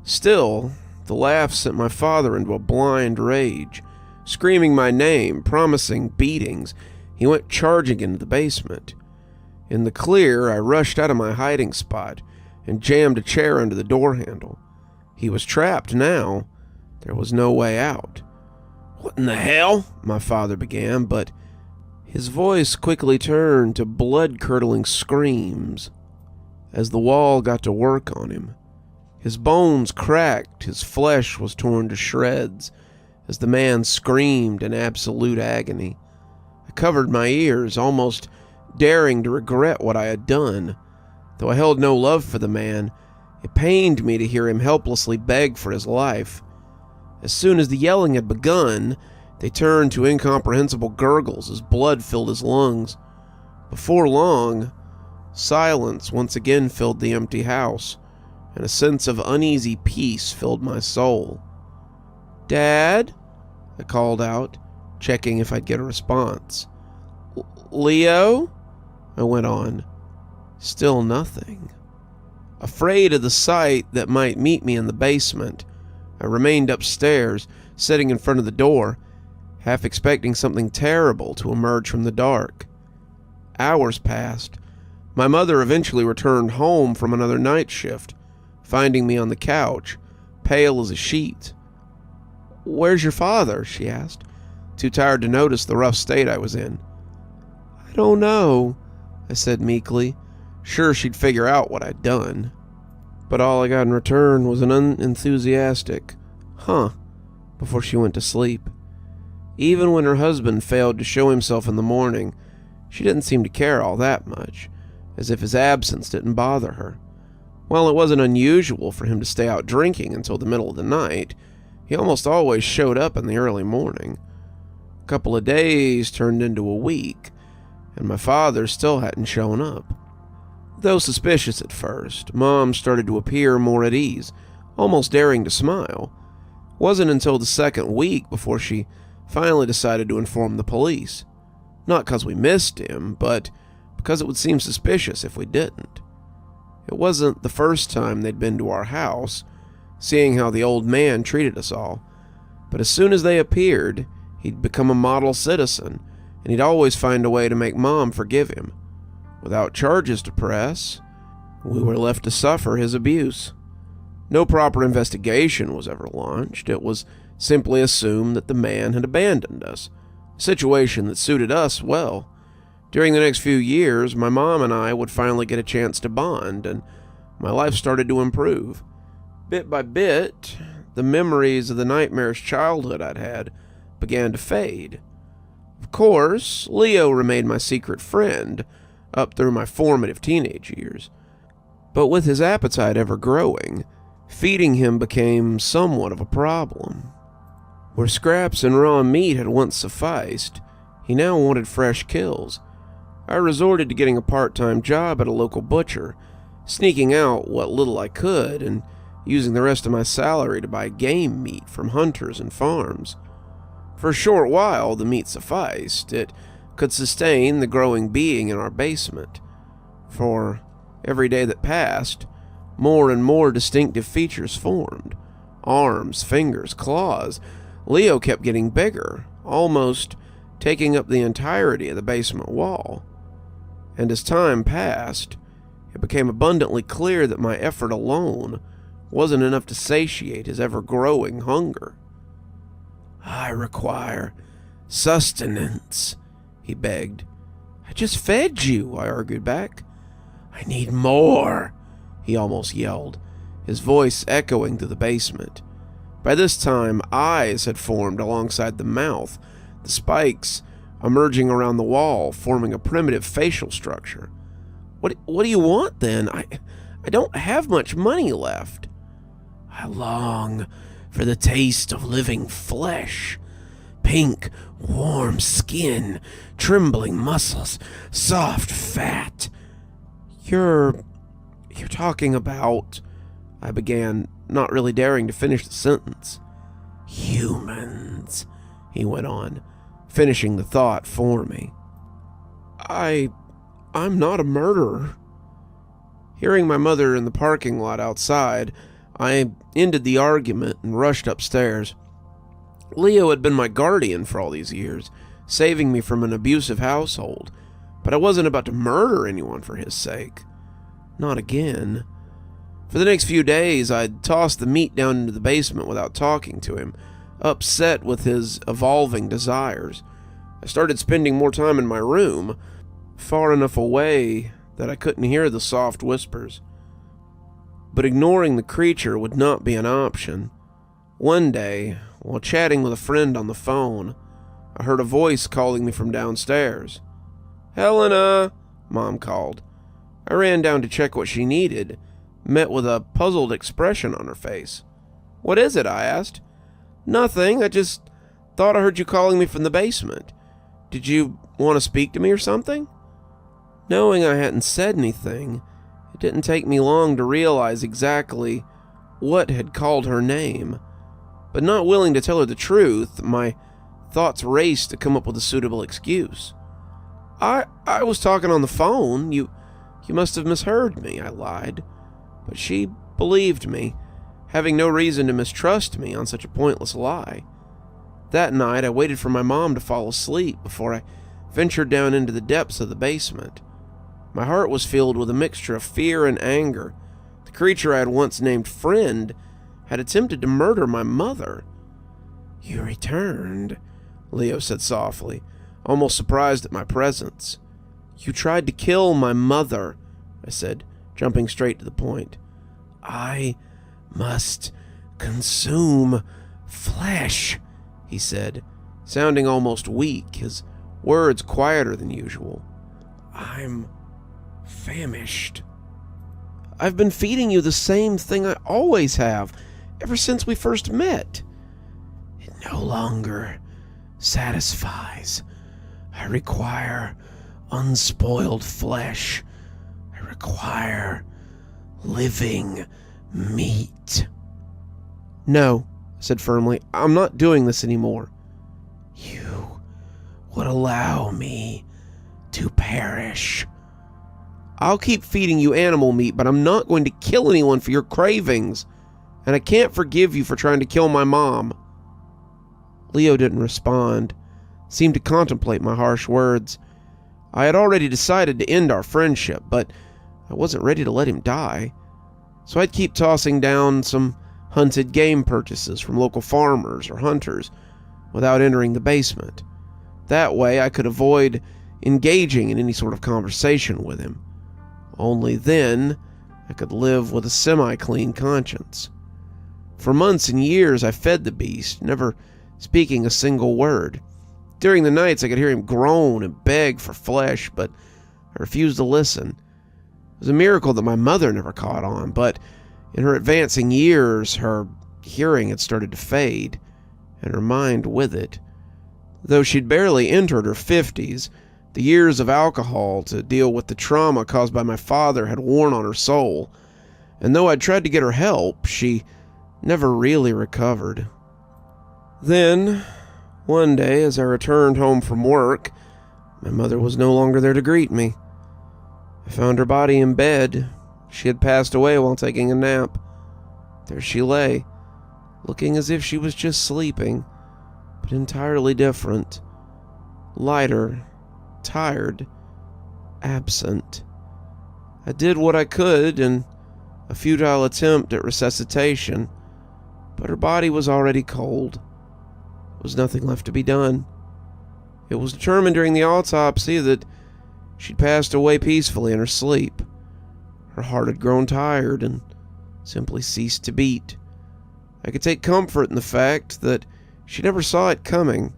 Still, the laugh sent my father into a blind rage. Screaming my name, promising beatings, he went charging into the basement. In the clear, I rushed out of my hiding spot and jammed a chair under the door handle. He was trapped now. There was no way out. "What in the hell?" my father began, but his voice quickly turned to blood-curdling screams as the wall got to work on him. His bones cracked, his flesh was torn to shreds as the man screamed in absolute agony. I covered my ears, almost daring to regret what I had done. Though I held no love for the man, it pained me to hear him helplessly beg for his life. As soon as the yelling had begun, they turned to incomprehensible gurgles as blood filled his lungs. Before long, silence once again filled the empty house, and a sense of uneasy peace filled my soul. "Dad?" I called out, checking if I'd get a response. "Leo?" I went on. Still nothing. Afraid of the sight that might meet me in the basement, I remained upstairs, sitting in front of the door, half expecting something terrible to emerge from the dark. Hours passed. My mother eventually returned home from another night shift, finding me on the couch, pale as a sheet. "Where's your father?" she asked, too tired to notice the rough state I was in. "I don't know," I said meekly, Sure, she'd figure out what I'd done. But all I got in return was an unenthusiastic, "Huh," before she went to sleep. Even when her husband failed to show himself in the morning, she didn't seem to care all that much, as if his absence didn't bother her. While it wasn't unusual for him to stay out drinking until the middle of the night, he almost always showed up in the early morning. A couple of days turned into a week, and my father still hadn't shown up. Though suspicious at first, Mom started to appear more at ease, almost daring to smile. It wasn't until the second week before she finally decided to inform the police. Not because we missed him, but because it would seem suspicious if we didn't. It wasn't the first time they'd been to our house, seeing how the old man treated us all, but as soon as they appeared, he'd become a model citizen, and he'd always find a way to make Mom forgive him. Without charges to press, we were left to suffer his abuse. No proper investigation was ever launched. It was simply assumed that the man had abandoned us, a situation that suited us well. During the next few years, my mom and I would finally get a chance to bond, and my life started to improve. Bit by bit, the memories of the nightmarish childhood I'd had began to fade. Of course, Leo remained my secret friend up through my formative teenage years, but with his appetite ever growing, feeding him became somewhat of a problem. Where scraps and raw meat had once sufficed, he now wanted fresh kills. I resorted to getting a part-time job at a local butcher, sneaking out what little I could and using the rest of my salary to buy game meat from hunters and farms. For a short while, the meat sufficed. It could sustain the growing being in our basement. For every day that passed, more and more distinctive features formed. Arms, fingers, claws. Leo kept getting bigger, almost taking up the entirety of the basement wall. And as time passed, it became abundantly clear that my effort alone wasn't enough to satiate his ever-growing hunger. "I require sustenance," he begged. "I just fed you," I argued back. "I need more," he almost yelled, his voice echoing through the basement. By this time, eyes had formed alongside the mouth, the spikes emerging around the wall, forming a primitive facial structure. What do you want, then? I don't have much money left." "I long for the taste of living flesh. Pink, warm skin, trembling muscles, soft fat." You're talking about," I began, not really daring to finish the sentence. "Humans," he went on, finishing the thought for me. I'm not a murderer." Hearing my mother in the parking lot outside, I ended the argument and rushed upstairs. Leo had been my guardian for all these years, saving me from an abusive household, but I wasn't about to murder anyone for his sake. Not again. For the next few days, I'd tossed the meat down into the basement without talking to him, upset with his evolving desires. I started spending more time in my room, far enough away that I couldn't hear the soft whispers. But ignoring the creature would not be an option. One day, while chatting with a friend on the phone, I heard a voice calling me from downstairs. "Helena," Mom called. I ran down to check what she needed, met with a puzzled expression on her face. "What is it?" I asked. "Nothing, I just thought I heard you calling me from the basement. Did you want to speak to me or something?" Knowing I hadn't said anything, it didn't take me long to realize exactly what had called her name. But not willing to tell her the truth, my thoughts raced to come up with a suitable excuse. I was talking on the phone. You must have misheard me," I lied. But she believed me, having no reason to mistrust me on such a pointless lie. That night, I waited for my mom to fall asleep before I ventured down into the depths of the basement. My heart was filled with a mixture of fear and anger. The creature I had once named friend had attempted to murder my mother. "You returned," Leo said softly, almost surprised at my presence. "You tried to kill my mother," I said, jumping straight to the point. "I must consume flesh," he said, sounding almost weak, his words quieter than usual. "I'm famished." "I've been feeding you the same thing I always have, ever since we first met." "It no longer satisfies. I require unspoiled flesh. I require living meat." "No," I said firmly, "I'm not doing this anymore." "You would allow me to perish." "I'll keep feeding you animal meat, but I'm not going to kill anyone for your cravings. And I can't forgive you for trying to kill my mom." Leo didn't respond, seemed to contemplate my harsh words. I had already decided to end our friendship, but I wasn't ready to let him die. So I'd keep tossing down some hunted game purchases from local farmers or hunters without entering the basement. That way I could avoid engaging in any sort of conversation with him. Only then I could live with a semi-clean conscience. For months and years I fed the beast, never speaking a single word. During the nights I could hear him groan and beg for flesh, but I refused to listen. It was a miracle that my mother never caught on, but in her advancing years her hearing had started to fade, and her mind with it. Though she'd barely entered her 50s, the years of alcohol to deal with the trauma caused by my father had worn on her soul, and though I'd tried to get her help, she never really recovered. Then, one day, as I returned home from work, my mother was no longer there to greet me. I found her body in bed. She had passed away while taking a nap. There she lay, looking as if she was just sleeping, but entirely different. Lighter, tired, absent. I did what I could in a futile attempt at resuscitation, but her body was already cold. There was nothing left to be done. It was determined during the autopsy that she'd passed away peacefully in her sleep. Her heart had grown tired and simply ceased to beat. I could take comfort in the fact that she never saw it coming,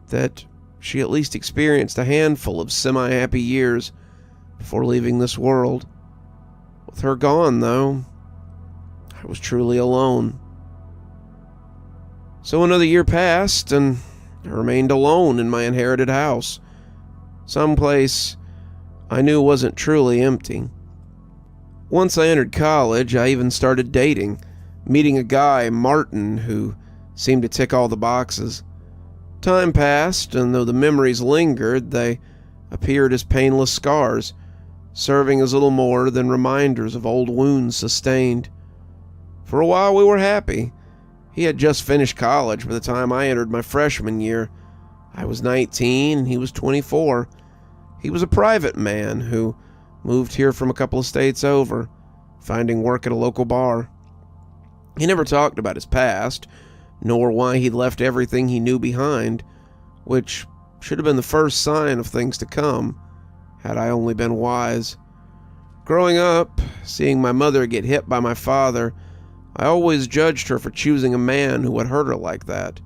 that she at least experienced a handful of semi-happy years before leaving this world. With her gone, though, I was truly alone. So another year passed, and I remained alone in my inherited house, someplace I knew wasn't truly empty. Once I entered college, I even started dating, meeting a guy, Martin, who seemed to tick all the boxes. Time passed, and though the memories lingered, they appeared as painless scars, serving as little more than reminders of old wounds sustained. For a while we were happy. He had just finished college by the time I entered my freshman year. I was 19 and he was 24. He was a private man who moved here from a couple of states over, finding work at a local bar. He never talked about his past, nor why he'd left everything he knew behind, which should have been the first sign of things to come, had I only been wise. Growing up, seeing my mother get hit by my father, I always judged her for choosing a man who would hurt her like that.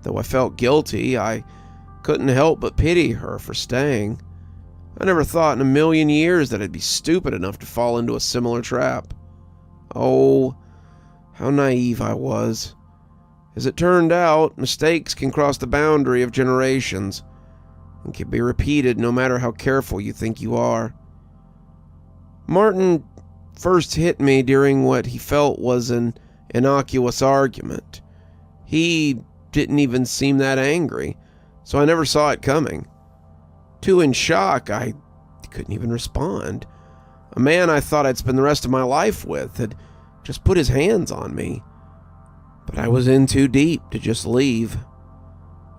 Though I felt guilty, I couldn't help but pity her for staying. I never thought in a million years that I'd be stupid enough to fall into a similar trap. Oh, how naive I was. As it turned out, mistakes can cross the boundary of generations and can be repeated no matter how careful you think you are. Martin first hit me during what he felt was an innocuous argument. He didn't even seem that angry, so I never saw it coming. Too in shock, I couldn't even respond. A man I thought I'd spend the rest of my life with had just put his hands on me. But I was in too deep to just leave.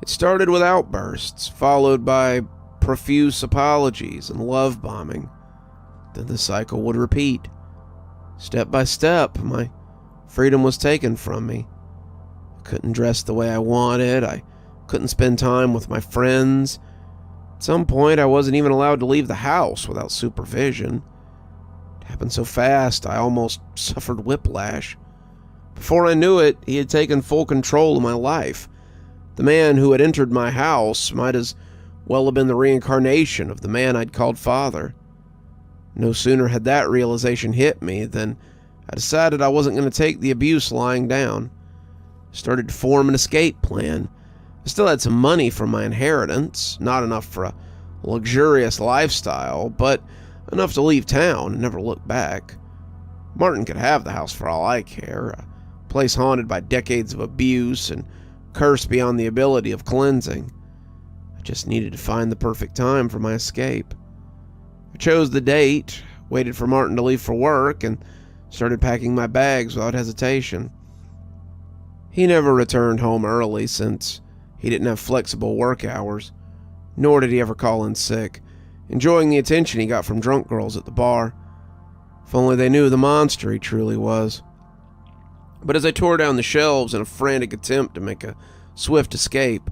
It started with outbursts, followed by profuse apologies and love bombing. Then the cycle would repeat. Step by step, my freedom was taken from me. I couldn't dress the way I wanted. I couldn't spend time with my friends. At some point, I wasn't even allowed to leave the house without supervision. It happened so fast, I almost suffered whiplash. Before I knew it, he had taken full control of my life. The man who had entered my house might as well have been the reincarnation of the man I'd called father. No sooner had that realization hit me than I decided I wasn't going to take the abuse lying down. I started to form an escape plan. I still had some money from my inheritance, not enough for a luxurious lifestyle, but enough to leave town and never look back. Martin could have the house for all I care, a place haunted by decades of abuse and cursed beyond the ability of cleansing. I just needed to find the perfect time for my escape. I chose the date, waited for Martin to leave for work, and started packing my bags without hesitation. He never returned home early since he didn't have flexible work hours, nor did he ever call in sick, enjoying the attention he got from drunk girls at the bar. If only they knew the monster he truly was. But as I tore down the shelves in a frantic attempt to make a swift escape,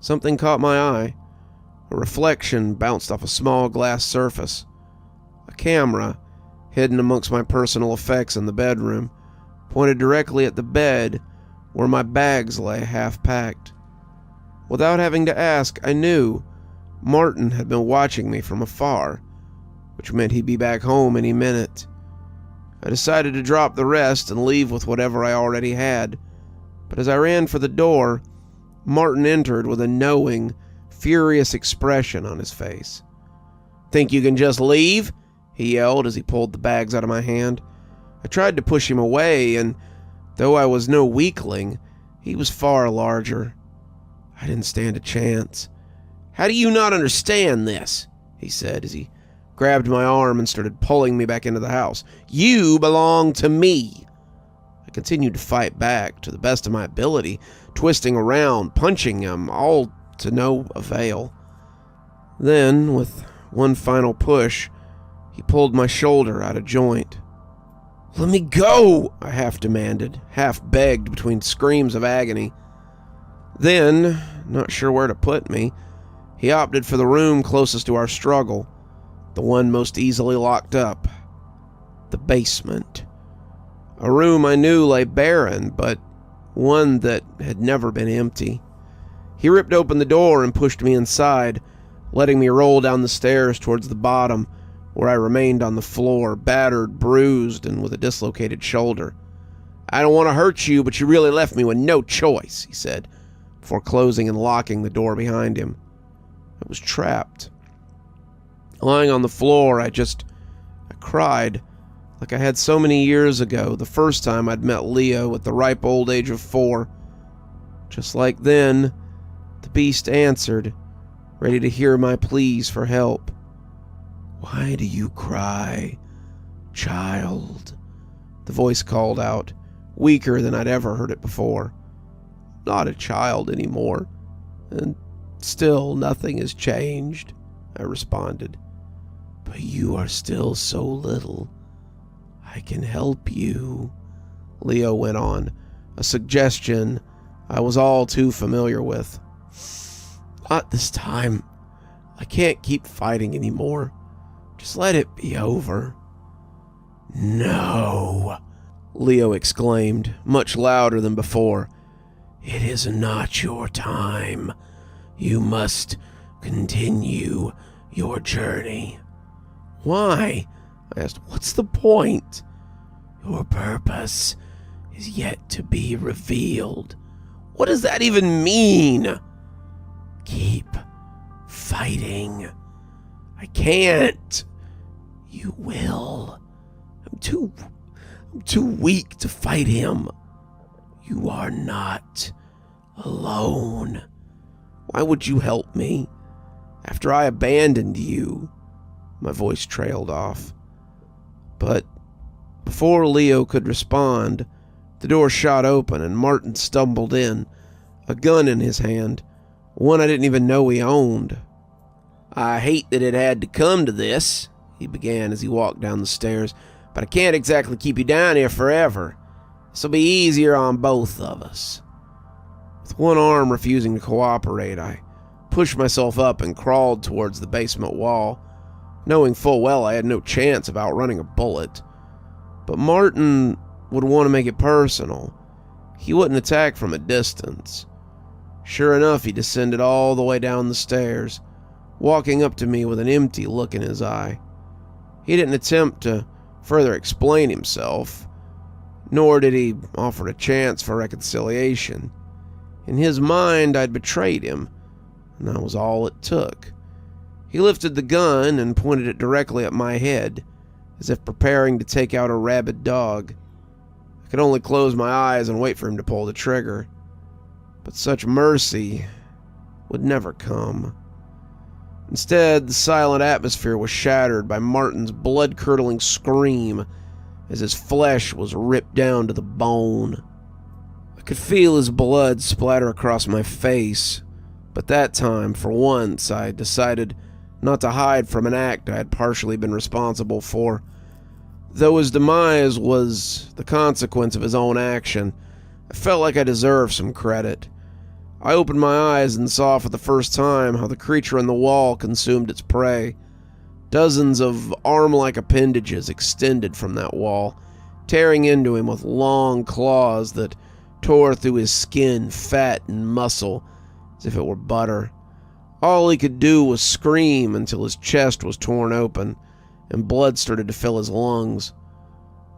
something caught my eye. A reflection bounced off a small glass surface. A camera, hidden amongst my personal effects in the bedroom, pointed directly at the bed where my bags lay half-packed. Without having to ask, I knew Martin had been watching me from afar, which meant he'd be back home any minute. I decided to drop the rest and leave with whatever I already had, but as I ran for the door, Martin entered with a knowing, furious expression on his face. "Think you can just leave?" he yelled as he pulled the bags out of my hand. I tried to push him away, and though I was no weakling, he was far larger. I didn't stand a chance. "How do you not understand this?" he said as he grabbed my arm and started pulling me back into the house. "You belong to me." I continued to fight back to the best of my ability, twisting around, punching him, all to no avail. Then, with one final push, he pulled my shoulder out of joint. "Let me go," I half demanded, half begged between screams of agony. Then, not sure where to put me, he opted for the room closest to our struggle, the one most easily locked up. The basement. A room I knew lay barren, but one that had never been empty. He ripped open the door and pushed me inside, letting me roll down the stairs towards the bottom, where I remained on the floor, battered, bruised, and with a dislocated shoulder. "I don't want to hurt you, but you really left me with no choice," he said, before closing and locking the door behind him. I was trapped. Lying on the floor, I cried, like I had so many years ago, the first time I'd met Leo at the ripe old age of 4. Just like then, the beast answered, ready to hear my pleas for help. "Why do you cry, child?" the voice called out, weaker than I'd ever heard it before. "Not a child anymore, and still nothing has changed," I responded. "But you are still so little. I can help you," Leo went on, a suggestion I was all too familiar with. "Not this time. I can't keep fighting anymore. Just let it be over." "No," Leo exclaimed, much louder than before. "It is not your time. You must continue your journey." "Why?" I asked. "What's the point?" "Your purpose is yet to be revealed." "What does that even mean?" "Keep fighting." "I can't." "You will. I'm too weak to fight him." "You are not alone." "Why would you help me after I abandoned you?" My voice trailed off. But before Leo could respond, the door shot open and Martin stumbled in, a gun in his hand, one I didn't even know he owned. "I hate that it had to come to this," he began as he walked down the stairs, "but I can't exactly keep you down here forever. This'll be easier on both of us." With one arm refusing to cooperate, I pushed myself up and crawled towards the basement wall, knowing full well I had no chance of outrunning a bullet. But Martin would want to make it personal. He wouldn't attack from a distance. Sure enough, he descended all the way down the stairs, walking up to me with an empty look in his eye. He didn't attempt to further explain himself, nor did he offer a chance for reconciliation. In his mind, I'd betrayed him, and that was all it took. He lifted the gun and pointed it directly at my head, as if preparing to take out a rabid dog. I could only close my eyes and wait for him to pull the trigger. But such mercy would never come. Instead, the silent atmosphere was shattered by Martin's blood-curdling scream as his flesh was ripped down to the bone. I could feel his blood splatter across my face, but that time, for once, I decided not to hide from an act I had partially been responsible for. Though his demise was the consequence of his own action, I felt like I deserved some credit. I opened my eyes and saw for the first time how the creature in the wall consumed its prey. Dozens of arm-like appendages extended from that wall, tearing into him with long claws that tore through his skin, fat, and muscle as if it were butter. All he could do was scream until his chest was torn open and blood started to fill his lungs.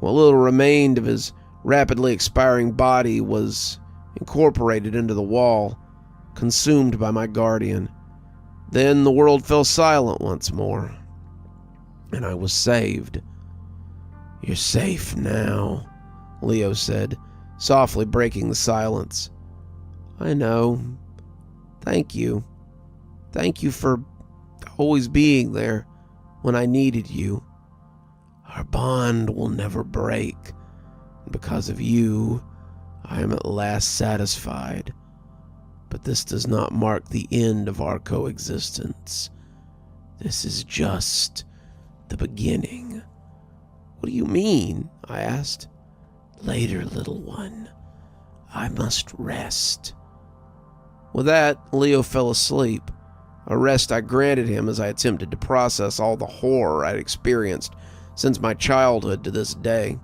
What little remained of his rapidly expiring body was incorporated into the wall, consumed by my guardian. Then the world fell silent once more, and I was saved. "You're safe now," Leo said, softly breaking the silence. "I know. Thank you. Thank you for always being there when I needed you. Our bond will never break, and because of you, I am at last satisfied. But this does not mark the end of our coexistence. This is just the beginning." "What do you mean?" I asked. "Later, little one. I must rest." With that, Leo fell asleep, a rest I granted him as I attempted to process all the horror I'd experienced since my childhood to this day.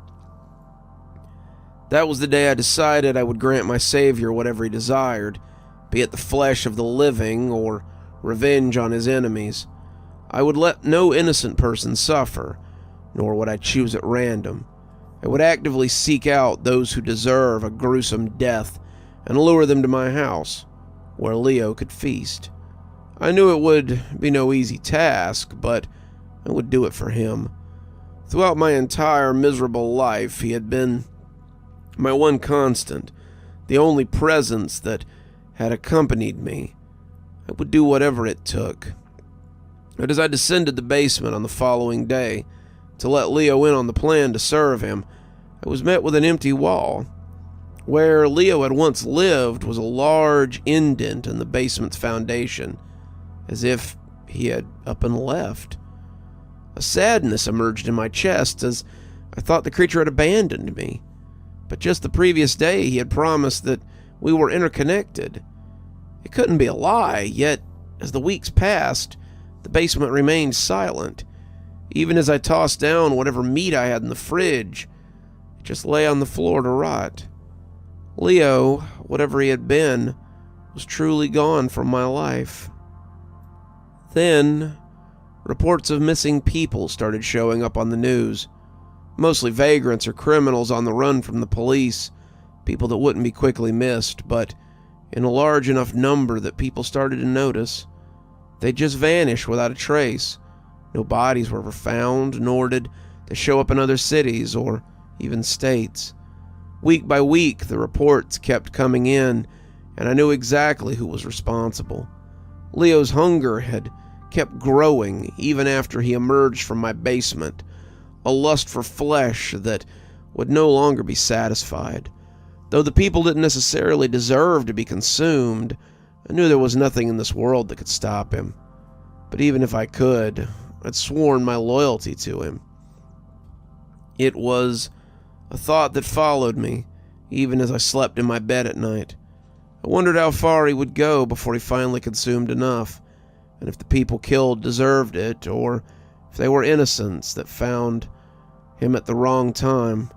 That was the day I decided I would grant my savior whatever he desired, be it the flesh of the living or revenge on his enemies. I would let no innocent person suffer, nor would I choose at random. I would actively seek out those who deserve a gruesome death and lure them to my house, where Leo could feast. I knew it would be no easy task, but I would do it for him. Throughout my entire miserable life, he had been my one constant, the only presence that had accompanied me. I would do whatever it took. But as I descended the basement on the following day to let Leo in on the plan to serve him, I was met with an empty wall. Where Leo had once lived was a large indent in the basement's foundation, as if he had up and left. A sadness emerged in my chest as I thought the creature had abandoned me. But just the previous day he had promised that we were interconnected. It couldn't be a lie, yet as the weeks passed, the basement remained silent. Even as I tossed down whatever meat I had in the fridge, it just lay on the floor to rot. Leo, whatever he had been, was truly gone from my life. Then, reports of missing people started showing up on the news. Mostly vagrants or criminals on the run from the police, people that wouldn't be quickly missed, but in a large enough number that people started to notice. They'd just vanish without a trace. No bodies were ever found, nor did they show up in other cities or even states. Week by week, the reports kept coming in, and I knew exactly who was responsible. Leo's hunger had kept growing even after he emerged from my basement, a lust for flesh that would no longer be satisfied. Though the people didn't necessarily deserve to be consumed, I knew there was nothing in this world that could stop him. But even if I could, I'd sworn my loyalty to him. It was a thought that followed me, even as I slept in my bed at night. I wondered how far he would go before he finally consumed enough, and if the people killed deserved it, or if they were innocents that found him at the wrong time.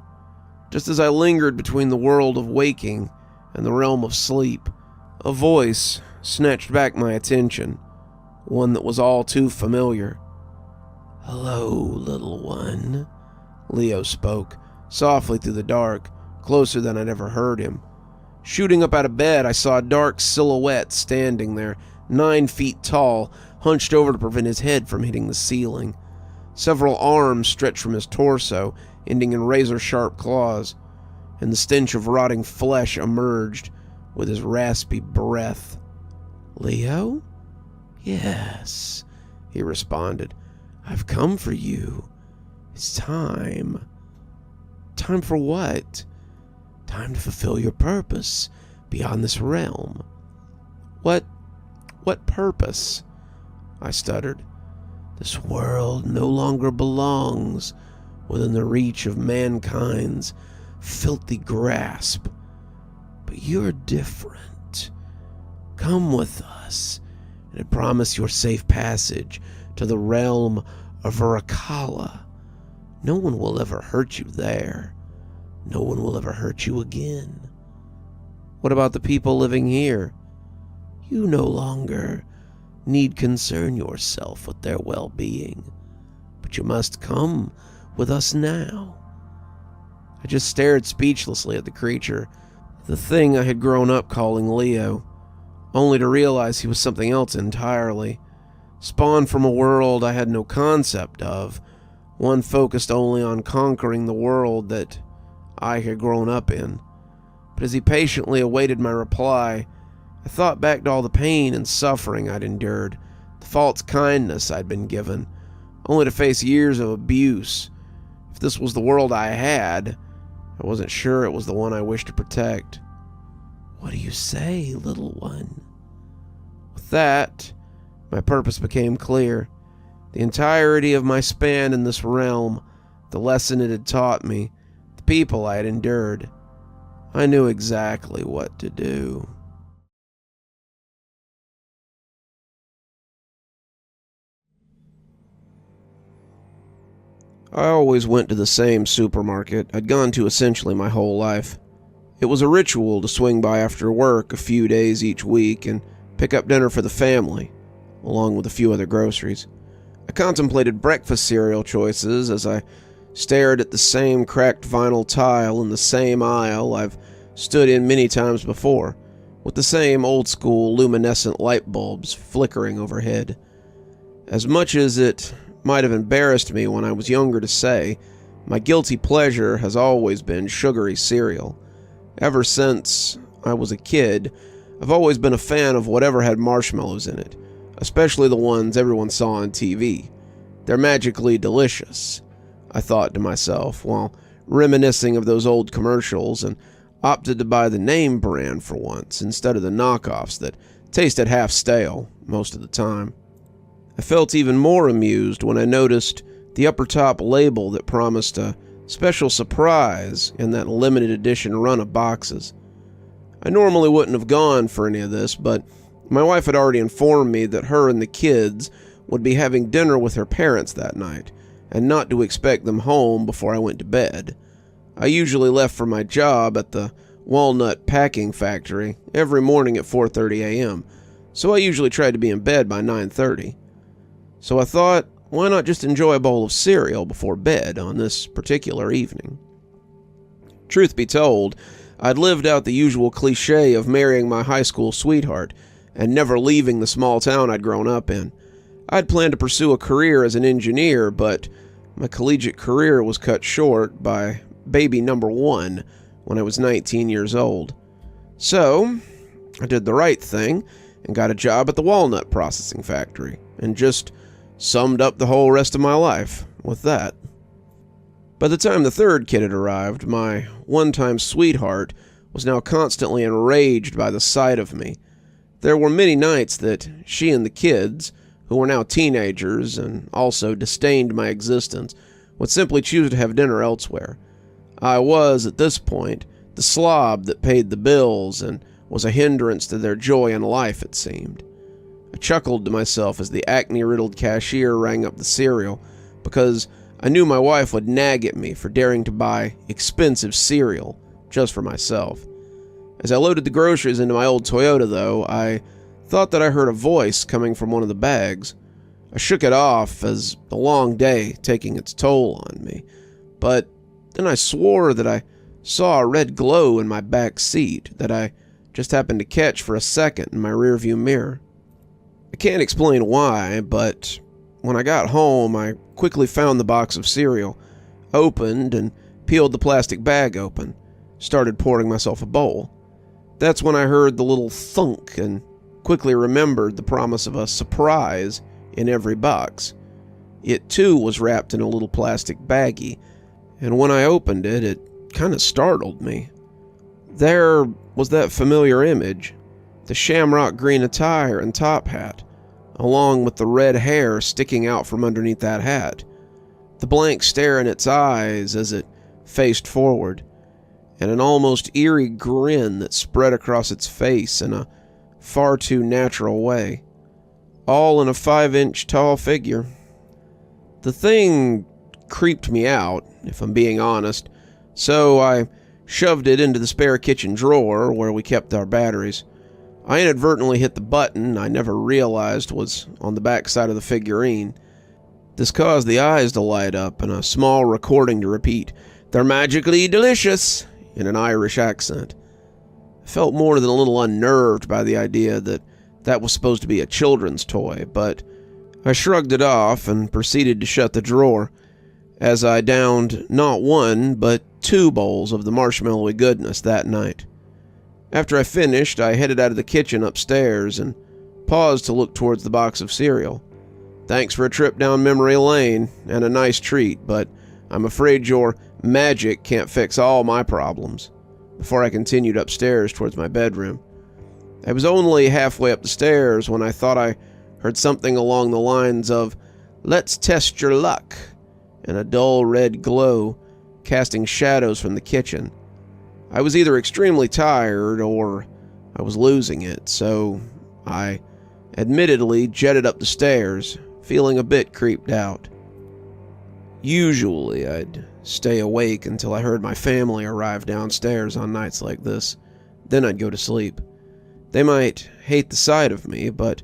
Just as I lingered between the world of waking and the realm of sleep, a voice snatched back my attention, one that was all too familiar. "Hello, little one," Leo spoke, softly through the dark, closer than I'd ever heard him. Shooting up out of bed, I saw a dark silhouette standing there, 9 feet tall, hunched over to prevent his head from hitting the ceiling. Several arms stretched from his torso, ending in razor-sharp claws, and the stench of rotting flesh emerged with his raspy breath. "Leo?" "Yes," he responded. "I've come for you. It's time." "Time for what?" "Time to fulfill your purpose beyond this realm." What purpose?" I stuttered. "This world no longer belongs within the reach of mankind's filthy grasp. But you're different. Come with us, and I promise your safe passage to the realm of Urakala. No one will ever hurt you there. No one will ever hurt you again." "What about the people living here?" "You no longer need concern yourself with their well-being, but you must come with us now." I just stared speechlessly at the creature, the thing I had grown up calling Leo, only to realize he was something else entirely, spawned from a world I had no concept of, one focused only on conquering the world that I had grown up in. But as he patiently awaited my reply, I thought back to all the pain and suffering I'd endured, the false kindness I'd been given, only to face years of abuse. If this was the world I had, I wasn't sure it was the one I wished to protect. "What do you say, little one?" With that, my purpose became clear. The entirety of my span in this realm, the lesson it had taught me, the people I had endured. I knew exactly what to do. I always went to the same supermarket I'd gone to essentially my whole life. It was a ritual to swing by after work a few days each week and pick up dinner for the family, along with a few other groceries. I contemplated breakfast cereal choices as I stared at the same cracked vinyl tile in the same aisle I've stood in many times before, with the same old-school luminescent light bulbs flickering overhead. As much as it might have embarrassed me when I was younger to say, my guilty pleasure has always been sugary cereal. Ever since I was a kid, I've always been a fan of whatever had marshmallows in it, especially the ones everyone saw on TV. They're magically delicious, I thought to myself, while reminiscing of those old commercials, and opted to buy the name brand for once instead of the knockoffs that tasted half stale most of the time. I felt even more amused when I noticed the upper top label that promised a special surprise in that limited edition run of boxes. I normally wouldn't have gone for any of this, but my wife had already informed me that her and the kids would be having dinner with her parents that night, and not to expect them home before I went to bed. I usually left for my job at the walnut packing factory every morning at 4:30 a.m., so I usually tried to be in bed by 9:30. So I thought, why not just enjoy a bowl of cereal before bed on this particular evening? Truth be told, I'd lived out the usual cliche of marrying my high school sweetheart and never leaving the small town I'd grown up in. I'd planned to pursue a career as an engineer, but my collegiate career was cut short by baby number 1 when I was 19 years old. So, I did the right thing and got a job at the walnut processing factory, and just summed up the whole rest of my life with that. By the time the third kid had arrived, my one-time sweetheart was now constantly enraged by the sight of me. There were many nights that she and the kids, who were now teenagers and also disdained my existence, would simply choose to have dinner elsewhere. I was, at this point, the slob that paid the bills and was a hindrance to their joy in life, it seemed. I chuckled to myself as the acne-riddled cashier rang up the cereal, because I knew my wife would nag at me for daring to buy expensive cereal just for myself. As I loaded the groceries into my old Toyota, though, I thought that I heard a voice coming from one of the bags. I shook it off as the long day taking its toll on me, but then I swore that I saw a red glow in my back seat that I just happened to catch for a second in my rearview mirror. I can't explain why, but when I got home, I quickly found the box of cereal, opened and peeled the plastic bag open, started pouring myself a bowl. That's when I heard the little thunk and quickly remembered the promise of a surprise in every box. It too was wrapped in a little plastic baggie, and when I opened it, it kind of startled me. There was that familiar image, the shamrock green attire and top hat, along with the red hair sticking out from underneath that hat, the blank stare in its eyes as it faced forward, and an almost eerie grin that spread across its face in a far too natural way, all in a 5-inch tall figure. The thing creeped me out, if I'm being honest, so I shoved it into the spare kitchen drawer where we kept our batteries. I inadvertently hit the button I never realized was on the back side of the figurine. This caused the eyes to light up and a small recording to repeat, "They're magically delicious," in an Irish accent. I felt more than a little unnerved by the idea that that was supposed to be a children's toy, but I shrugged it off and proceeded to shut the drawer, as I downed not one, but 2 bowls of the marshmallowy goodness that night. After I finished, I headed out of the kitchen upstairs and paused to look towards the box of cereal. Thanks for a trip down memory lane and a nice treat, but I'm afraid your magic can't fix all my problems, before I continued upstairs towards my bedroom. I was only halfway up the stairs when I thought I heard something along the lines of, "Let's test your luck," and a dull red glow casting shadows from the kitchen. I was either extremely tired or I was losing it, so I admittedly jetted up the stairs, feeling a bit creeped out. Usually I'd stay awake until I heard my family arrive downstairs on nights like this. Then I'd go to sleep. They might hate the sight of me, but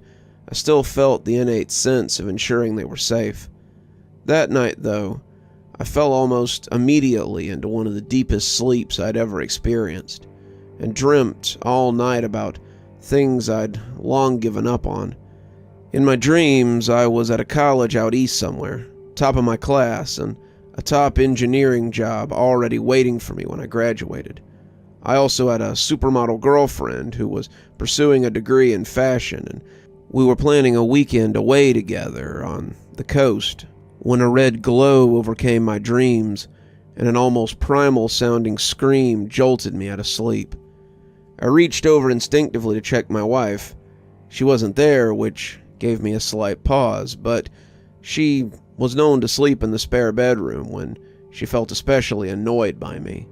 I still felt the innate sense of ensuring they were safe. That night, though, I fell almost immediately into one of the deepest sleeps I'd ever experienced, and dreamt all night about things I'd long given up on. In my dreams, I was at a college out east somewhere, top of my class, and a top engineering job already waiting for me when I graduated. I also had a supermodel girlfriend who was pursuing a degree in fashion, and we were planning a weekend away together on the coast, when a red glow overcame my dreams, and an almost primal-sounding scream jolted me out of sleep. I reached over instinctively to check my wife. She wasn't there, which gave me a slight pause, but she was known to sleep in the spare bedroom when she felt especially annoyed by me.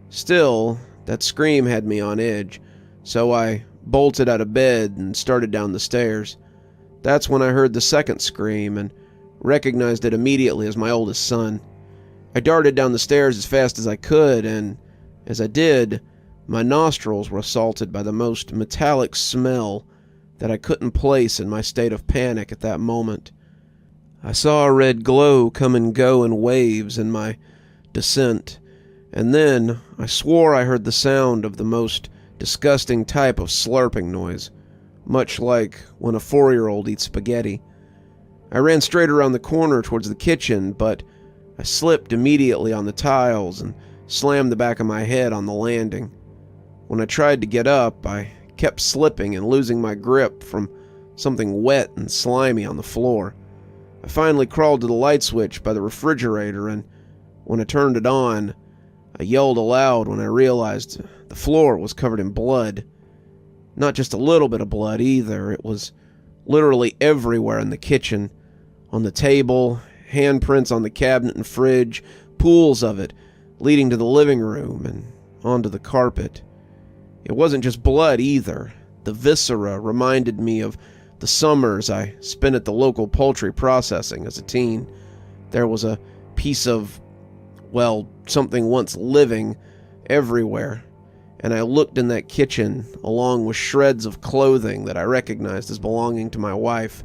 Still, that scream had me on edge, so I bolted out of bed and started down the stairs. That's when I heard the second scream and recognized it immediately as my oldest son. I darted down the stairs as fast as I could, and as I did, my nostrils were assaulted by the most metallic smell that I couldn't place in my state of panic at that moment. I saw a red glow come and go in waves in my descent, and then I swore I heard the sound of the most disgusting type of slurping noise, much like when a 4-year-old eats spaghetti. I ran straight around the corner towards the kitchen, but I slipped immediately on the tiles and slammed the back of my head on the landing. When I tried to get up, I kept slipping and losing my grip from something wet and slimy on the floor. I finally crawled to the light switch by the refrigerator, and when I turned it on, I yelled aloud when I realized the floor was covered in blood. Not just a little bit of blood either, it was literally everywhere in the kitchen, on the table, handprints on the cabinet and fridge, pools of it leading to the living room and onto the carpet. It wasn't just blood either. The viscera reminded me of the summers I spent at the local poultry processing as a teen. There was a piece of, well, something once living everywhere, and I looked in that kitchen along with shreds of clothing that I recognized as belonging to my wife.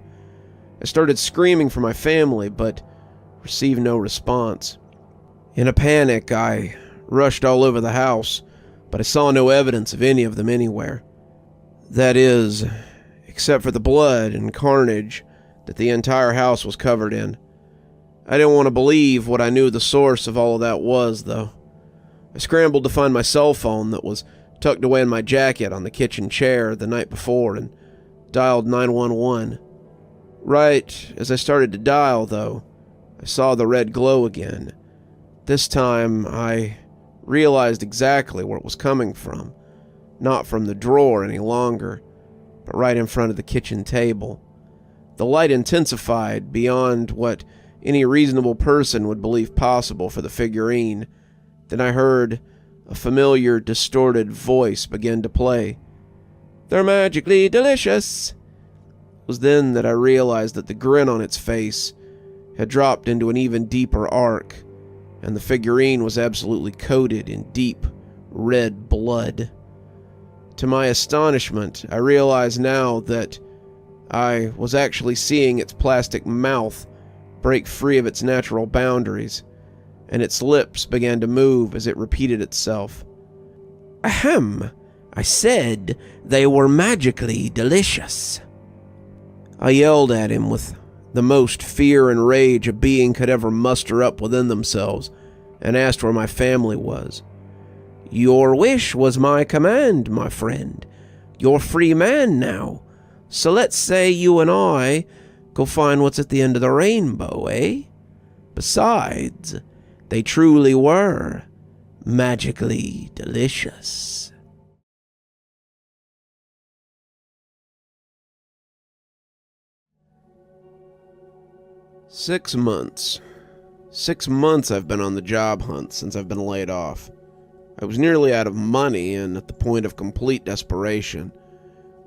I started screaming for my family, but received no response. In a panic, I rushed all over the house, but I saw no evidence of any of them anywhere. That is, except for the blood and carnage that the entire house was covered in. I didn't want to believe what I knew the source of all of that was, though. I scrambled to find my cell phone that was tucked away in my jacket on the kitchen chair the night before and dialed 911. Right as I started to dial, though, I saw the red glow again. This time, I realized exactly where it was coming from. Not from the drawer any longer, but right in front of the kitchen table. The light intensified beyond what any reasonable person would believe possible for the figurine. Then I heard a familiar, distorted voice begin to play. "They're magically delicious." It was then that I realized that the grin on its face had dropped into an even deeper arc, and the figurine was absolutely coated in deep, red blood. To my astonishment, I realized now that I was actually seeing its plastic mouth break free of its natural boundaries, and its lips began to move as it repeated itself. "Ahem, I said they were magically delicious." I yelled at him with the most fear and rage a being could ever muster up within themselves, and asked where my family was. "Your wish was my command, my friend. You're free man now. So let's say you and I go find what's at the end of the rainbow, eh? Besides, they truly were magically delicious." Six months. 6 months I've been on the job hunt since I've been laid off. I was nearly out of money and at the point of complete desperation.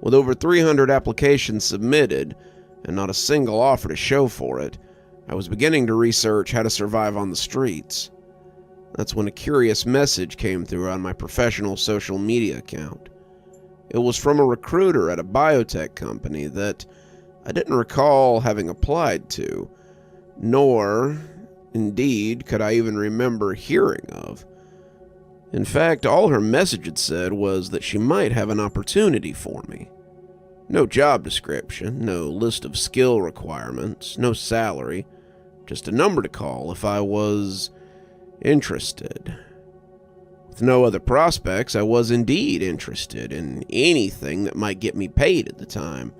With over 300 applications submitted, and not a single offer to show for it, I was beginning to research how to survive on the streets. That's when a curious message came through on my professional social media account. It was from a recruiter at a biotech company that I didn't recall having applied to, nor, indeed, could I even remember hearing of. In fact, all her message had said was that she might have an opportunity for me. No job description, no list of skill requirements, no salary, just a number to call if I was interested. With no other prospects, I was indeed interested in anything that might get me paid at the time,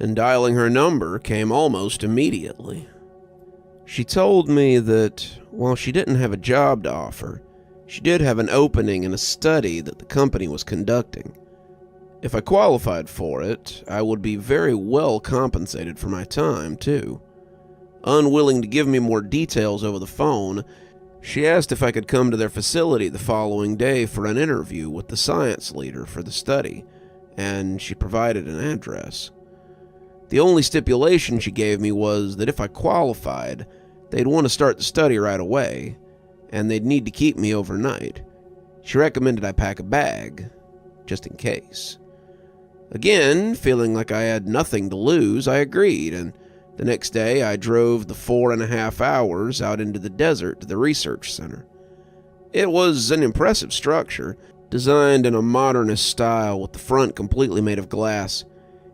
and dialing her number came almost immediately. She told me that while she didn't have a job to offer, she did have an opening in a study that the company was conducting. If I qualified for it, I would be very well compensated for my time, too. Unwilling to give me more details over the phone, she asked if I could come to their facility the following day for an interview with the science leader for the study, and she provided an address. The only stipulation she gave me was that if I qualified, they'd want to start the study right away, and they'd need to keep me overnight. She recommended I pack a bag, just in case. Again, feeling like I had nothing to lose, I agreed, and the next day I drove the 4.5 hours out into the desert to the research center. It was an impressive structure, designed in a modernist style with the front completely made of glass.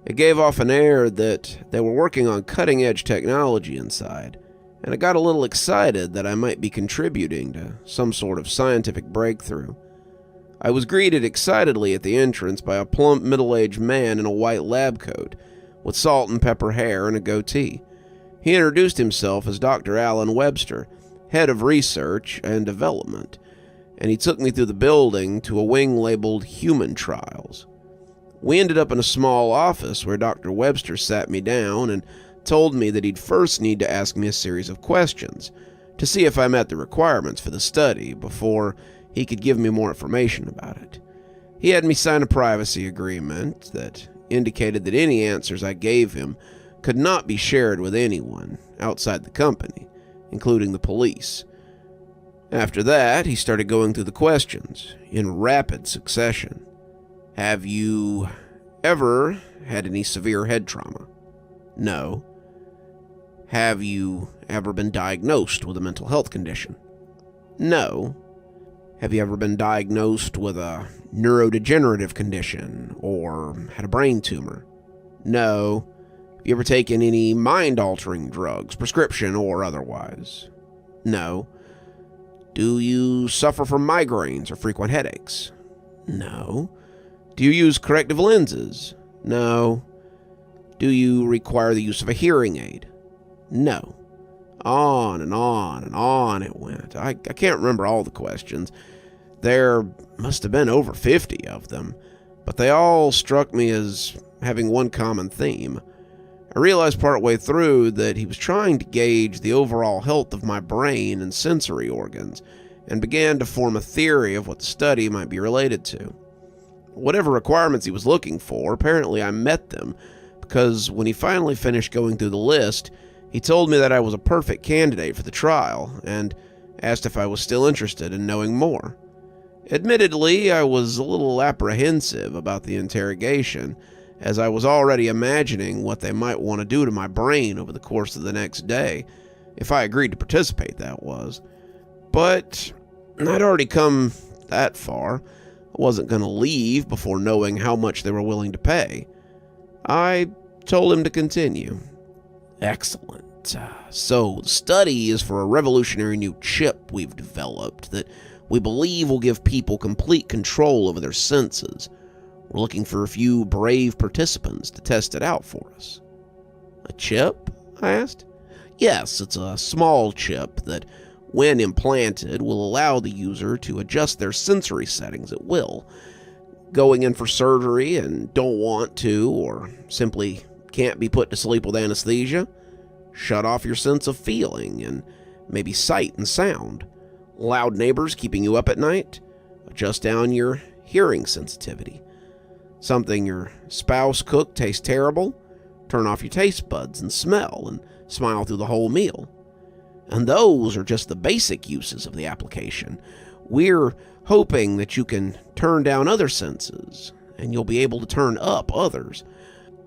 It gave off an air that they were working on cutting-edge technology inside, and I got a little excited that I might be contributing to some sort of scientific breakthrough. I was greeted excitedly at the entrance by a plump, middle-aged man in a white lab coat, with salt and pepper hair and a goatee. He introduced himself as Dr. Alan Webster, head of research and development, and he took me through the building to a wing labeled Human Trials. We ended up in a small office where Dr. Webster sat me down and told me that he'd first need to ask me a series of questions to see if I met the requirements for the study before he could give me more information about it. He had me sign a privacy agreement that indicated that any answers I gave him could not be shared with anyone outside the company, including the police. After that, he started going through the questions in rapid succession. Have you ever had any severe head trauma? No. Have you ever been diagnosed with a mental health condition? No. Have you ever been diagnosed with a neurodegenerative condition or had a brain tumor? No. Have you ever taken any mind-altering drugs, prescription or otherwise? No. Do you suffer from migraines or frequent headaches? No. Do you use corrective lenses? No. Do you require the use of a hearing aid? No. On and on and on it went. I can't remember all the questions. There must have been over 50 of them, but they all struck me as having one common theme. I realized partway through that he was trying to gauge the overall health of my brain and sensory organs, and began to form a theory of what the study might be related to. Whatever requirements he was looking for, apparently I met them, because when he finally finished going through the list, he told me that I was a perfect candidate for the trial, and asked if I was still interested in knowing more. Admittedly, I was a little apprehensive about the interrogation, as I was already imagining what they might want to do to my brain over the course of the next day, if I agreed to participate, that was. But I'd already come that far. I wasn't going to leave before knowing how much they were willing to pay. I told him to continue. Excellent. So, the study is for a revolutionary new chip we've developed that we believe will give people complete control over their senses. We're looking for a few brave participants to test it out for us. A chip? I asked. Yes, it's a small chip that, when implanted, will allow the user to adjust their sensory settings at will. Going in for surgery and don't want to, or simply can't be put to sleep with anesthesia? Shut off your sense of feeling and maybe sight and sound. Loud neighbors keeping you up at night? Adjust down your hearing sensitivity. Something your spouse cooked tastes terrible? Turn off your taste buds and smell and smile through the whole meal. And those are just the basic uses of the application. We're hoping that you can turn down other senses, and you'll be able to turn up others.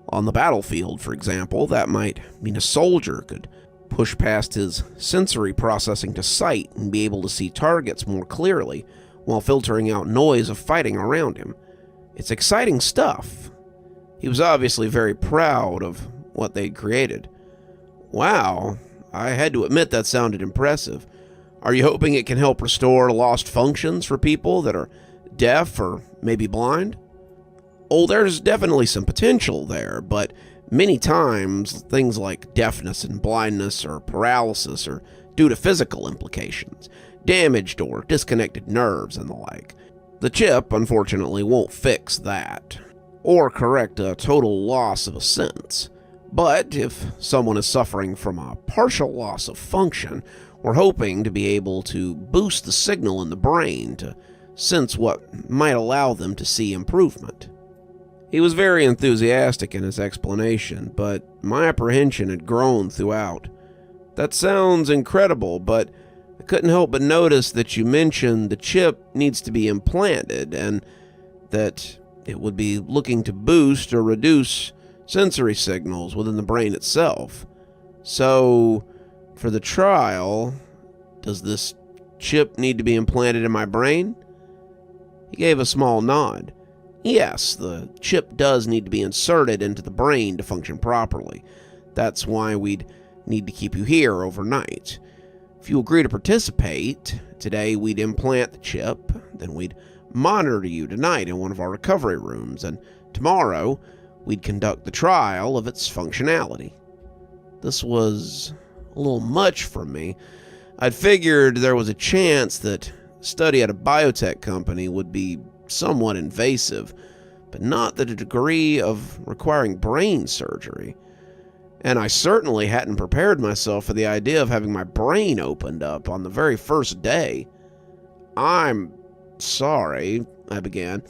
On the battlefield, for example, that might mean a soldier could push past his sensory processing to sight and be able to see targets more clearly while filtering out noise of fighting around him. It's exciting stuff. He was obviously very proud of what they'd created. Wow, I had to admit that sounded impressive. Are you hoping it can help restore lost functions for people that are deaf or maybe blind? Oh, there's definitely some potential there, but many times things like deafness and blindness or paralysis are due to physical implications, damaged or disconnected nerves and the like. The chip, unfortunately, won't fix that, or correct a total loss of a sense. But if someone is suffering from a partial loss of function, we're hoping to be able to boost the signal in the brain to sense what might allow them to see improvement. He was very enthusiastic in his explanation, but my apprehension had grown throughout. That sounds incredible, but I couldn't help but notice that you mentioned the chip needs to be implanted and that it would be looking to boost or reduce sensory signals within the brain itself. So, for the trial, does this chip need to be implanted in my brain? He gave a small nod. Yes, the chip does need to be inserted into the brain to function properly. That's why we'd need to keep you here overnight. If you agree to participate, today we'd implant the chip, then we'd monitor you tonight in one of our recovery rooms, and tomorrow we'd conduct the trial of its functionality. This was a little much for me. I'd figured there was a chance that study at a biotech company would be somewhat invasive, but not to the degree of requiring brain surgery. And I certainly hadn't prepared myself for the idea of having my brain opened up on the very first day. I'm sorry, I began,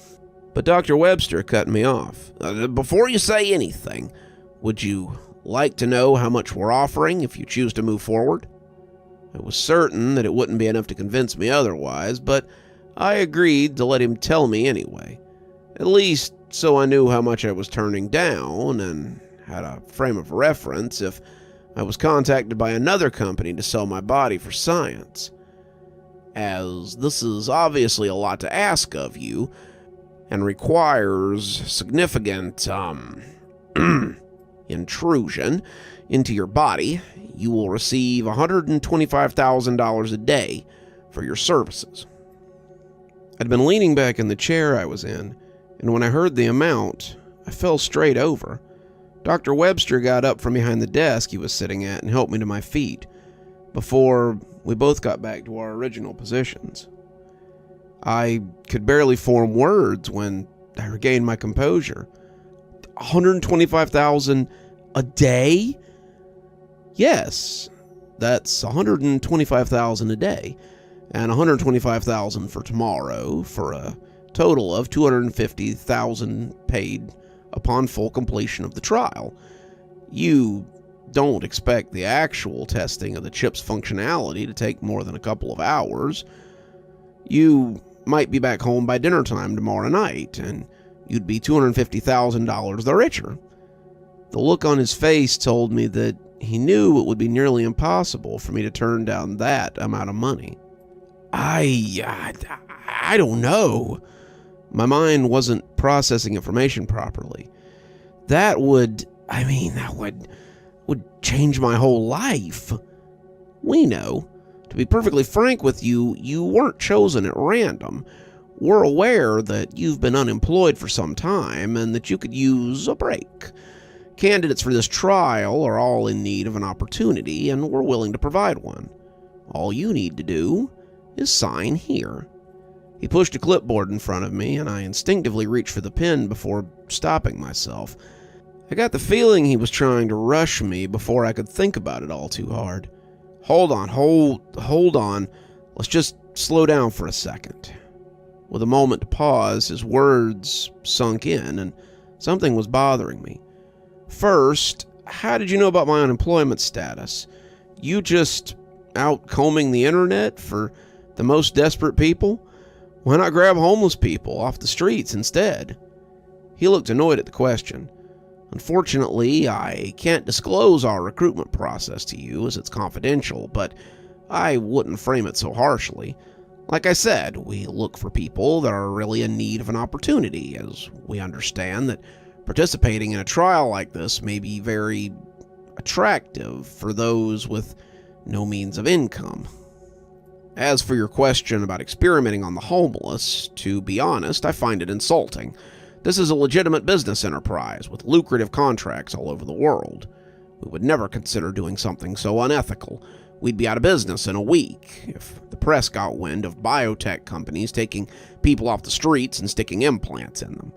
but Dr. Webster cut me off. Before you say anything, would you like to know how much we're offering if you choose to move forward? I was certain that it wouldn't be enough to convince me otherwise, but I agreed to let him tell me anyway. At least so I knew how much I was turning down and had a frame of reference if I was contacted by another company to sell my body for science. As this is obviously a lot to ask of you and requires significant, intrusion into your body, you will receive $125,000 a day for your services. I'd been leaning back in the chair I was in, and when I heard the amount, I fell straight over. Dr. Webster got up from behind the desk he was sitting at and helped me to my feet, before we both got back to our original positions. I could barely form words when I regained my composure. $125,000 a day? Yes, that's $125,000 a day, and $125,000 for tomorrow, for a total of $250,000 paid upon full completion of the trial. You don't expect the actual testing of the chip's functionality to take more than a couple of hours. You might be back home by dinner time tomorrow night, and you'd be $250,000 the richer. The look on his face told me that he knew it would be nearly impossible for me to turn down that amount of money. I don't know. My mind wasn't processing information properly. That would change my whole life. We know. To be perfectly frank with you, you weren't chosen at random. We're aware that you've been unemployed for some time and that you could use a break. Candidates for this trial are all in need of an opportunity, and we're willing to provide one. All you need to do is sign here. He pushed a clipboard in front of me, and I instinctively reached for the pen before stopping myself. I got the feeling he was trying to rush me before I could think about it all too hard. Hold on. Let's just slow down for a second. With a moment to pause, his words sunk in, and something was bothering me. First, how did you know about my unemployment status? You just out combing the internet for the most desperate people? Why not grab homeless people off the streets instead? He looked annoyed at the question. Unfortunately, I can't disclose our recruitment process to you as it's confidential, but I wouldn't frame it so harshly. Like I said, we look for people that are really in need of an opportunity, as we understand that participating in a trial like this may be very attractive for those with no means of income. As for your question about experimenting on the homeless, to be honest, I find it insulting. This is a legitimate business enterprise with lucrative contracts all over the world. We would never consider doing something so unethical. We'd be out of business in a week if the press got wind of biotech companies taking people off the streets and sticking implants in them.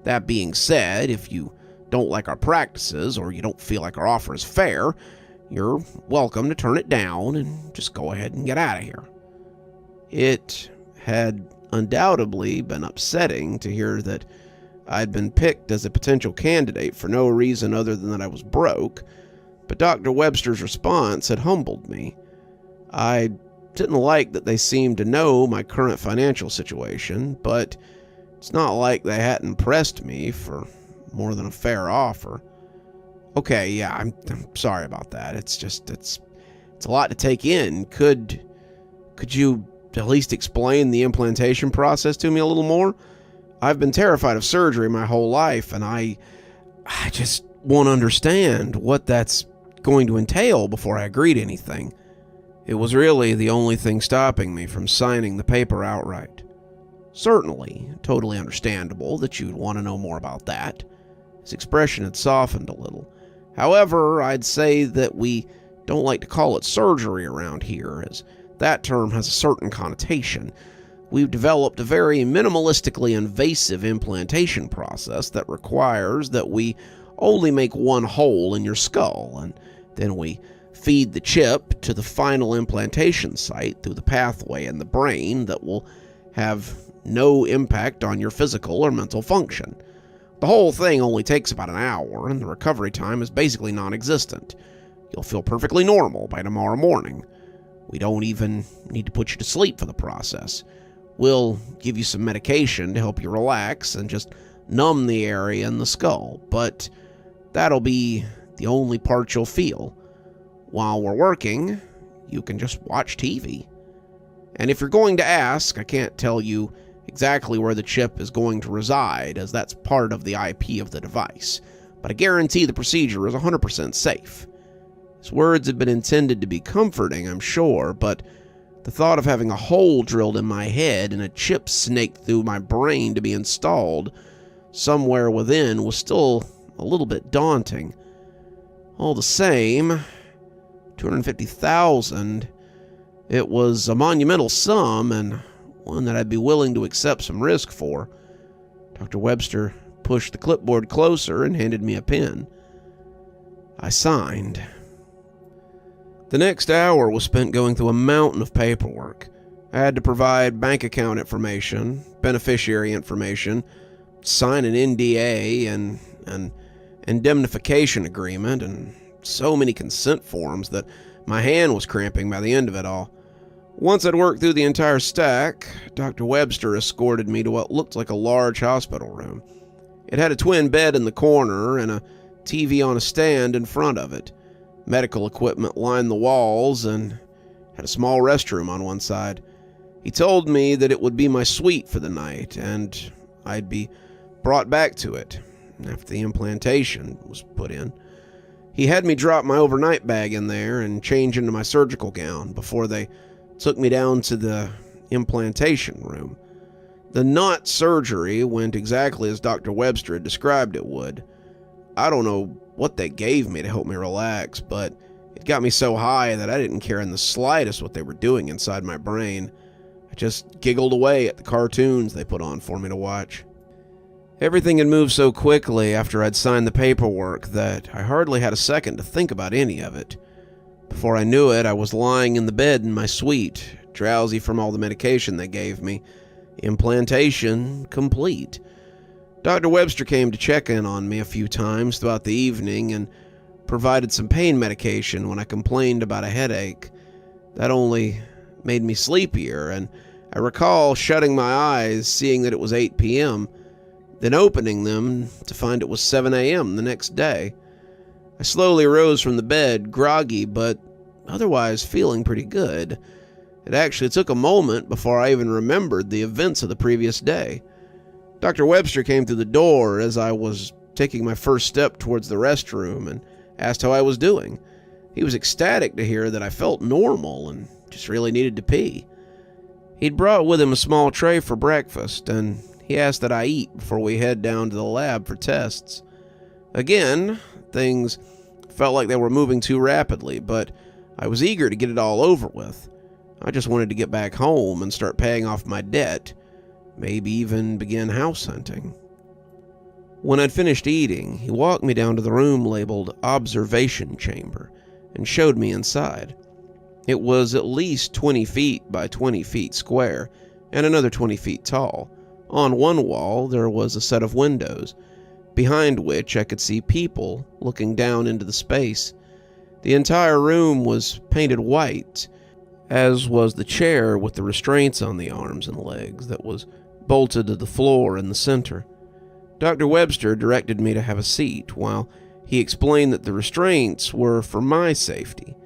That being said, if you don't like our practices or you don't feel like our offer is fair, you're welcome to turn it down and just go ahead and get out of here. It had undoubtedly been upsetting to hear that I'd been picked as a potential candidate for no reason other than that I was broke, but Dr. Webster's response had humbled me. I didn't like that they seemed to know my current financial situation, but it's not like they hadn't pressed me for more than a fair offer. Okay, yeah, I'm sorry about that. It's a lot to take in. Could you at least explain the implantation process to me a little more? I've been terrified of surgery my whole life, and I just won't understand what that's going to entail before I agree to anything. It was really the only thing stopping me from signing the paper outright. Certainly, totally understandable that you'd want to know more about that. His expression had softened a little. However, I'd say that we don't like to call it surgery around here, as that term has a certain connotation. We've developed a very minimalistically invasive implantation process that requires that we only make one hole in your skull, and then we feed the chip to the final implantation site through the pathway in the brain that will have no impact on your physical or mental function. The whole thing only takes about an hour, and the recovery time is basically non-existent. You'll feel perfectly normal by tomorrow morning. We don't even need to put you to sleep for the process. We'll give you some medication to help you relax and just numb the area in the skull, but that'll be the only part you'll feel. While we're working, you can just watch TV. And if you're going to ask, I can't tell you exactly where the chip is going to reside, as that's part of the IP of the device, but I guarantee the procedure is 100% safe. His words had been intended to be comforting, I'm sure, but the thought of having a hole drilled in my head and a chip snaked through my brain to be installed somewhere within was still a little bit daunting. All the same, $250,000, it was a monumental sum and one that I'd be willing to accept some risk for. Dr. Webster pushed the clipboard closer and handed me a pen. I signed. The next hour was spent going through a mountain of paperwork. I had to provide bank account information, beneficiary information, sign an NDA and an indemnification agreement, and so many consent forms that my hand was cramping by the end of it all. Once I'd worked through the entire stack, Dr. Webster escorted me to what looked like a large hospital room. It had a twin bed in the corner and a TV on a stand in front of it. Medical equipment lined the walls and had a small restroom on one side. He told me that it would be my suite for the night, and I'd be brought back to it after the implantation was put in. He had me drop my overnight bag in there and change into my surgical gown before they took me down to the implantation room. The knot surgery went exactly as Dr. Webster had described it would. I don't know what they gave me to help me relax, but it got me so high that I didn't care in the slightest what they were doing inside my brain. I just giggled away at the cartoons they put on for me to watch. Everything had moved so quickly after I'd signed the paperwork that I hardly had a second to think about any of it. Before I knew it, I was lying in the bed in my suite, drowsy from all the medication they gave me. Implantation complete. Dr. Webster came to check in on me a few times throughout the evening and provided some pain medication when I complained about a headache. That only made me sleepier, and I recall shutting my eyes, seeing that it was 8 p.m., then opening them to find it was 7 a.m. the next day. I slowly rose from the bed, groggy, but otherwise feeling pretty good. It actually took a moment before I even remembered the events of the previous day. Dr. Webster came through the door as I was taking my first step towards the restroom and asked how I was doing. He was ecstatic to hear that I felt normal and just really needed to pee. He'd brought with him a small tray for breakfast, and he asked that I eat before we head down to the lab for tests. Again, things felt like they were moving too rapidly, but I was eager to get it all over with. I just wanted to get back home and start paying off my debt, maybe even begin house hunting. When I'd finished eating, he walked me down to the room labeled Observation Chamber and showed me inside. It was at least 20 feet by 20 feet square and another 20 feet tall. On one wall, there was a set of windows, behind which I could see people looking down into the space. The entire room was painted white, as was the chair with the restraints on the arms and legs that was bolted to the floor in the center. Dr. Webster directed me to have a seat while he explained that the restraints were for my safety.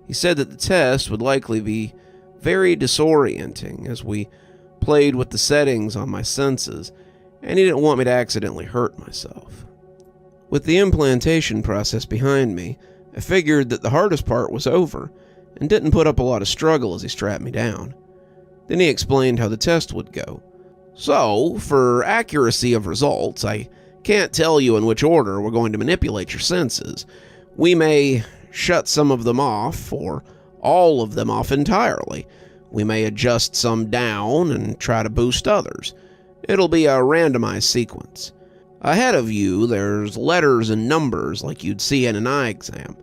He said that the test would likely be very disorienting as we played with the settings on my senses, and he didn't want me to accidentally hurt myself. With the implantation process behind me, I figured that the hardest part was over and didn't put up a lot of struggle as he strapped me down. Then he explained how the test would go. So, for accuracy of results, I can't tell you in which order we're going to manipulate your senses. We may shut some of them off, or all of them off entirely. We may adjust some down and try to boost others. It'll be a randomized sequence. Ahead of you, there's letters and numbers like you'd see in an eye exam.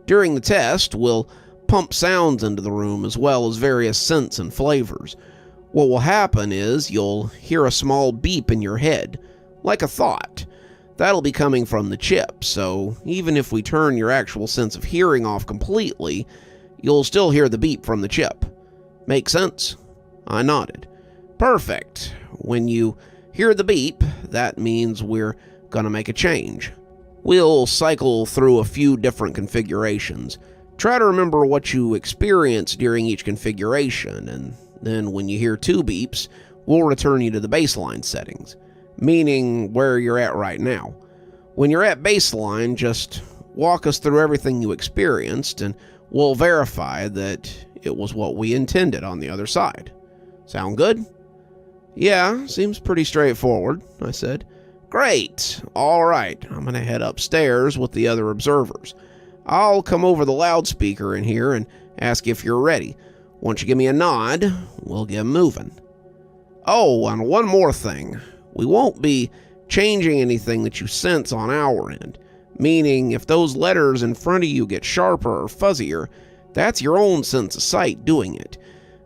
During the test, we'll pump sounds into the room as well as various scents and flavors. What will happen is you'll hear a small beep in your head, like a thought. That'll be coming from the chip, so even if we turn your actual sense of hearing off completely, you'll still hear the beep from the chip. Make sense? I nodded. Perfect. When you hear the beep, that means we're gonna make a change. We'll cycle through a few different configurations. Try to remember what you experienced during each configuration, and then when you hear 2 beeps, we'll return you to the baseline settings, meaning where you're at right now. When you're at baseline, just walk us through everything you experienced, and we'll verify that it was what we intended on the other side. Sound good? Yeah, seems pretty straightforward, I said. Great. All right, I'm going to head upstairs with the other observers. I'll come over the loudspeaker in here and ask if you're ready. Once you give me a nod, we'll get moving. Oh, and one more thing. We won't be changing anything that you sense on our end. Meaning, if those letters in front of you get sharper or fuzzier, that's your own sense of sight doing it.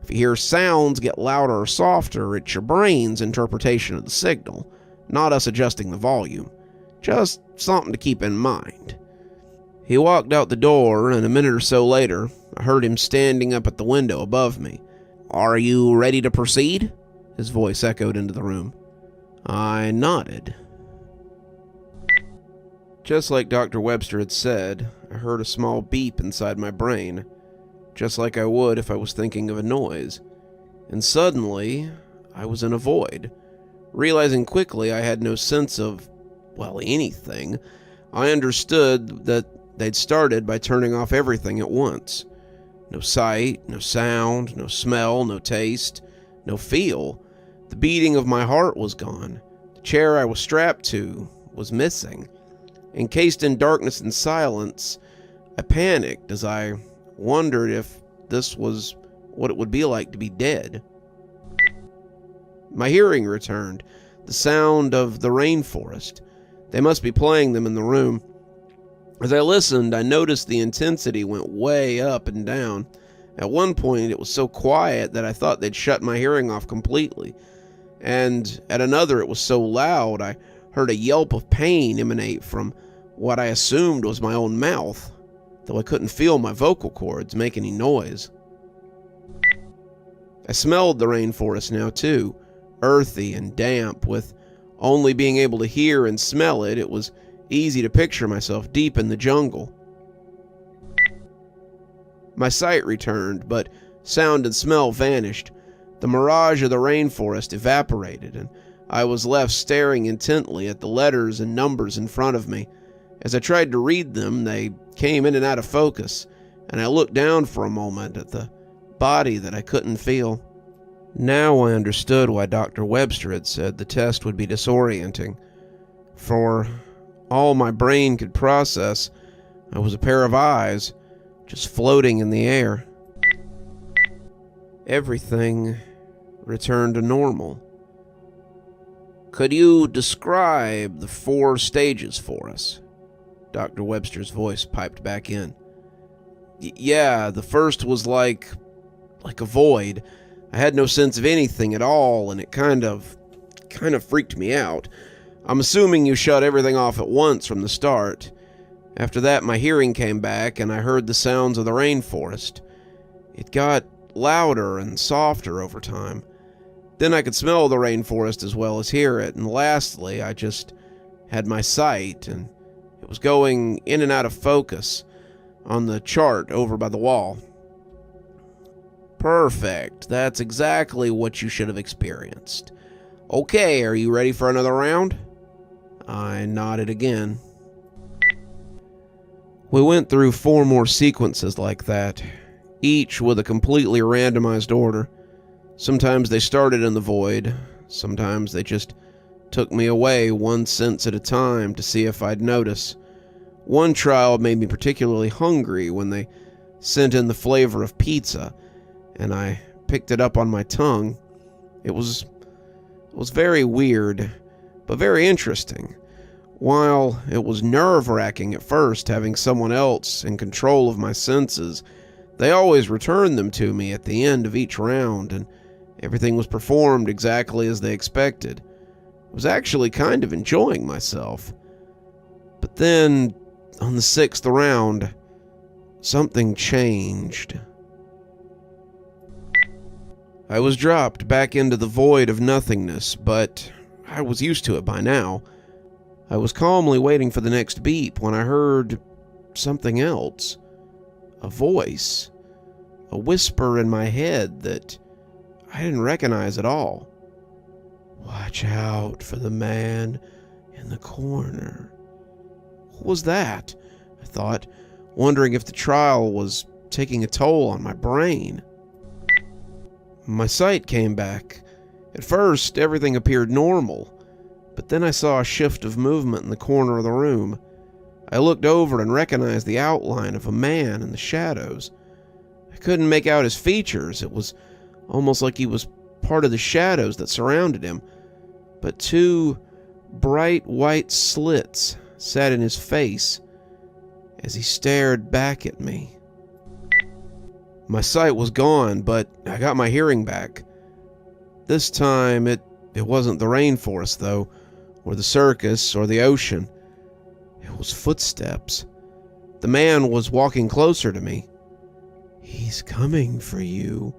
If you hear sounds get louder or softer, it's your brain's interpretation of the signal, not us adjusting the volume. Just something to keep in mind. He walked out the door, and a minute or so later, I heard him standing up at the window above me. Are you ready to proceed? His voice echoed into the room. I nodded. Just like Dr. Webster had said, I heard a small beep inside my brain, just like I would if I was thinking of a noise. And suddenly, I was in a void. Realizing quickly I had no sense of, well, anything, I understood that they'd started by turning off everything at once. No sight, no sound, no smell, no taste, no feel. The beating of my heart was gone. The chair I was strapped to was missing. Encased in darkness and silence, I panicked as I wondered if this was what it would be like to be dead. My hearing returned, the sound of the rainforest. They must be playing them in the room. As I listened, I noticed the intensity went way up and down. At one point, it was so quiet that I thought they'd shut my hearing off completely. And at another, it was so loud, I heard a yelp of pain emanate from what I assumed was my own mouth, though I couldn't feel my vocal cords make any noise. I smelled the rainforest now too, earthy and damp. With only being able to hear and smell it, it was easy to picture myself deep in the jungle. My sight returned, but sound and smell vanished. The mirage of the rainforest evaporated, and I was left staring intently at the letters and numbers in front of me. As I tried to read them, they came in and out of focus, and I looked down for a moment at the body that I couldn't feel. Now I understood why Dr. Webster had said the test would be disorienting. For all my brain could process, I was a pair of eyes, just floating in the air. Everything returned to normal. Could you describe the 4 stages for us? Dr. Webster's voice piped back in. Yeah, the first was like a void. I had no sense of anything at all, and it kind of freaked me out. I'm assuming you shut everything off at once from the start. After that, my hearing came back, and I heard the sounds of the rainforest. It got louder and softer over time. Then I could smell the rainforest as well as hear it, and lastly, I just had my sight, and it was going in and out of focus on the chart over by the wall. Perfect. That's exactly what you should have experienced. Okay, are you ready for another round? I nodded again. We went through 4 more sequences like that, each with a completely randomized order. Sometimes they started in the void, sometimes they just took me away one sense at a time to see if I'd notice. One trial made me particularly hungry when they sent in the flavor of pizza, and I picked it up on my tongue. It was very weird, but very interesting. While it was nerve-wracking at first having someone else in control of my senses, they always returned them to me at the end of each round, and everything was performed exactly as they expected. I was actually kind of enjoying myself. But then, on the 6th round, something changed. I was dropped back into the void of nothingness, but I was used to it by now. I was calmly waiting for the next beep when I heard something else. A voice. A whisper in my head that I didn't recognize at all. Watch out for the man in the corner. What was that? I thought, wondering if the trial was taking a toll on my brain. My sight came back. At first, everything appeared normal, but then I saw a shift of movement in the corner of the room. I looked over and recognized the outline of a man in the shadows. I couldn't make out his features. It was almost like he was part of the shadows that surrounded him, but two bright white slits sat in his face as he stared back at me. My sight was gone, but I got my hearing back. This time, it wasn't the rainforest, though, or the circus, or the ocean. It was footsteps. The man was walking closer to me. He's coming for you.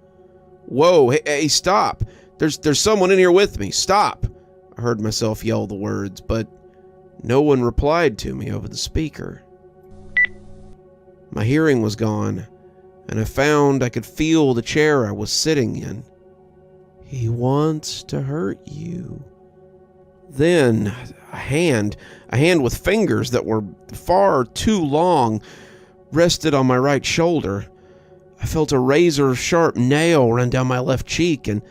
Whoa, hey, stop! There's someone in here with me, stop! I heard myself yell the words, but no one replied to me over the speaker. My hearing was gone, and I found I could feel the chair I was sitting in. He wants to hurt you. Then, a hand with fingers that were far too long rested on my right shoulder. I felt a razor-sharp nail run down my left cheek, and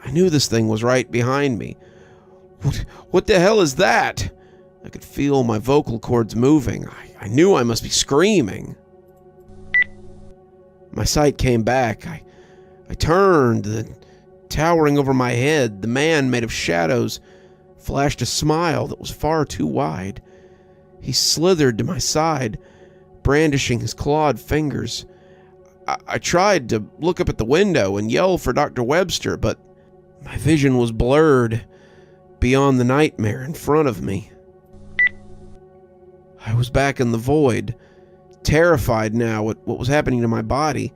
I knew this thing was right behind me. What the hell is that? I could feel my vocal cords moving. I knew I must be screaming. My sight came back. I turned, then, towering over my head, the man made of shadows flashed a smile that was far too wide. He slithered to my side, brandishing his clawed fingers. I tried to look up at the window and yell for Dr. Webster, but my vision was blurred beyond the nightmare in front of me. I was back in the void, terrified now at what was happening to my body.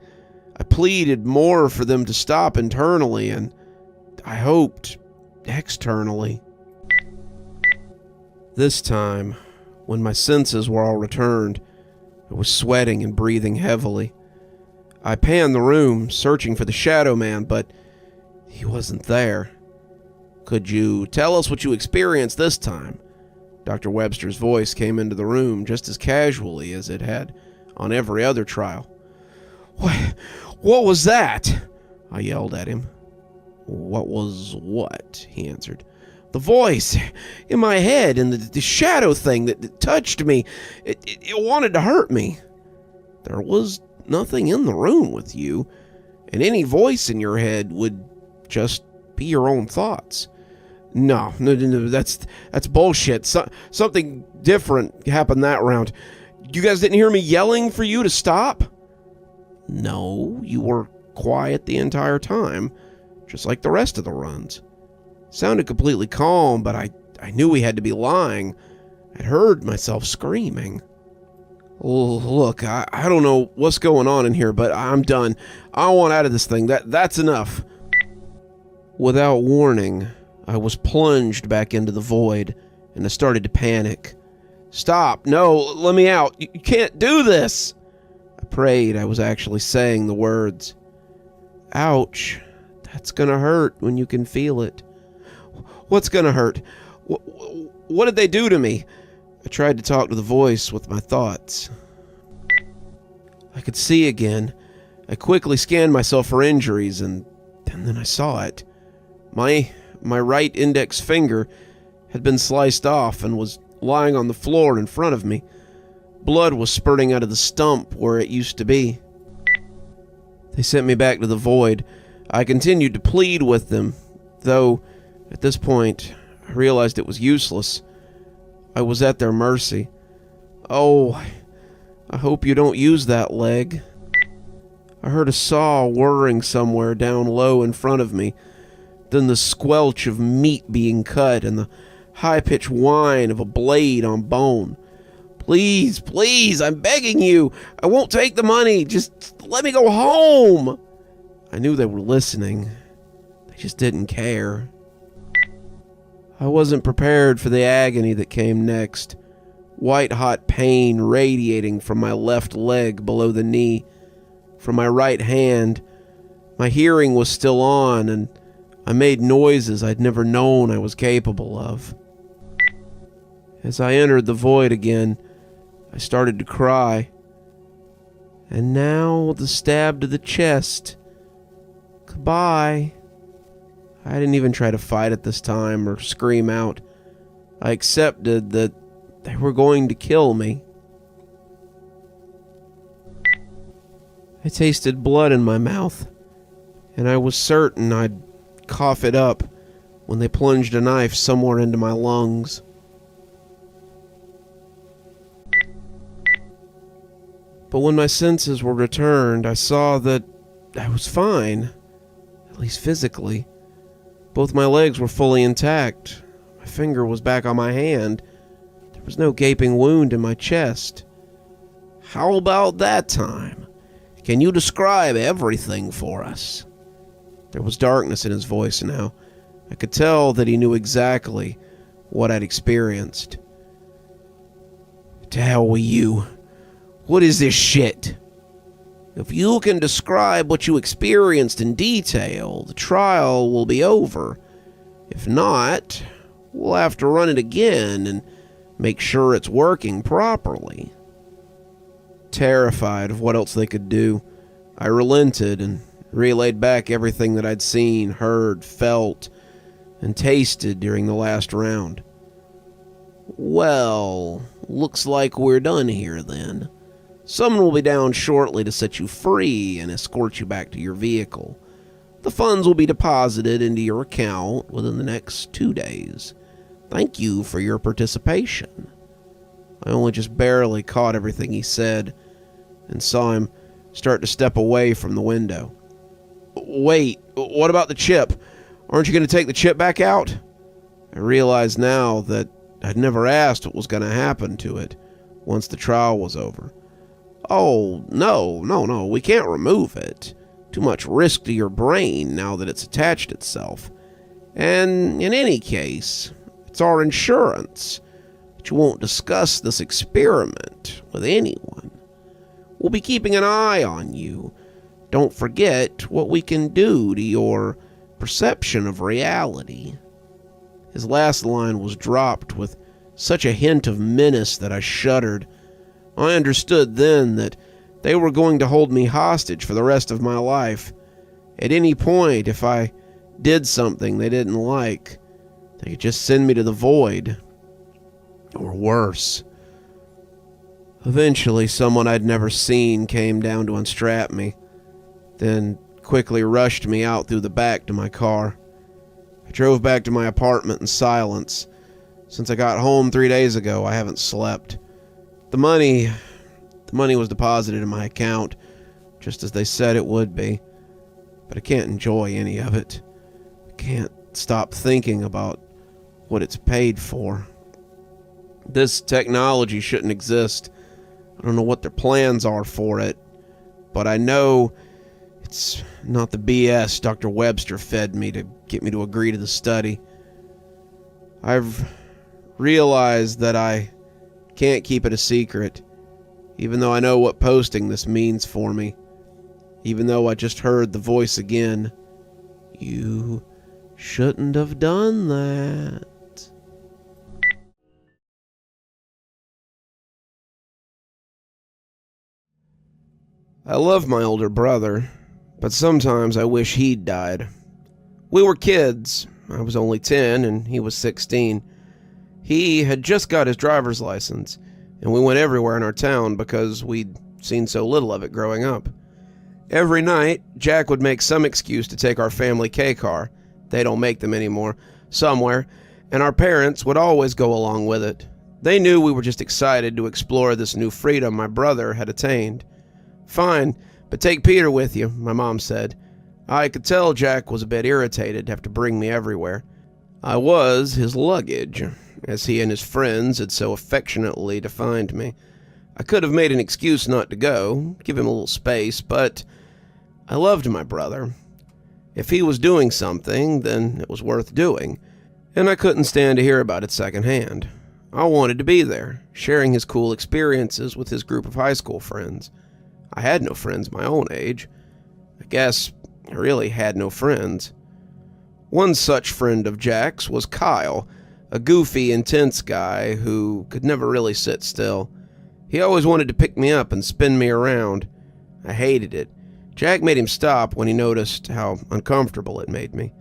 I pleaded more for them to stop internally, and I hoped externally. This time, when my senses were all returned, I was sweating and breathing heavily. I panned the room, searching for the Shadow Man, but he wasn't there. Could you tell us what you experienced this time? Dr. Webster's voice came into the room just as casually as it had on every other trial. What was that? I yelled at him. What was what? He answered. The voice in my head and the shadow thing that touched me. It wanted to hurt me. There was nothing in the room with you, and any voice in your head would just be your own thoughts. No, that's bullshit. Something different happened that round. You guys didn't hear me yelling for you to stop? No, you were quiet the entire time, just like the rest of the runs. Sounded completely calm, but I knew he had to be lying. I'd heard myself screaming. Look, I don't know what's going on in here, but I'm done. I want out of this thing. That's enough. Without warning, I was plunged back into the void, and I started to panic. Stop! No, let me out! You can't do this! I prayed I was actually saying the words. Ouch. That's gonna hurt when you can feel it. What's gonna hurt? What did they do to me? I tried to talk to the voice with my thoughts. I could see again. I quickly scanned myself for injuries, and then I saw it. My right index finger had been sliced off and was lying on the floor in front of me. Blood was spurting out of the stump where it used to be. They sent me back to the void. I continued to plead with them, though at this point I realized it was useless. I was at their mercy. Oh, I hope you don't use that leg. I heard a saw whirring somewhere down low in front of me, then the squelch of meat being cut and the high-pitched whine of a blade on bone. Please, please, I'm begging you. I won't take the money. Just let me go home. I knew they were listening. They just didn't care. I wasn't prepared for the agony that came next. White-hot pain radiating from my left leg below the knee. From my right hand, my hearing was still on, and I made noises I'd never known I was capable of. As I entered the void again, I started to cry. And now the stab to the chest. Goodbye. I didn't even try to fight it this time or scream out. I accepted that they were going to kill me. I tasted blood in my mouth, and I was certain I'd cough it up when they plunged a knife somewhere into my lungs. But when my senses were returned, I saw that I was fine, at least physically. Both my legs were fully intact. My finger was back on my hand. There was no gaping wound in my chest. How about that time? Can you describe everything for us? There was darkness in his voice now. I could tell that he knew exactly what I'd experienced. To hell with you. What is this shit? If you can describe what you experienced in detail, the trial will be over. If not, we'll have to run it again and make sure it's working properly. Terrified of what else they could do, I relented and relayed back everything that I'd seen, heard, felt, and tasted during the last round. Well, looks like we're done here then. Someone will be down shortly to set you free and escort you back to your vehicle. The funds will be deposited into your account within the next 2 days. Thank you for your participation. I only just barely caught everything he said and saw him start to step away from the window. Wait, what about the chip? Aren't you going to take the chip back out? I realized now that I'd never asked what was going to happen to it once the trial was over. Oh, no, we can't remove it. Too much risk to your brain now that it's attached itself. And in any case, it's our insurance that you won't discuss this experiment with anyone. We'll be keeping an eye on you. Don't forget what we can do to your perception of reality. His last line was dropped with such a hint of menace that I shuddered. I understood then that they were going to hold me hostage for the rest of my life. At any point, if I did something they didn't like, they could just send me to the void. Or worse. Eventually, someone I'd never seen came down to unstrap me, then quickly rushed me out through the back to my car. I drove back to my apartment in silence. Since I got home 3 days ago, I haven't slept. The money was deposited in my account, just as they said it would be. But I can't enjoy any of it. I can't stop thinking about what it's paid for. This technology shouldn't exist. I don't know what their plans are for it, but I know it's not the BS Dr. Webster fed me to get me to agree to the study. I've realized that I can't keep it a secret, even though I know what posting this means for me. Even though I just heard the voice again. You shouldn't have done that. I love my older brother, but sometimes I wish he'd died. We were kids. I was only 10 and he was 16. He had just got his driver's license, and we went everywhere in our town because we'd seen so little of it growing up. Every night, Jack would make some excuse to take our family K-car, they don't make them anymore, somewhere, and our parents would always go along with it. They knew we were just excited to explore this new freedom my brother had attained. Fine, but take Peter with you, my mom said. I could tell Jack was a bit irritated to have to bring me everywhere. I was his luggage, as he and his friends had so affectionately defined me. I could have made an excuse not to go, give him a little space, but I loved my brother. If he was doing something, then it was worth doing, and I couldn't stand to hear about it secondhand. I wanted to be there, sharing his cool experiences with his group of high school friends. I had no friends my own age. I guess I really had no friends. One such friend of Jack's was Kyle, a goofy, intense guy who could never really sit still. He always wanted to pick me up and spin me around. I hated it. Jack made him stop when he noticed how uncomfortable it made me.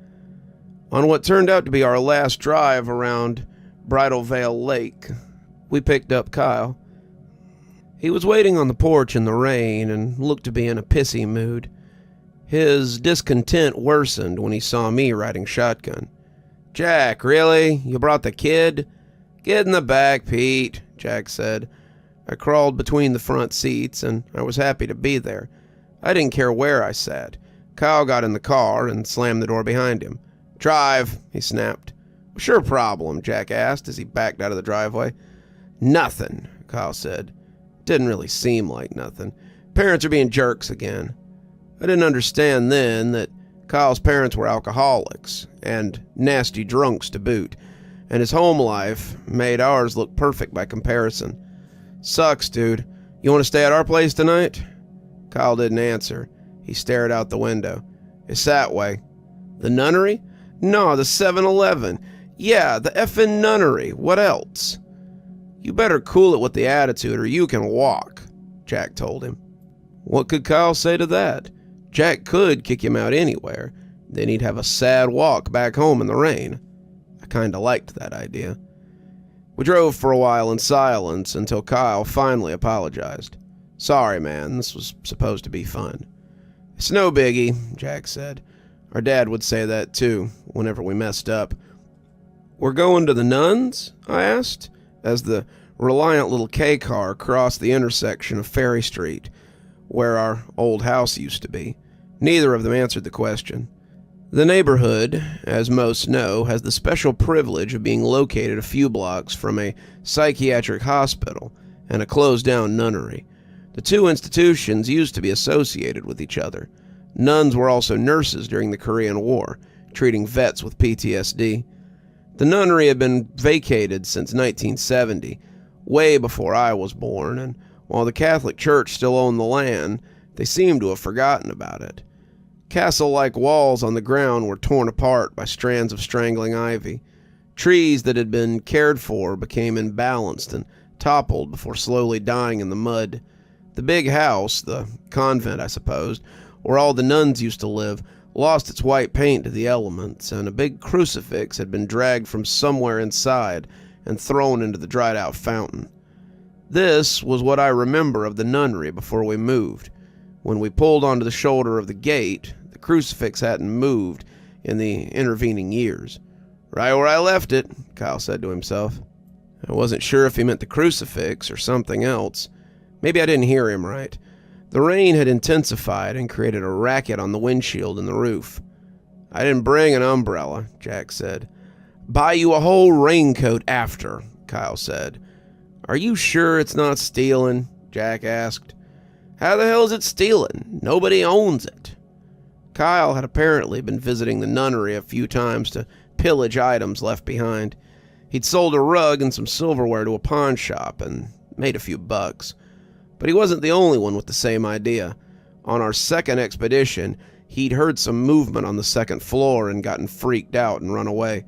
On what turned out to be our last drive around Bridal Veil Lake, we picked up Kyle. He was waiting on the porch in the rain and looked to be in a pissy mood. His discontent worsened when he saw me riding shotgun. "Jack, really? You brought the kid?" "Get in the back, Pete," Jack said. I crawled between the front seats, and I was happy to be there. I didn't care where I sat. Kyle got in the car and slammed the door behind him. "Drive," he snapped. "What's your problem?" Jack asked as he backed out of the driveway. "Nothing," Kyle said. Didn't really seem like nothing. Parents are being jerks again. I didn't understand then that Kyle's parents were alcoholics, and nasty drunks to boot, and his home life made ours look perfect by comparison. "Sucks, dude. You want to stay at our place tonight?" Kyle didn't answer. He stared out the window. "It's that way." "The nunnery?" "No, the 7-Eleven. Yeah, the effing nunnery. What else?" "You better cool it with the attitude or you can walk," Jack told him. What could Kyle say to that? Jack could kick him out anywhere. Then he'd have a sad walk back home in the rain. I kinda liked that idea. We drove for a while in silence until Kyle finally apologized. "Sorry, man, this was supposed to be fun." "It's no biggie," Jack said. Our dad would say that too, whenever we messed up. "We're going to the nuns?" I asked, as the reliant little K car crossed the intersection of Ferry Street, where our old house used to be. Neither of them answered the question. The neighborhood, as most know, has the special privilege of being located a few blocks from a psychiatric hospital and a closed-down nunnery. The two institutions used to be associated with each other. Nuns were also nurses during the Korean War, treating vets with PTSD. The nunnery had been vacated since 1970, way before I was born, and while the Catholic Church still owned the land, they seemed to have forgotten about it. Castle-like walls on the ground were torn apart by strands of strangling ivy. Trees that had been cared for became imbalanced and toppled before slowly dying in the mud. The big house, the convent I supposed, where all the nuns used to live, lost its white paint to the elements, and a big crucifix had been dragged from somewhere inside and thrown into the dried-out fountain. This was what I remember of the nunnery before we moved. When we pulled onto the shoulder of the gate, the crucifix hadn't moved in the intervening years. "Right where I left it," Kyle said to himself. I wasn't sure if he meant the crucifix or something else. Maybe I didn't hear him right. The rain had intensified and created a racket on the windshield and the roof. "I didn't bring an umbrella," Jack said. "Buy you a whole raincoat after," Kyle said. "Are you sure it's not stealing?" Jack asked. "How the hell is it stealing? Nobody owns it." Kyle had apparently been visiting the nunnery a few times to pillage items left behind. He'd sold a rug and some silverware to a pawn shop and made a few bucks. But he wasn't the only one with the same idea. On our second expedition, he'd heard some movement on the second floor and gotten freaked out and run away.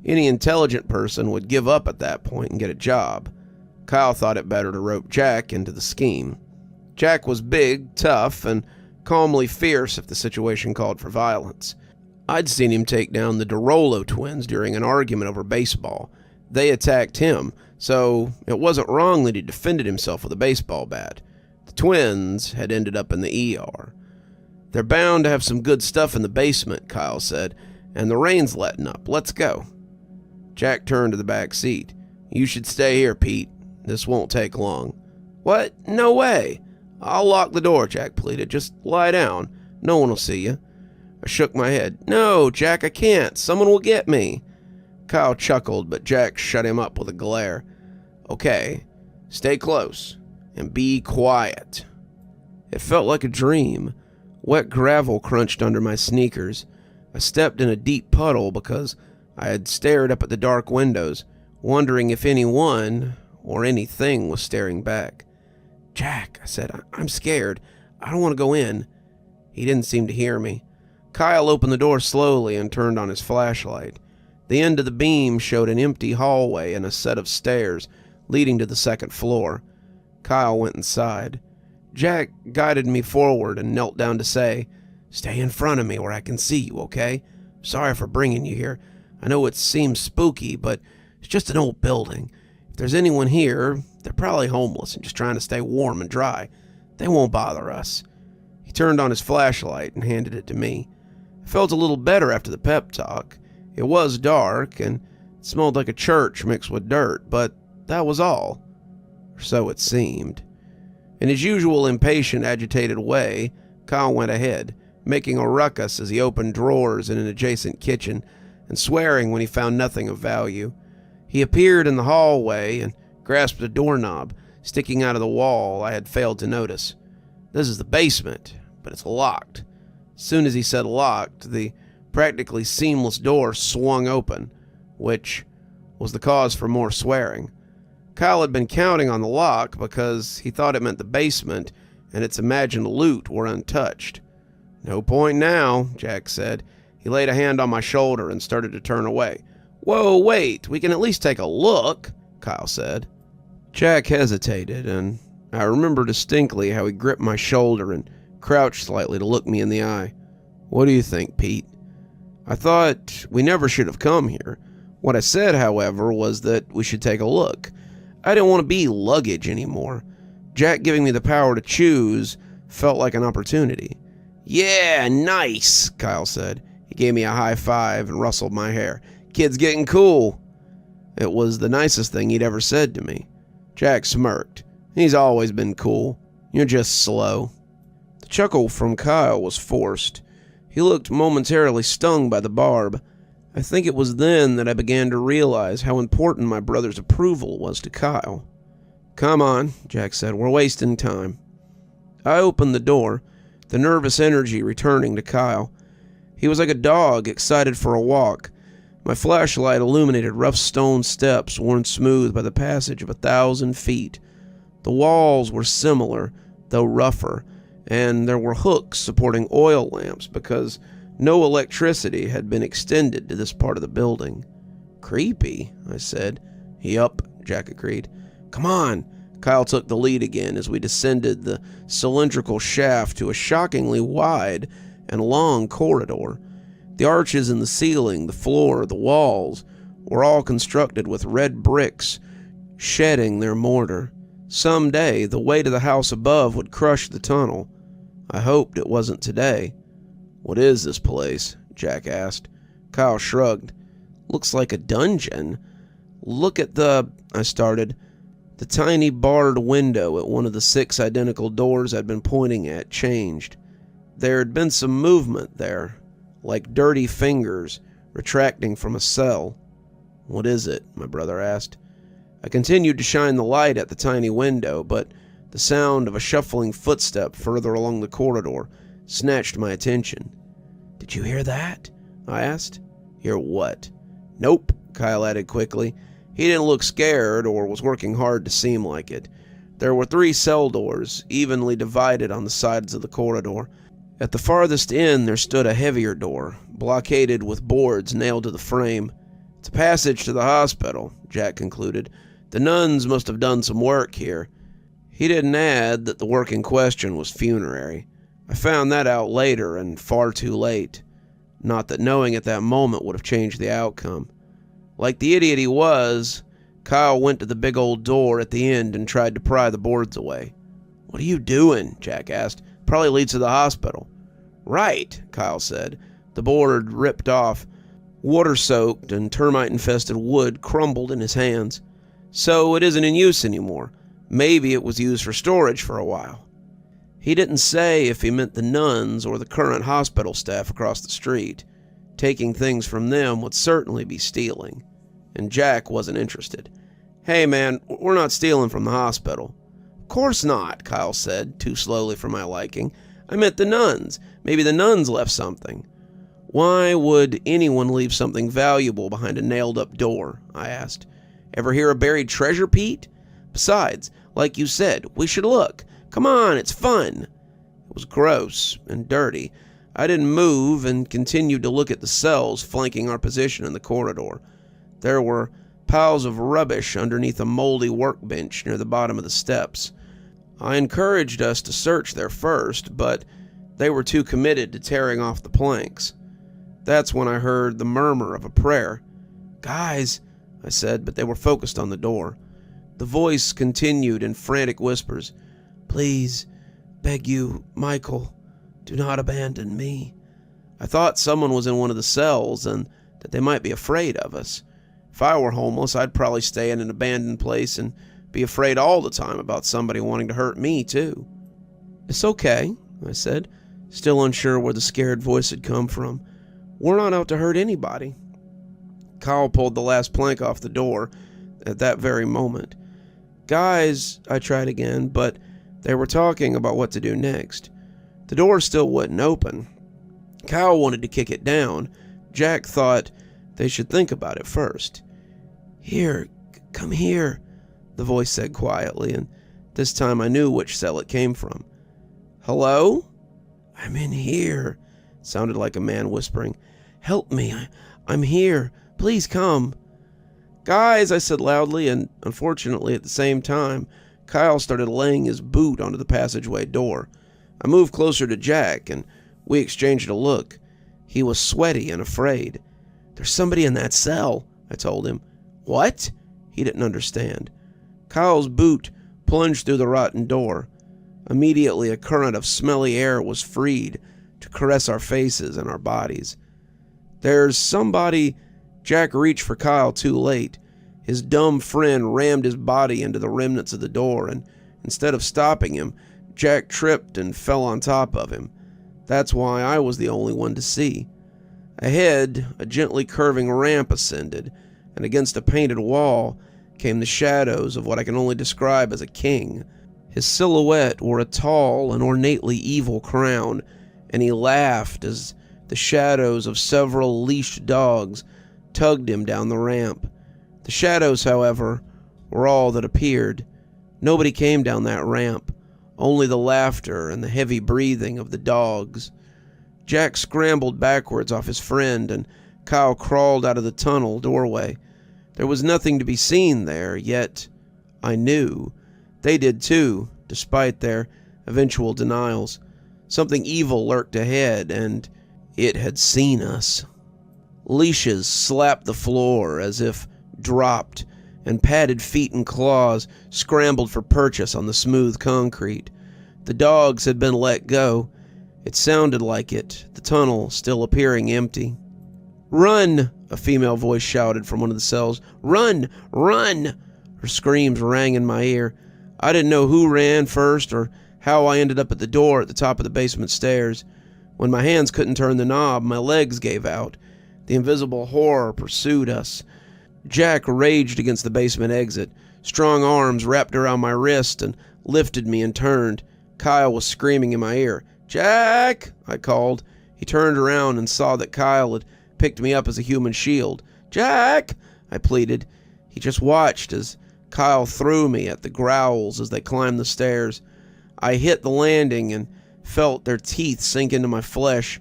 Any intelligent person would give up at that point and get a job. Kyle thought it better to rope Jack into the scheme. Jack was big, tough, and calmly fierce if the situation called for violence. I'd seen him take down the DeRollo twins during an argument over baseball. They attacked him, so it wasn't wrong that he defended himself with a baseball bat. The twins had ended up in the ER. "They're bound to have some good stuff in the basement," Kyle said, "and the rain's letting up. Let's go." Jack turned to the back seat. "You should stay here, Pete. This won't take long." "What? No way." "I'll lock the door," Jack pleaded. "Just lie down. No one will see you." I shook my head. "No, Jack, I can't. Someone will get me." Kyle chuckled, but Jack shut him up with a glare. Okay, stay close and be quiet. It felt like a dream. Wet gravel crunched under my sneakers. I stepped in a deep puddle because I had stared up at the dark windows, wondering if anyone or anything was staring back. Jack, I said, I'm scared. I don't want to go in. He didn't seem to hear me. Kyle opened the door slowly and turned on his flashlight. The end of the beam showed an empty hallway and a set of stairs leading to the second floor. Kyle went inside. Jack guided me forward and knelt down to say, "Stay in front of me where I can see you, okay? Sorry for bringing you here. I know it seems spooky, but it's just an old building. If there's anyone here, they're probably homeless and just trying to stay warm and dry. They won't bother us." He turned on his flashlight and handed it to me. I felt a little better after the pep talk. It was dark and it smelled like a church mixed with dirt, but that was all. Or so it seemed. In his usual impatient, agitated way, Kyle went ahead, making a ruckus as he opened drawers in an adjacent kitchen and swearing when he found nothing of value. He appeared in the hallway and grasped a doorknob sticking out of the wall I had failed to notice. This is the basement, but it's locked. As soon as he said locked, the practically seamless door swung open, which was the cause for more swearing. Kyle had been counting on the lock because he thought it meant the basement and its imagined loot were untouched. "No point now," Jack said. He laid a hand on my shoulder and started to turn away. "Whoa, wait, we can at least take a look," Kyle said. Jack hesitated, and I remember distinctly how he gripped my shoulder and crouched slightly to look me in the eye. "What do you think, Pete?" I thought we never should have come here. What I said, however, was that we should take a look. I didn't want to be luggage anymore. Jack giving me the power to choose felt like an opportunity. "Yeah, nice," Kyle said. He gave me a high five and rustled my hair. "Kid's getting cool." It was the nicest thing he'd ever said to me. Jack smirked. "He's always been cool. You're just slow." The chuckle from Kyle was forced. He looked momentarily stung by the barb. I think it was then that I began to realize how important my brother's approval was to Kyle. "Come on," Jack said. "We're wasting time." I opened the door, the nervous energy returning to Kyle. He was like a dog excited for a walk. My flashlight illuminated rough stone steps worn smooth by the passage of 1,000 feet. The walls were similar, though rougher, and there were hooks supporting oil lamps because no electricity had been extended to this part of the building. "Creepy," I said. "Yup," Jack agreed. "Come on." Kyle took the lead again as we descended the cylindrical shaft to a shockingly wide and long corridor. The arches in the ceiling, the floor, the walls were all constructed with red bricks, shedding their mortar. Someday, the weight of the house above would crush the tunnel. I hoped it wasn't today. "What is this place?" Jack asked. Kyle shrugged. "Looks like a dungeon." "Look at I started. The tiny barred window at one of the 6 identical doors I'd been pointing at changed. There had been some movement there, like dirty fingers retracting from a cell. "What is it?" my brother asked. I continued to shine the light at the tiny window, but the sound of a shuffling footstep further along the corridor snatched my attention. "Did you hear that?" I asked. "Hear what?" "Nope," Kyle added quickly. He didn't look scared or was working hard to seem like it. There were 3 cell doors, evenly divided on the sides of the corridor. At the farthest end there stood a heavier door, blockaded with boards nailed to the frame. "It's a passage to the hospital," Jack concluded. "The nuns must have done some work here." He didn't add that the work in question was funerary. I found that out later, and far too late. Not that knowing at that moment would have changed the outcome. Like the idiot he was, Kyle went to the big old door at the end and tried to pry the boards away. "What are you doing?" Jack asked. "Probably leads to the hospital." "Right," Kyle said. The board ripped off. Water-soaked and termite-infested wood crumbled in his hands. "So it isn't in use anymore. Maybe it was used for storage for a while." He didn't say if he meant the nuns or the current hospital staff across the street. Taking things from them would certainly be stealing. and Jack wasn't interested. "Hey man, we're not stealing from the hospital." "Of course not," Kyle said, too slowly for my liking. "I meant the nuns. Maybe the nuns left something." "Why would anyone leave something valuable behind a nailed-up door?" I asked. "Ever hear of buried treasure, Pete? Besides, like you said, we should look. Come on, it's fun." It was gross and dirty. I didn't move and continued to look at the cells flanking our position in the corridor. There were piles of rubbish underneath a moldy workbench near the bottom of the steps. I encouraged us to search there first, but they were too committed to tearing off the planks. That's when I heard the murmur of a prayer. "Guys," I said, but they were focused on the door. The voice continued in frantic whispers. "Please, beg you, Michael, do not abandon me." I thought someone was in one of the cells and that they might be afraid of us. If I were homeless, I'd probably stay in an abandoned place and be afraid all the time about somebody wanting to hurt me, too. "It's okay," I said, still unsure where the scared voice had come from. "We're not out to hurt anybody." Kyle pulled the last plank off the door at that very moment. "Guys," I tried again, but they were talking about what to do next. The door still wouldn't open. Kyle wanted to kick it down. Jack thought they should think about it first. "Here, come here," the voice said quietly, and this time I knew which cell it came from. "Hello?" "I'm in here," it sounded like a man whispering. "Help me, I'm here. Please come." "Guys," I said loudly, and unfortunately at the same time, Kyle started laying his boot onto the passageway door. I moved closer to Jack, and we exchanged a look. He was sweaty and afraid. "There's somebody in that cell," I told him. "What?" He didn't understand. Kyle's boot plunged through the rotten door. Immediately, a current of smelly air was freed to caress our faces and our bodies. "There's somebody..." Jack reached for Kyle too late. His dumb friend rammed his body into the remnants of the door, and instead of stopping him, Jack tripped and fell on top of him. That's why I was the only one to see. Ahead, a gently curving ramp ascended, and against a painted wall came the shadows of what I can only describe as a king. His silhouette wore a tall and ornately evil crown, and he laughed as the shadows of several leashed dogs tugged him down the ramp. The shadows, however, were all that appeared. Nobody came down that ramp, only the laughter and the heavy breathing of the dogs. Jack scrambled backwards off his friend, and Kyle crawled out of the tunnel doorway. There was nothing to be seen there, yet I knew. They did too, despite their eventual denials. Something evil lurked ahead, and it had seen us. Leashes slapped the floor as if dropped, and padded feet and claws scrambled for purchase on the smooth concrete. The dogs had been let go. It sounded like it, the tunnel still appearing empty. "Run!" a female voice shouted from one of the cells. "Run! Run!" Her screams rang in my ear. I didn't know who ran first or how I ended up at the door at the top of the basement stairs. When my hands couldn't turn the knob, my legs gave out. The invisible horror pursued us. Jack raged against the basement exit. Strong arms wrapped around my wrist and lifted me and turned. Kyle was screaming in my ear. "Jack!" I called. He turned around and saw that Kyle had picked me up as a human shield. "Jack!" I pleaded. He just watched as Kyle threw me at the growls as they climbed the stairs. I hit the landing and felt their teeth sink into my flesh.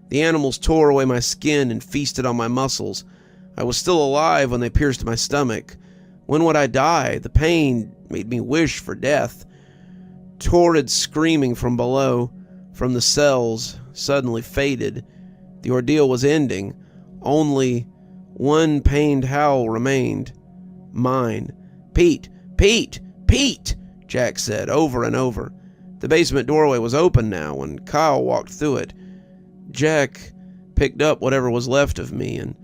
The animals tore away my skin and feasted on my muscles. I was still alive when they pierced my stomach. When would I die? The pain made me wish for death. Torrid screaming from below, from the cells, suddenly faded. The ordeal was ending. Only one pained howl remained. Mine. "Pete! Pete! Pete!" Jack said over and over. The basement doorway was open now, and Kyle walked through it. Jack picked up whatever was left of me and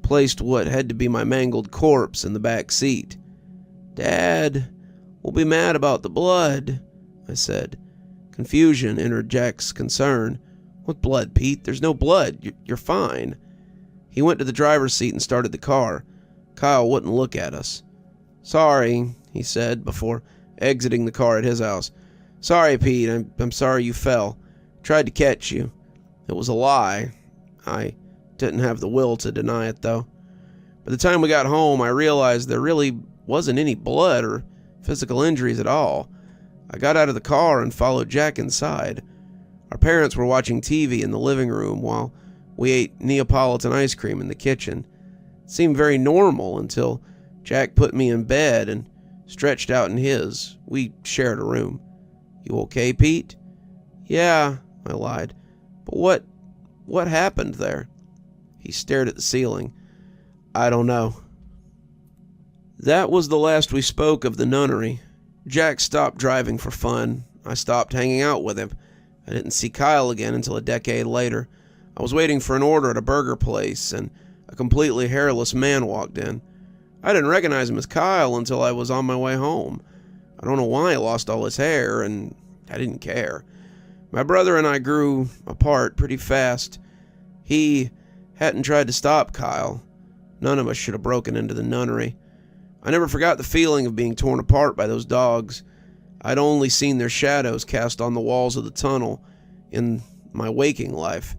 placed what had to be my mangled corpse in the back seat. "Dad, we'll be mad about the blood," I said. Confusion entered Jack's concern. "What blood, Pete? There's no blood. You're fine." He went to the driver's seat and started the car. Kyle wouldn't look at us. "Sorry," he said before exiting the car at his house. "Sorry, Pete. I'm sorry you fell. Tried to catch you." It was a lie. I didn't have the will to deny it, though. By the time we got home, I realized there really wasn't any blood or physical injuries at all. I got out of the car and followed Jack inside. Our parents were watching TV in the living room while we ate Neapolitan ice cream in the kitchen. It seemed very normal until Jack put me in bed and stretched out in his. We shared a room. "You okay, Pete?" "Yeah," I lied. "But what happened there?" He stared at the ceiling. "I don't know." That was the last we spoke of the nunnery. Jack stopped driving for fun. I stopped hanging out with him. I didn't see Kyle again until a decade later. I was waiting for an order at a burger place, and a completely hairless man walked in. I didn't recognize him as Kyle until I was on my way home. I don't know why he lost all his hair, and I didn't care. My brother and I grew apart pretty fast. He hadn't tried to stop Kyle. None of us should have broken into the nunnery. I never forgot the feeling of being torn apart by those dogs. I'd only seen their shadows cast on the walls of the tunnel in my waking life.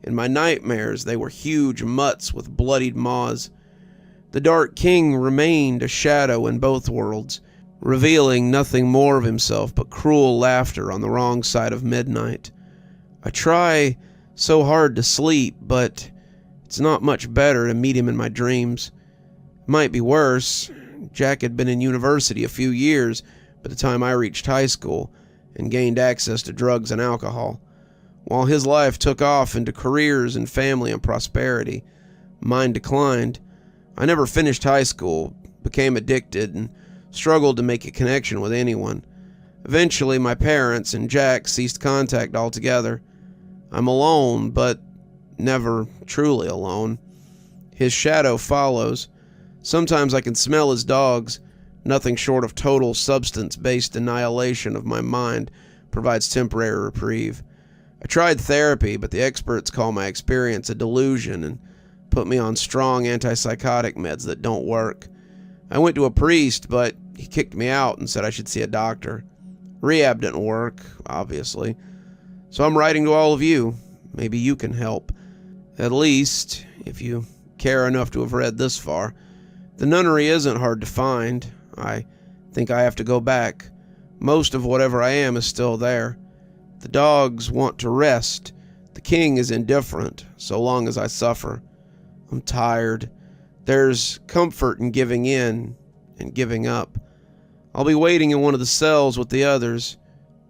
In my nightmares, they were huge mutts with bloodied maws. The Dark King remained a shadow in both worlds, revealing nothing more of himself but cruel laughter on the wrong side of midnight. I try so hard to sleep, but it's not much better to meet him in my dreams. It might be worse. Jack had been in university a few years by the time I reached high school and gained access to drugs and alcohol. While his life took off into careers and family and prosperity, mine declined. I never finished high school, became addicted, and struggled to make a connection with anyone. Eventually, my parents and Jack ceased contact altogether. I'm alone, but never truly alone. His shadow follows. Sometimes I can smell his dogs. Nothing short of total substance-based annihilation of my mind provides temporary reprieve. I tried therapy, but the experts call my experience a delusion and put me on strong antipsychotic meds that don't work. I went to a priest, but he kicked me out and said I should see a doctor. Rehab didn't work, obviously. So I'm writing to all of you. Maybe you can help. At least, if you care enough to have read this far. The nunnery isn't hard to find. I think I have to go back. Most of whatever I am is still there. The dogs want to rest. The king is indifferent, so long as I suffer. I'm tired. There's comfort in giving in and giving up. I'll be waiting in one of the cells with the others.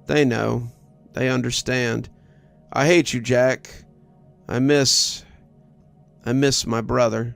They know. They understand. I hate you, Jack. I miss my brother.